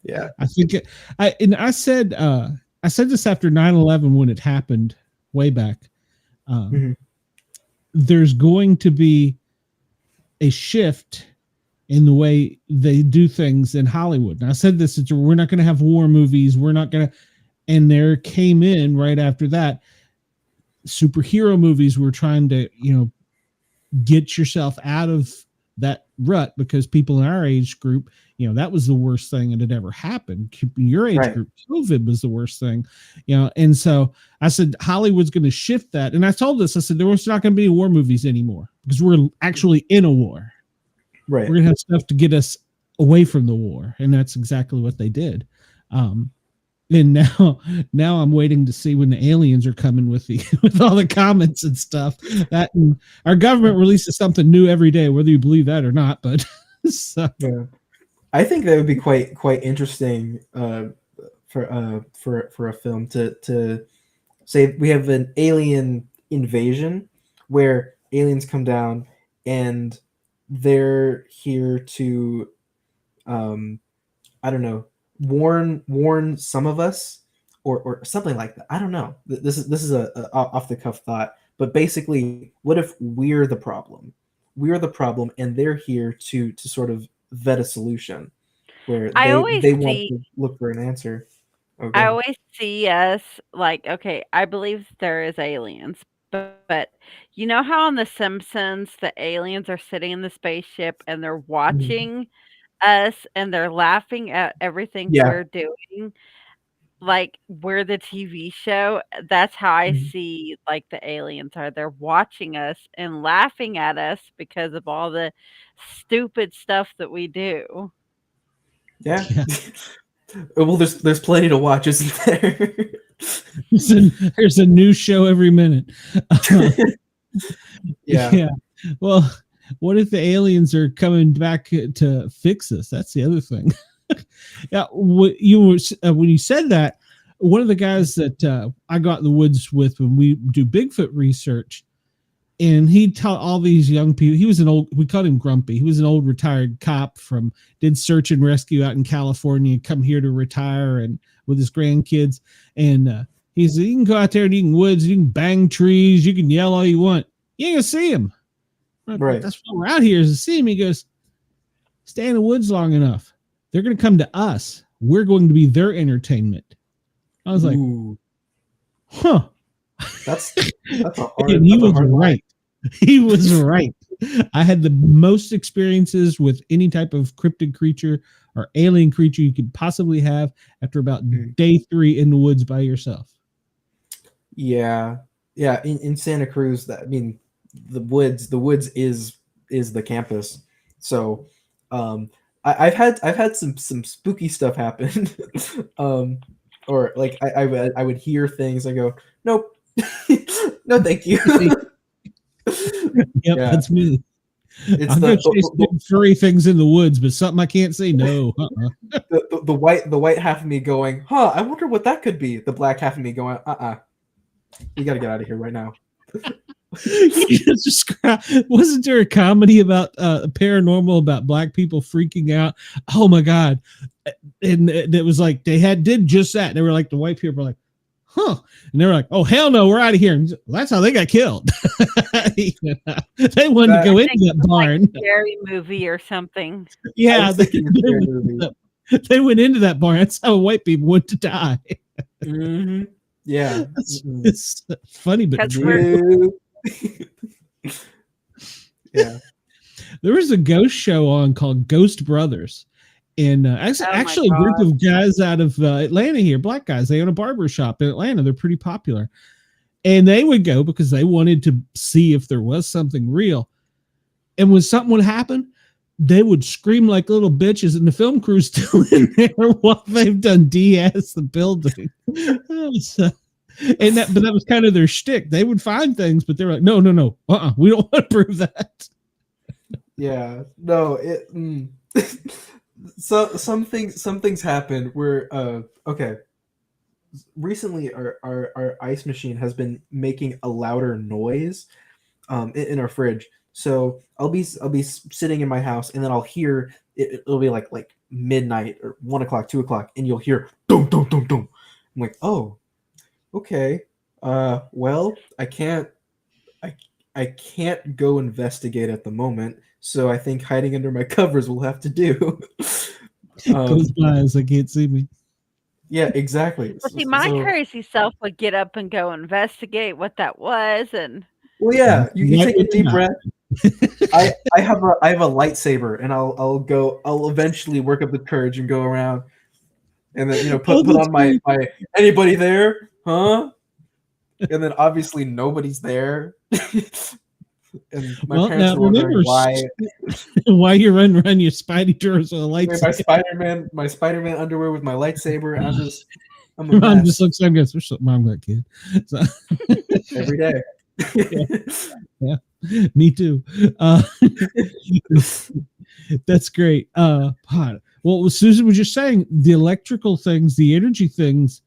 Yeah. I think I said this after 9/11 when it happened way back. Mhm. There's going to be a shift in the way they do things in Hollywood. And I said this, we're not going to have war movies. We're not going to, and there came in right after that, superhero movies were trying to, get yourself out of that rut, because people in our age group, that was the worst thing that had ever happened. In your age Right. group, COVID was the worst thing, and so I said Hollywood's going to shift that. And I told this, I said there was not going to be war movies anymore because we're actually in a war. Right. We're gonna have stuff to get us away from the war, and that's exactly what they did. And now I'm waiting to see when the aliens are coming with with all the comments and stuff. That our government releases something new every day, whether you believe that or not. But so. Yeah. I think that would be quite interesting for a film to say we have an alien invasion where aliens come down and they're here to I don't know, warn some of us or something like that. I don't know. This is a off the cuff thought, but basically, what if we're the problem? We're the problem, and they're here to sort of vet a solution where I they always they want see to look for an answer. Oh, go I ahead. always see us like, okay, I believe there is aliens, but you know how on The Simpsons the aliens are sitting in the spaceship and they're Mhm. watching us and they're laughing at everything Yeah. we're doing? Like, we're the TV show. That's how I Mhm. see, like, the aliens are. They're watching us and laughing at us because of all the stupid stuff that we do. Yeah. Yeah, Well, there's plenty to watch, isn't there? there's a new show every minute. Yeah. Yeah. Well, what if the aliens are coming back to fix us? That's the other thing. Yeah, when you said that, one of the guys that I got in the woods with when we do Bigfoot research, and he taught all these young people. He was we called him Grumpy. He was an old retired cop did search and rescue out in California, come here to retire and with his grandkids. And he said, you can go out there and you can woods, you can bang trees, you can yell all you want. You ain't gonna see him. Right. That's why we're out here, is to see him. He goes, stay in the woods long enough. They're going to come to us. We're going to be their entertainment. I was like, Ooh, huh. that's a And he was hard line. right. He was right. I had the most experiences with any type of cryptid creature or alien creature you could possibly have after about day 3 in the woods by yourself. Yeah. Yeah. In Santa Cruz, I mean, the woods is the campus. So, I've had some spooky stuff happen. Or like I would hear things and go, nope, no, thank you. Yep, Yeah. that's me. It's I'll go chase big furry things in the woods, but something I can't see. No. The white half of me going, huh? I wonder what that could be. The black half of me going, you got to get out of here right now. Wasn't there a comedy about paranormal about black people freaking out? Oh my god! And it was like they did just that. They were like, the white people were like, huh? And they were like, oh hell no, we're out of here. And well, that's how they got killed. They wanted to go into that barn. Like a scary movie or something. Yeah, they went into that barn. That's how white people went to die. Mm-hmm. Yeah, it's funny, but true. Yeah, there was a ghost show on called Ghost Brothers, and actually a group of guys out of Atlanta here, black guys. They own a barber shop in Atlanta. They're pretty popular, and they would go because they wanted to see if there was something real. And when something would happen, they would scream like little bitches, and the film crew's still in there while they've done DS the building. But that was kind of their shtick. They would find things, but they were like, no, we don't want to prove that. Yeah, no, so some things happen where okay. Recently, our ice machine has been making a louder noise in our fridge. So I'll be sitting in my house, and then I'll hear it'll be like midnight or 1 o'clock, 2 o'clock, and you'll hear dum dum dum dum. I'm like, oh, okay. Well, I can't go investigate at the moment, so I think hiding under my covers will have to do. Close my eyes, I can't see me. Yeah, exactly. Well, see, my crazy self would get up and go investigate what that was, and well, yeah, you take a deep breath. I have a lightsaber, and I'll eventually work up the courage and go around, and then put on my anybody there, huh? And then obviously nobody's there. And my parents were wondering why you run your Spidey drawers with a lightsaber. My Spider-Man underwear with my lightsaber. I'm Your mom just looks like this. There's something wrong with that kid. So. Every day. Yeah, me too. That's great. Well, Susan was just saying, the electrical things, the energy things,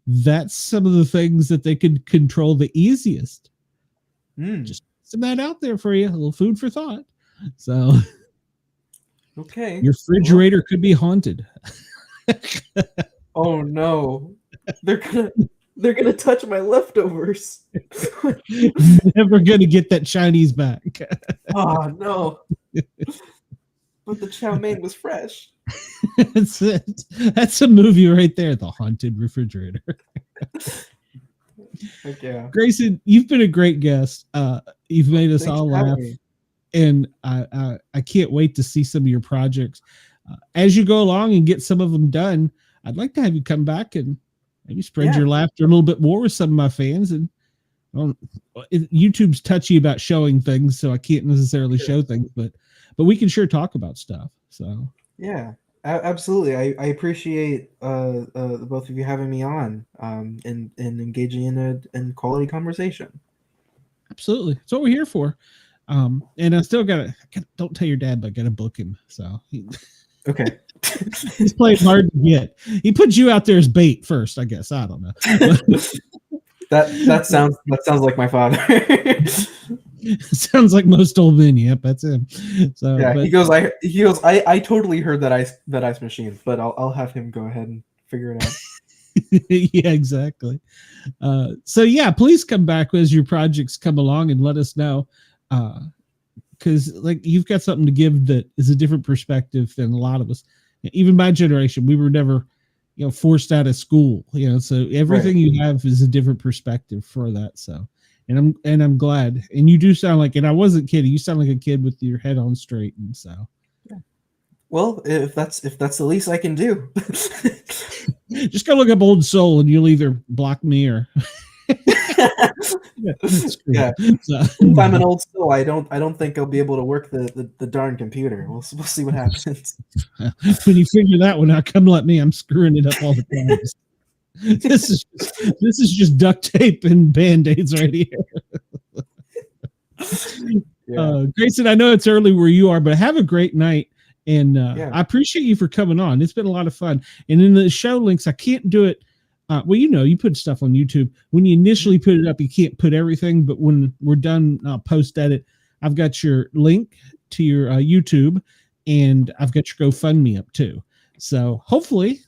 that's some of the things that they could control the easiest. Just some that out there for you, a little food for thought. So, okay, your refrigerator could be haunted. Oh no, they're gonna touch my leftovers. Never gonna get that Chinese back. Oh no. But the chow mein was fresh. That's it. That's a movie right there, The Haunted Refrigerator. Heck yeah. Grayson, you've been a great guest. You've made us all laugh. And I can't wait to see some of your projects. As you go along and get some of them done, I'd like to have you come back and maybe spread your laughter a little bit more with some of my fans. And YouTube's touchy about showing things, so I can't necessarily show things, but we can sure talk about stuff. So yeah, absolutely. I appreciate the both of you having me on and engaging in a quality conversation. Absolutely, that's what we're here for. And I still don't tell your dad, but I gotta book him. So okay. He's playing hard to get. He puts you out there as bait first, I guess. I don't know. That sounds like my father. Sounds like most old men. Yep, that's him. So yeah, he goes. I totally heard that ice machine, but I'll have him go ahead and figure it out. Yeah, exactly. So yeah, please come back as your projects come along and let us know. Because you've got something to give that is a different perspective than a lot of us. Even my generation, we were never, forced out of school. So everything you have is a different perspective for that. So, and I'm glad. And you do sound like, and I wasn't kidding, you sound like a kid with your head on straight. And so, well, if that's the least I can do, just go look up Old Soul, and you'll either block me or. Yeah. So, if I'm an old soul, I don't think I'll be able to work the darn computer. We'll see what happens. When you figure that one out, come let me. I'm screwing it up all the time. This is just duct tape and Band-Aids right here. Yeah. Grayson, I know it's early where you are, but have a great night. And Yeah. I appreciate you for coming on. It's been a lot of fun. And in the show links, I can't do it. Well, you put stuff on YouTube. When you initially put it up, you can't put everything. But when we're done, post edit, I've got your link to your YouTube, and I've got your GoFundMe up too. So hopefully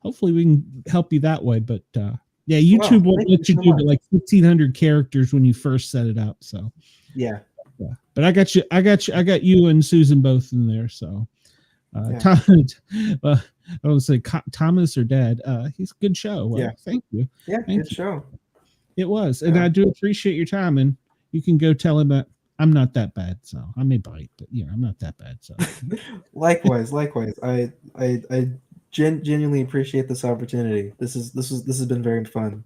we can help you that way. But yeah, YouTube won't let you do like 1,500 characters when you first set it up. So yeah. But I got you and Susan both in there. So I would say Thomas or Dad. He's a good show. Well, thank you. Yeah, thank good show. It was, and I do appreciate your time. And you can go tell him that I'm not that bad. So I may bite, but I'm not that bad. So likewise. I genuinely appreciate this opportunity. This has been very fun.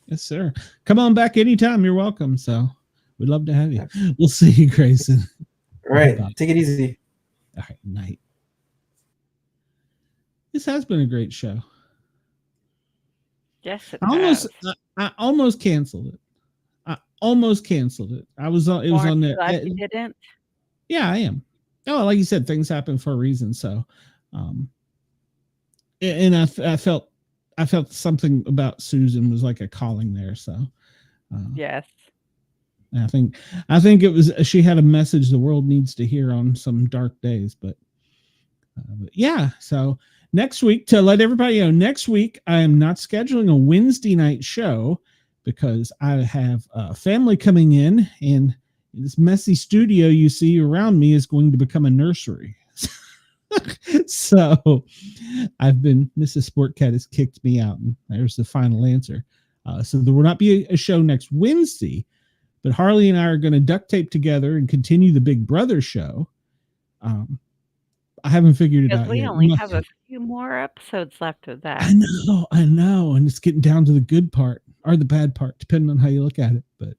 Yes, sir. Come on back anytime. You're welcome. So we'd love to have you. We'll see you, Grayson. All right. Bye. Take it easy. All right. Night. This has been a great show. Yes, I almost canceled it. I was on. It was on there. You didn't. Yeah, I am. Oh, like you said, things happen for a reason. So, and I felt something about Susan was like a calling there. So, yes. I think it was, she had a message the world needs to hear on some dark days, but yeah. So next week, to let everybody know, next week I am not scheduling a Wednesday night show because I have family coming in, and this messy studio you see around me is going to become a nursery. So Mrs. Sportcat has kicked me out, and there's the final answer. So there will not be a show next Wednesday, but Harley and I are going to duct tape together and continue the Big Brother show. I haven't figured it out we yet. only have a few more episodes left of that. I know. And it's getting down to the good part or the bad part, depending on how you look at it. But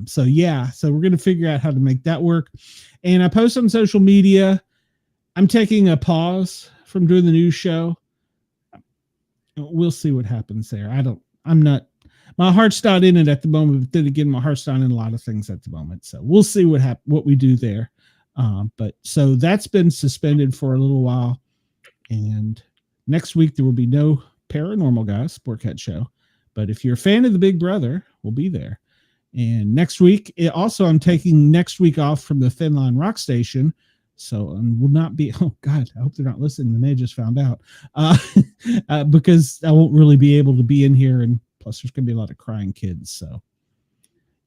so we're going to figure out how to make that work. And I post on social media. I'm taking a pause from doing the news show. We'll see what happens there. My heart's not in it at the moment, but then again, my heart's not in a lot of things at the moment. So we'll see what we do there. But so that's been suspended for a little while. And next week, there will be no Paranormal Guys Sportcat show. But if you're a fan of the Big Brother, we'll be there. And next week, I'm taking next week off from the Finland Rock Station. So will not be, oh God, I hope they're not listening. They may have just found out because I won't really be able to be in here. And plus there's going to be a lot of crying kids. So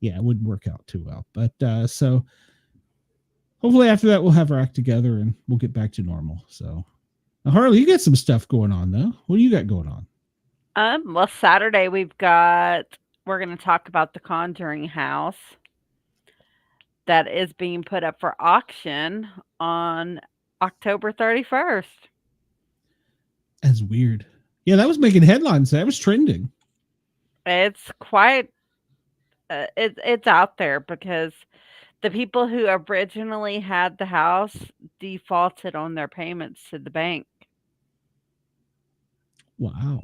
yeah, it wouldn't work out too well. But so hopefully after that, we'll have our act together and we'll get back to normal. So now, Harley, you got some stuff going on though. What do you got going on? Well, Saturday we're going to talk about the Conjuring house that is being put up for auction on October 31st. That's weird. Yeah, that was making headlines. That was trending. It's quite, it's out there because the people who originally had the house defaulted on their payments to the bank. Wow.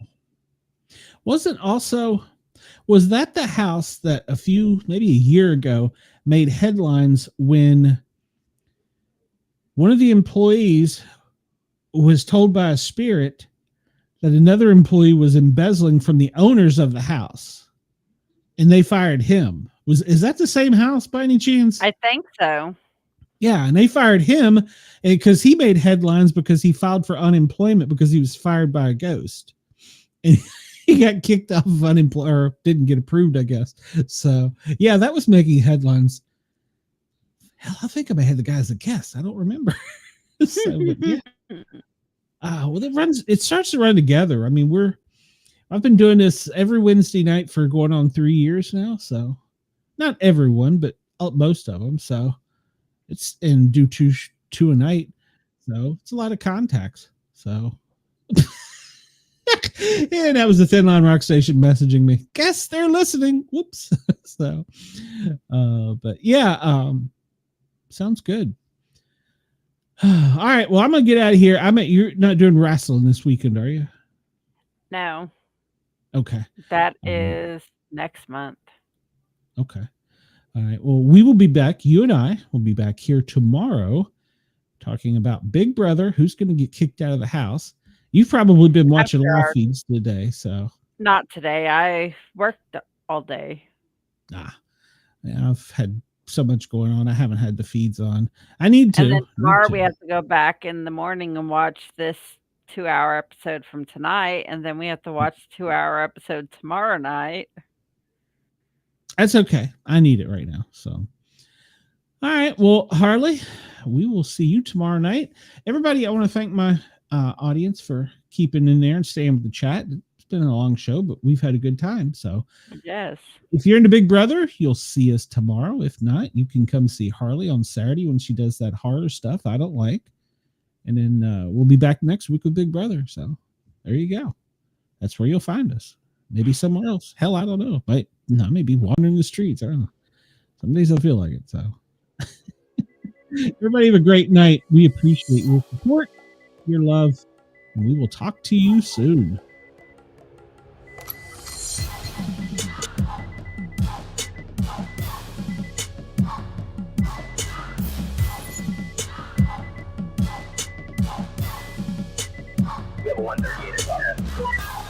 Was that the house that maybe a year ago made headlines when one of the employees was told by a spirit that another employee was embezzling from the owners of the house and they fired him? Is that the same house by any chance? I think so. Yeah. And they fired him because he made headlines because he filed for unemployment because he was fired by a ghost. And he got kicked off of unemployment or didn't get approved, I guess. So yeah, that was making headlines. Hell, I think I may have the guy as a guest. I don't remember. So, yeah. Well, it starts to run together. I mean, I've been doing this every Wednesday night for going on 3 years now. So not everyone, but most of them. So and do two a night. So it's a lot of contacts. So, and that was the Thin Line Rock Station messaging me. Guess they're listening. Whoops. So, but yeah, sounds good. All right. Well, I'm gonna get out of here. You're not doing wrestling this weekend, are you? No. Okay. That is next month. Okay. All right. Well, we will be back. You and I will be back here tomorrow talking about Big Brother, who's going to get kicked out of the house. You've probably been watching live feeds today, so. Not today. I worked all day. Yeah, I've had so much going on. I haven't had the feeds on. I need to. And then tomorrow we have to go back in the morning and watch this 2-hour episode from tonight, and then we have to watch 2-hour episode tomorrow night. That's okay. I need it right now. So, all right. Well, Harley, we will see you tomorrow night. Everybody, I want to thank my audience for keeping in there and staying with the chat. It's been a long show, but we've had a good time. So, yes. If you're into Big Brother, you'll see us tomorrow. If not, you can come see Harley on Saturday when she does that horror stuff I don't like. And then we'll be back next week with Big Brother. So there you go. That's where you'll find us. Maybe somewhere else. Hell, I don't know. But no, maybe wandering the streets. I don't know. Some days I feel like it. So everybody have a great night. We appreciate your support, your love, and we will talk to you soon. We have a 138 at